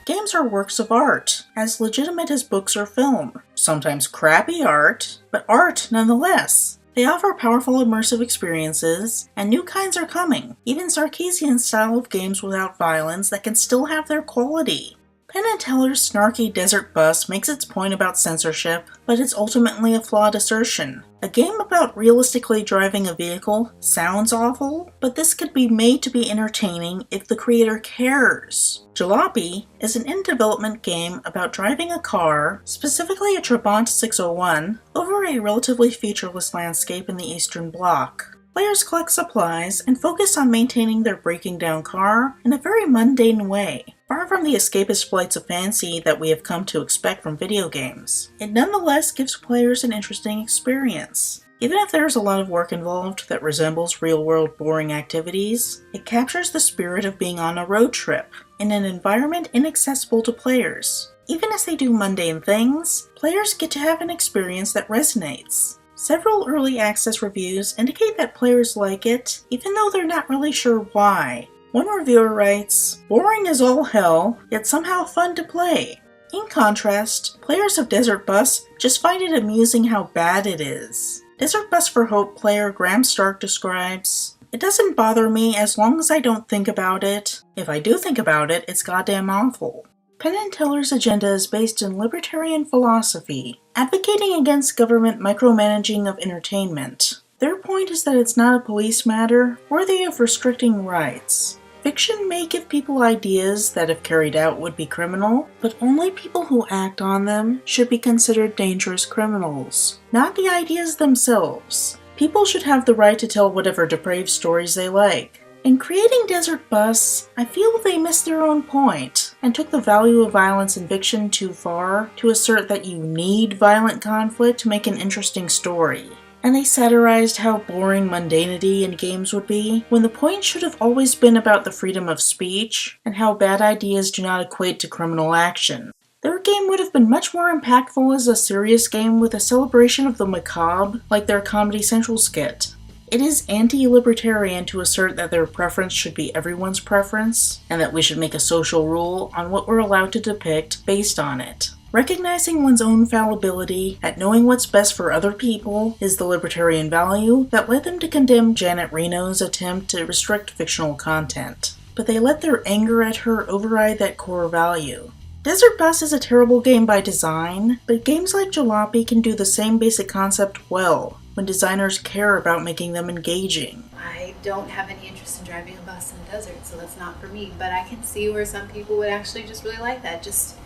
Games are works of art, as legitimate as books or film. Sometimes crappy art, but art nonetheless. They offer powerful immersive experiences, and new kinds are coming. Even Sarkeesian's style of games without violence that can still have their quality. Penn and Teller's snarky Desert Bus makes its point about censorship, but it's ultimately a flawed assertion. A game about realistically driving a vehicle sounds awful, but this could be made to be entertaining if the creator cares. Jalopy is an in-development game about driving a car, specifically a Trabant 601, over a relatively featureless landscape in the Eastern Bloc. Players collect supplies and focus on maintaining their breaking down car in a very mundane way, far from the escapist flights of fancy that we have come to expect from video games. It nonetheless gives players an interesting experience. Even if there's a lot of work involved that resembles real-world boring activities, it captures the spirit of being on a road trip, in an environment inaccessible to players. Even as they do mundane things, players get to have an experience that resonates. Several early access reviews indicate that players like it, even though they're not really sure why. One reviewer writes, "Boring as all hell, yet somehow fun to play." In contrast, players of Desert Bus just find it amusing how bad it is. Desert Bus for Hope player Graham Stark describes, "It doesn't bother me as long as I don't think about it. If I do think about it, it's goddamn awful." Penn and Teller's agenda is based in libertarian philosophy, advocating against government micromanaging of entertainment. Their point is that it's not a police matter, worthy of restricting rights. Fiction may give people ideas that if carried out would be criminal, but only people who act on them should be considered dangerous criminals, not the ideas themselves. People should have the right to tell whatever depraved stories they like. In creating Desert Bus, I feel they missed their own point, and took the value of violence in fiction too far to assert that you need violent conflict to make an interesting story. And they satirized how boring mundanity in games would be, when the point should have always been about the freedom of speech, and how bad ideas do not equate to criminal action. Their game would have been much more impactful as a serious game with a celebration of the macabre, like their Comedy Central skit. It is anti-libertarian to assert that their preference should be everyone's preference, and that we should make a social rule on what we're allowed to depict based on it. Recognizing one's own fallibility at knowing what's best for other people is the libertarian value that led them to condemn Janet Reno's attempt to restrict fictional content. But they let their anger at her override that core value. Desert Bus is a terrible game by design, but games like Jalopy can do the same basic concept well, when designers care about making them engaging. I don't have any interest in driving a bus in the desert, so that's not for me, but I can see where some people would actually just really like that, just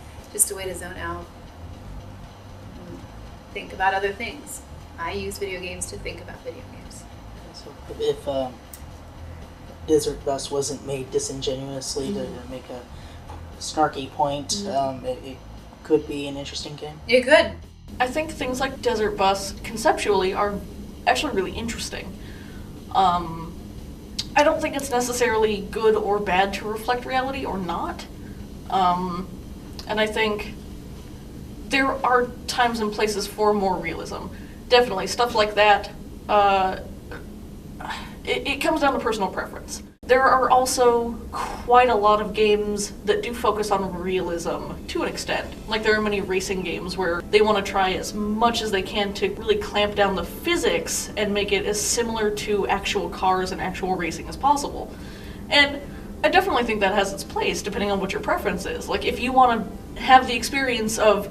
a way to zone out and think about other things. I use video games to think about video games. So if Desert Bus wasn't made disingenuously to make a snarky point, it could be an interesting game. It could. I think things like Desert Bus conceptually are actually really interesting. I don't think it's necessarily good or bad to reflect reality or not. And I think there are times and places for more realism. Definitely, stuff like that, it comes down to personal preference. There are also quite a lot of games that do focus on realism to an extent. Like there are many racing games where they want to try as much as they can to really clamp down the physics and make it as similar to actual cars and actual racing as possible. And I definitely think that has its place depending on what your preference is. Like if you want to have the experience of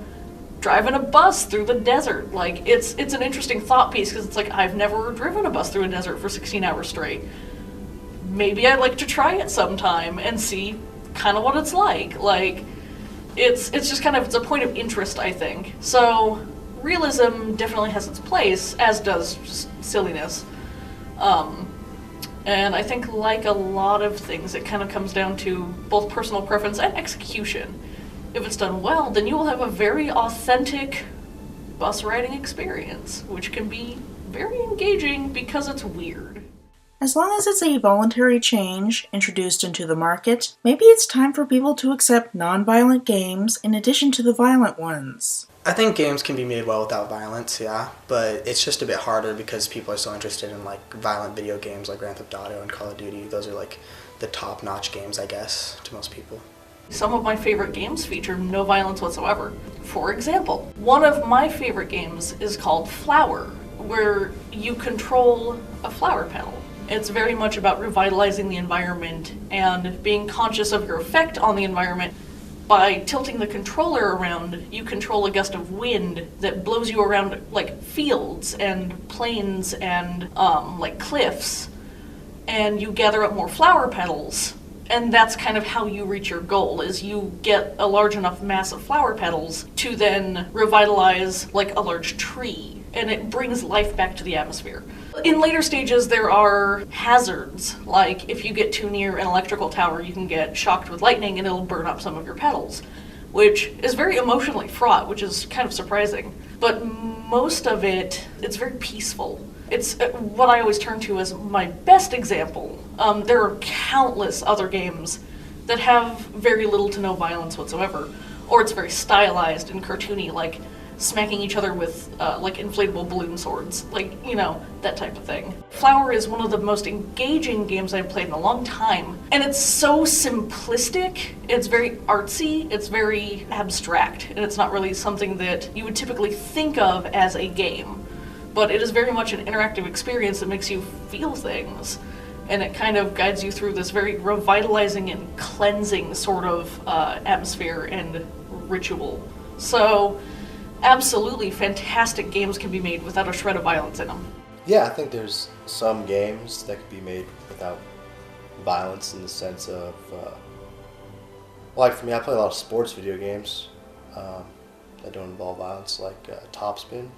driving a bus through the desert, like it's an interesting thought piece because it's like I've never driven a bus through a desert for 16 hours straight. Maybe I'd like to try it sometime and see kind of what it's like. Like it's just kind of, it's a point of interest, I think. So realism definitely has its place, as does just silliness. And I think like a lot of things, it kind of comes down to both personal preference and execution. If it's done well, then you will have a very authentic bus riding experience, which can be very engaging because it's weird. As long as it's a voluntary change introduced into the market, maybe it's time for people to accept non-violent games in addition to the violent ones. I think games can be made well without violence, yeah, but it's just a bit harder because people are so interested in like violent video games like Grand Theft Auto and Call of Duty. Those are like the top-notch games, I guess, to most people. Some of my favorite games feature no violence whatsoever. For example, one of my favorite games is called Flower, where you control a flower petal. It's very much about revitalizing the environment and being conscious of your effect on the environment. By tilting the controller around, you control a gust of wind that blows you around like fields and plains and like cliffs, and you gather up more flower petals. And that's kind of how you reach your goal, is you get a large enough mass of flower petals to then revitalize like a large tree, and it brings life back to the atmosphere. In later stages, there are hazards, like if you get too near an electrical tower, you can get shocked with lightning and it'll burn up some of your petals, which is very emotionally fraught, which is kind of surprising. But most of it's very peaceful. It's what I always turn to as my best example. There are countless other games that have very little to no violence whatsoever, or it's very stylized and cartoony, like smacking each other with like inflatable balloon swords, like, you know, that type of thing. Flower is one of the most engaging games I've played in a long time, and it's so simplistic, it's very artsy, it's very abstract, and it's not really something that you would typically think of as a game. But it is very much an interactive experience that makes you feel things, and it kind of guides you through this very revitalizing and cleansing sort of atmosphere and ritual. So, absolutely fantastic games can be made without a shred of violence in them. Yeah, I think there's some games that could be made without violence in the sense of, like for me, I play a lot of sports video games that don't involve violence, like Topspin.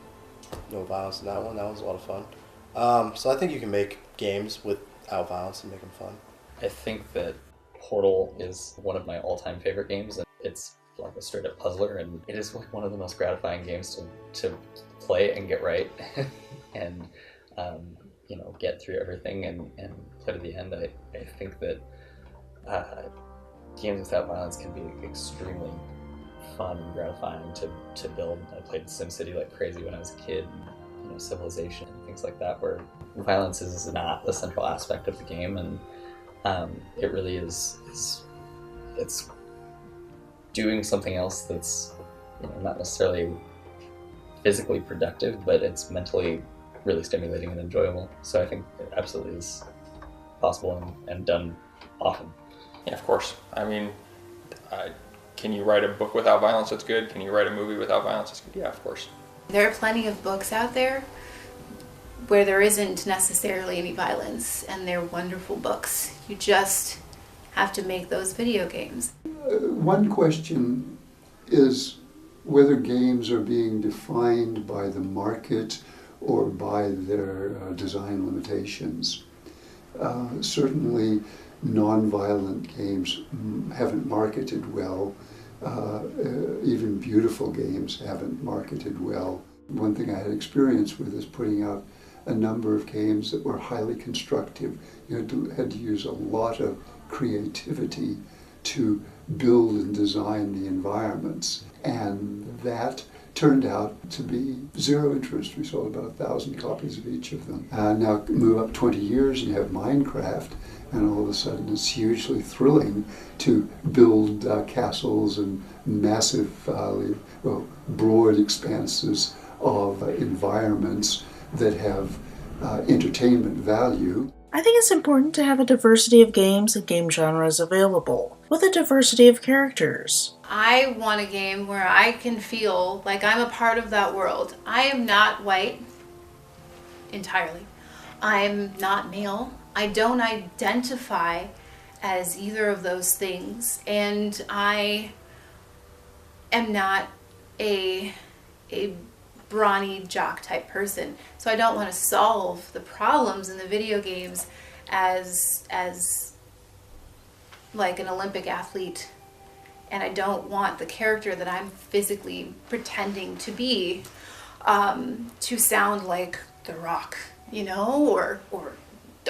No violence in that one. That one's a lot of fun. So I think you can make games without violence and make them fun. I think that Portal is one of my all-time favorite games, and it's like a straight-up puzzler, and it is like one of the most gratifying games to play and get right, and you know, get through everything and play to the end. I think that games without violence can be extremely fun and gratifying to build. I played SimCity like crazy when I was a kid, and, you know, Civilization and things like that, where violence is not the central aspect of the game, and it really is it's doing something else that's, you know, not necessarily physically productive, but it's mentally really stimulating and enjoyable. So I think it absolutely is possible and done often. Yeah, of course. I mean, can you write a book without violence that's good? Can you write a movie without violence that's good? Yeah, of course. There are plenty of books out there where there isn't necessarily any violence, and they're wonderful books. You just have to make those video games. One question is whether games are being defined by the market or by their design limitations. Certainly non-violent games haven't marketed well. Even beautiful games haven't marketed well. One thing I had experience with is putting out a number of games that were highly constructive. You had to use a lot of creativity to build and design the environments, and that turned out to be zero interest. We sold about 1,000 copies of each of them. Now move up 20 years and you have Minecraft, and all of a sudden it's hugely thrilling to build castles and massive, broad expanses of environments that have entertainment value. I think it's important to have a diversity of games and game genres available, with a diversity of characters. I want a game where I can feel like I'm a part of that world. I am not white entirely. I'm not male. I don't identify as either of those things, and I am not a brawny jock type person. So I don't want to solve the problems in the video games as like an Olympic athlete, and I don't want the character that I'm physically pretending to be to sound like The Rock, you know, or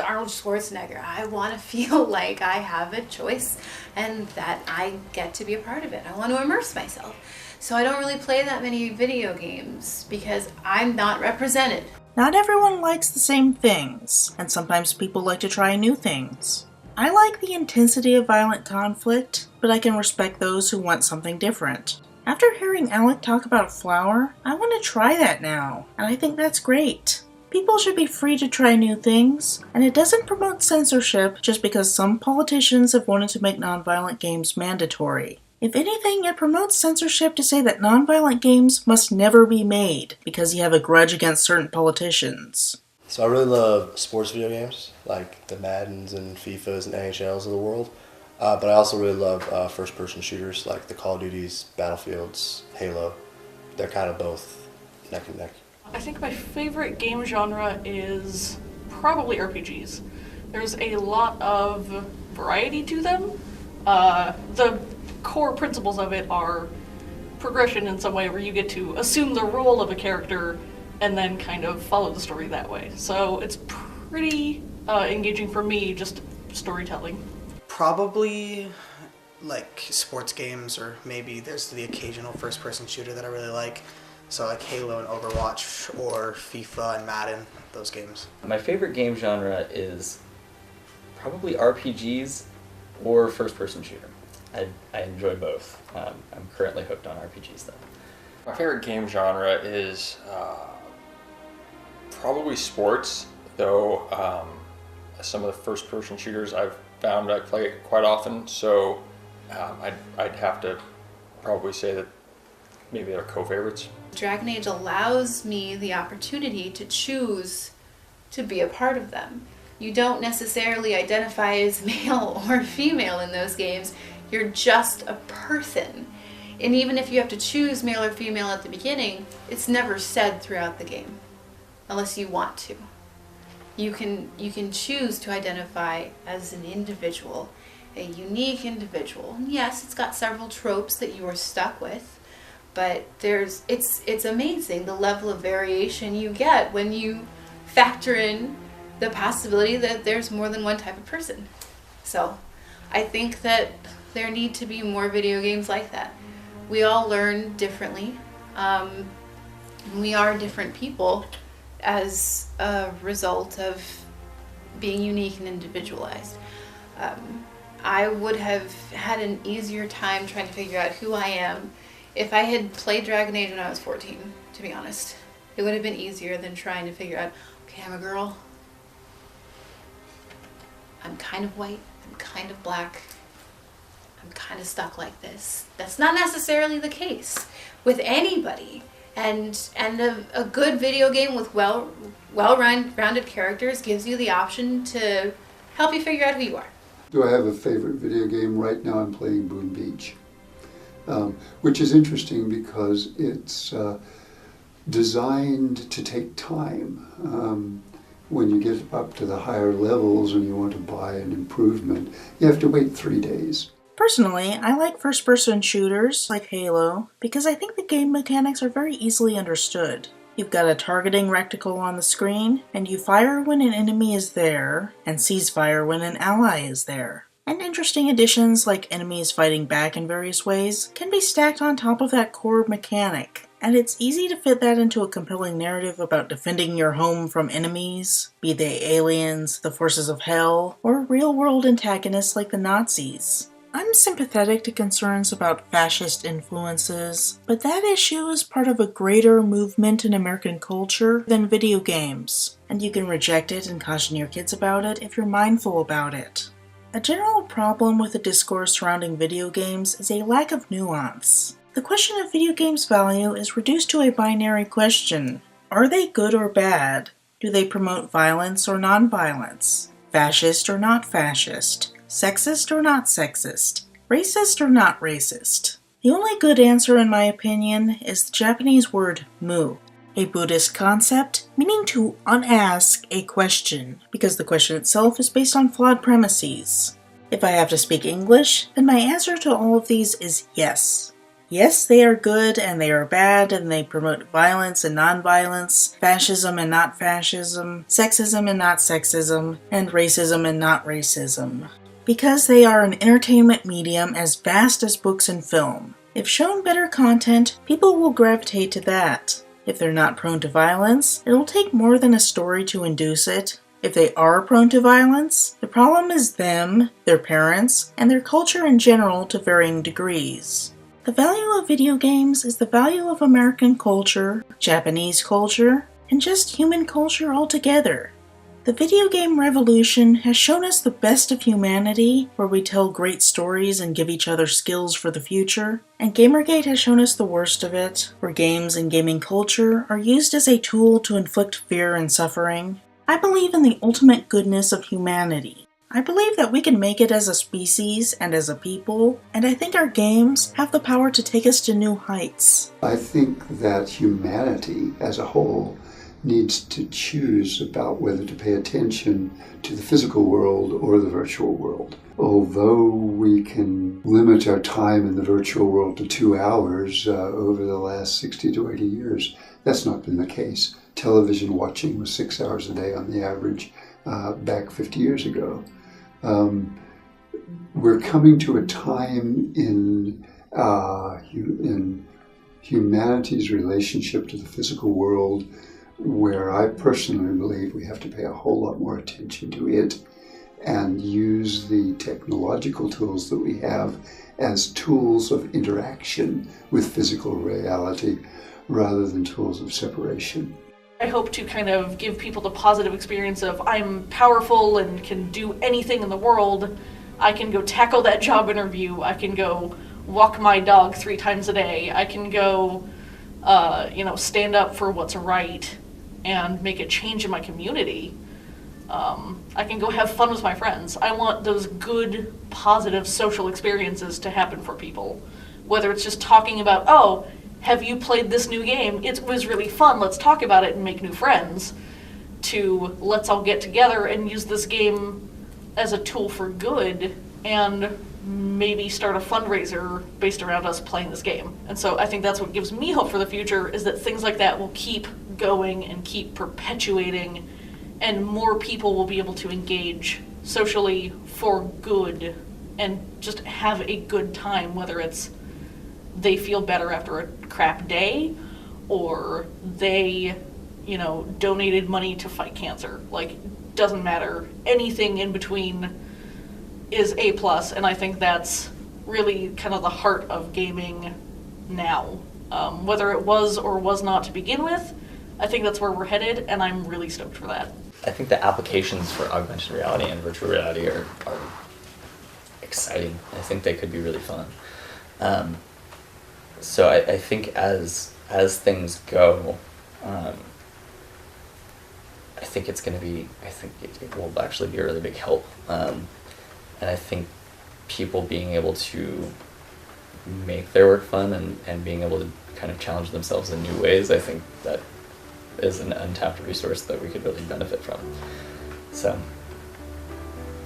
Arnold Schwarzenegger. I want to feel like I have a choice and that I get to be a part of it. I want to immerse myself. So I don't really play that many video games because I'm not represented. Not everyone likes the same things, and sometimes people like to try new things. I like the intensity of violent conflict, but I can respect those who want something different. After hearing Alec talk about flour, I want to try that now, and I think that's great. People should be free to try new things, and it doesn't promote censorship just because some politicians have wanted to make nonviolent games mandatory. If anything, it promotes censorship to say that nonviolent games must never be made because you have a grudge against certain politicians. So I really love sports video games, like the Maddens and FIFAs and NHLs of the world. But I also really love first-person shooters, like the Call of Duties, Battlefields, Halo. They're kind of both neck and neck. I think my favorite game genre is probably RPGs. There's a lot of variety to them. The core principles of it are progression in some way where you get to assume the role of a character and then kind of follow the story that way. So it's pretty engaging for me, just storytelling. Probably like sports games, or maybe there's the occasional first-person shooter that I really like. So like Halo and Overwatch, or FIFA and Madden, those games. My favorite game genre is probably RPGs or first-person shooter. I enjoy both. I'm currently hooked on RPGs though. My favorite game genre is probably sports, though some of the first-person shooters I've found I play quite often, so I'd have to probably say that maybe they're co-favorites. Dragon Age allows me the opportunity to choose to be a part of them. You don't necessarily identify as male or female in those games. You're just a person. And even if you have to choose male or female at the beginning, it's never said throughout the game, unless you want to. You can choose to identify as an individual, a unique individual. And yes, it's got several tropes that you are stuck with, but it's amazing the level of variation you get when you factor in the possibility that there's more than one type of person. So I think that there need to be more video games like that. We all learn differently. We are different people as a result of being unique and individualized. I would have had an easier time trying to figure out who I am if I had played Dragon Age when I was 14, to be honest. It would have been easier than trying to figure out, okay, I'm a girl. I'm kind of white, I'm kind of black, I'm kind of stuck like this. That's not necessarily the case with anybody. And a good video game with well-rounded characters gives you the option to help you figure out who you are. Do I have a favorite video game? Right now I'm playing Boom Beach, which is interesting because it's designed to take time. When you get up to the higher levels and you want to buy an improvement, you have to wait 3 days. Personally, I like first-person shooters like Halo because I think the game mechanics are very easily understood. You've got a targeting reticle on the screen, and you fire when an enemy is there, and cease fire when an ally is there. And interesting additions like enemies fighting back in various ways can be stacked on top of that core mechanic. And it's easy to fit that into a compelling narrative about defending your home from enemies, be they aliens, the forces of hell, or real-world antagonists like the Nazis. I'm sympathetic to concerns about fascist influences, but that issue is part of a greater movement in American culture than video games, and you can reject it and caution your kids about it if you're mindful about it. A general problem with the discourse surrounding video games is a lack of nuance. The question of video games' value is reduced to a binary question. Are they good or bad? Do they promote violence or nonviolence? Fascist or not fascist? Sexist or not sexist? Racist or not racist? The only good answer, in my opinion, is the Japanese word mu, a Buddhist concept meaning to unask a question, because the question itself is based on flawed premises. If I have to speak English, then my answer to all of these is yes. Yes, they are good and they are bad, and they promote violence and nonviolence, fascism and not fascism, sexism and not sexism, and racism and not racism. Because they are an entertainment medium as vast as books and film. If shown better content, people will gravitate to that. If they're not prone to violence, it'll take more than a story to induce it. If they are prone to violence, the problem is them, their parents, and their culture in general to varying degrees. The value of video games is the value of American culture, Japanese culture, and just human culture altogether. The video game revolution has shown us the best of humanity, where we tell great stories and give each other skills for the future, and Gamergate has shown us the worst of it, where games and gaming culture are used as a tool to inflict fear and suffering. I believe in the ultimate goodness of humanity. I believe that we can make it as a species and as a people, and I think our games have the power to take us to new heights. I think that humanity as a whole needs to choose about whether to pay attention to the physical world or the virtual world. Although we can limit our time in the virtual world to 2 hours over the last 60 to 80 years, that's not been the case. Television watching was 6 hours a day on the average back 50 years ago. We're coming to a time in humanity's relationship to the physical world where I personally believe we have to pay a whole lot more attention to it and use the technological tools that we have as tools of interaction with physical reality rather than tools of separation. I hope to kind of give people the positive experience of I'm powerful and can do anything in the world. I can go tackle that job interview. I can go walk my dog 3 times a day. I can go, stand up for what's right and make a change in my community. I can go have fun with my friends. I want those good, positive social experiences to happen for people. Whether it's just talking about, oh, have you played this new game? It was really fun, let's talk about it and make new friends, to let's all get together and use this game as a tool for good and maybe start a fundraiser based around us playing this game. And so I think that's what gives me hope for the future, is that things like that will keep going and keep perpetuating, and more people will be able to engage socially for good and just have a good time, whether it's they feel better after a crap day or they, donated money to fight cancer. Like, doesn't matter. Anything in between is A+, and I think that's really kind of the heart of gaming now. Whether it was or was not to begin with, I think that's where we're headed, and I'm really stoked for that. I think the applications for augmented reality and virtual reality are exciting. I think they could be really fun. So I think as things go, I think it will actually be a really big help. And I think people being able to make their work fun and being able to kind of challenge themselves in new ways, I think that is an untapped resource that we could really benefit from. So,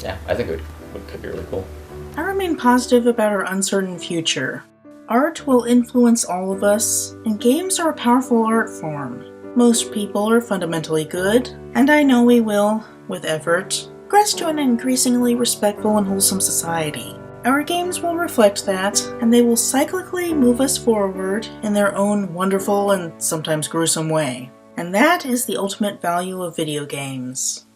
yeah, I think it could be really cool. I remain positive about our uncertain future. Art will influence all of us, and games are a powerful art form. Most people are fundamentally good, and I know we will, with effort, progress to an increasingly respectful and wholesome society. Our games will reflect that, and they will cyclically move us forward in their own wonderful and sometimes gruesome way. And that is the ultimate value of video games.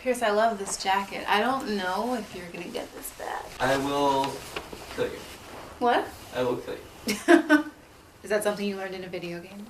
Pearce, I love this jacket. I don't know if you're gonna get this bad. I will kill you. What? I will kill you. Is that something you learned in a video game?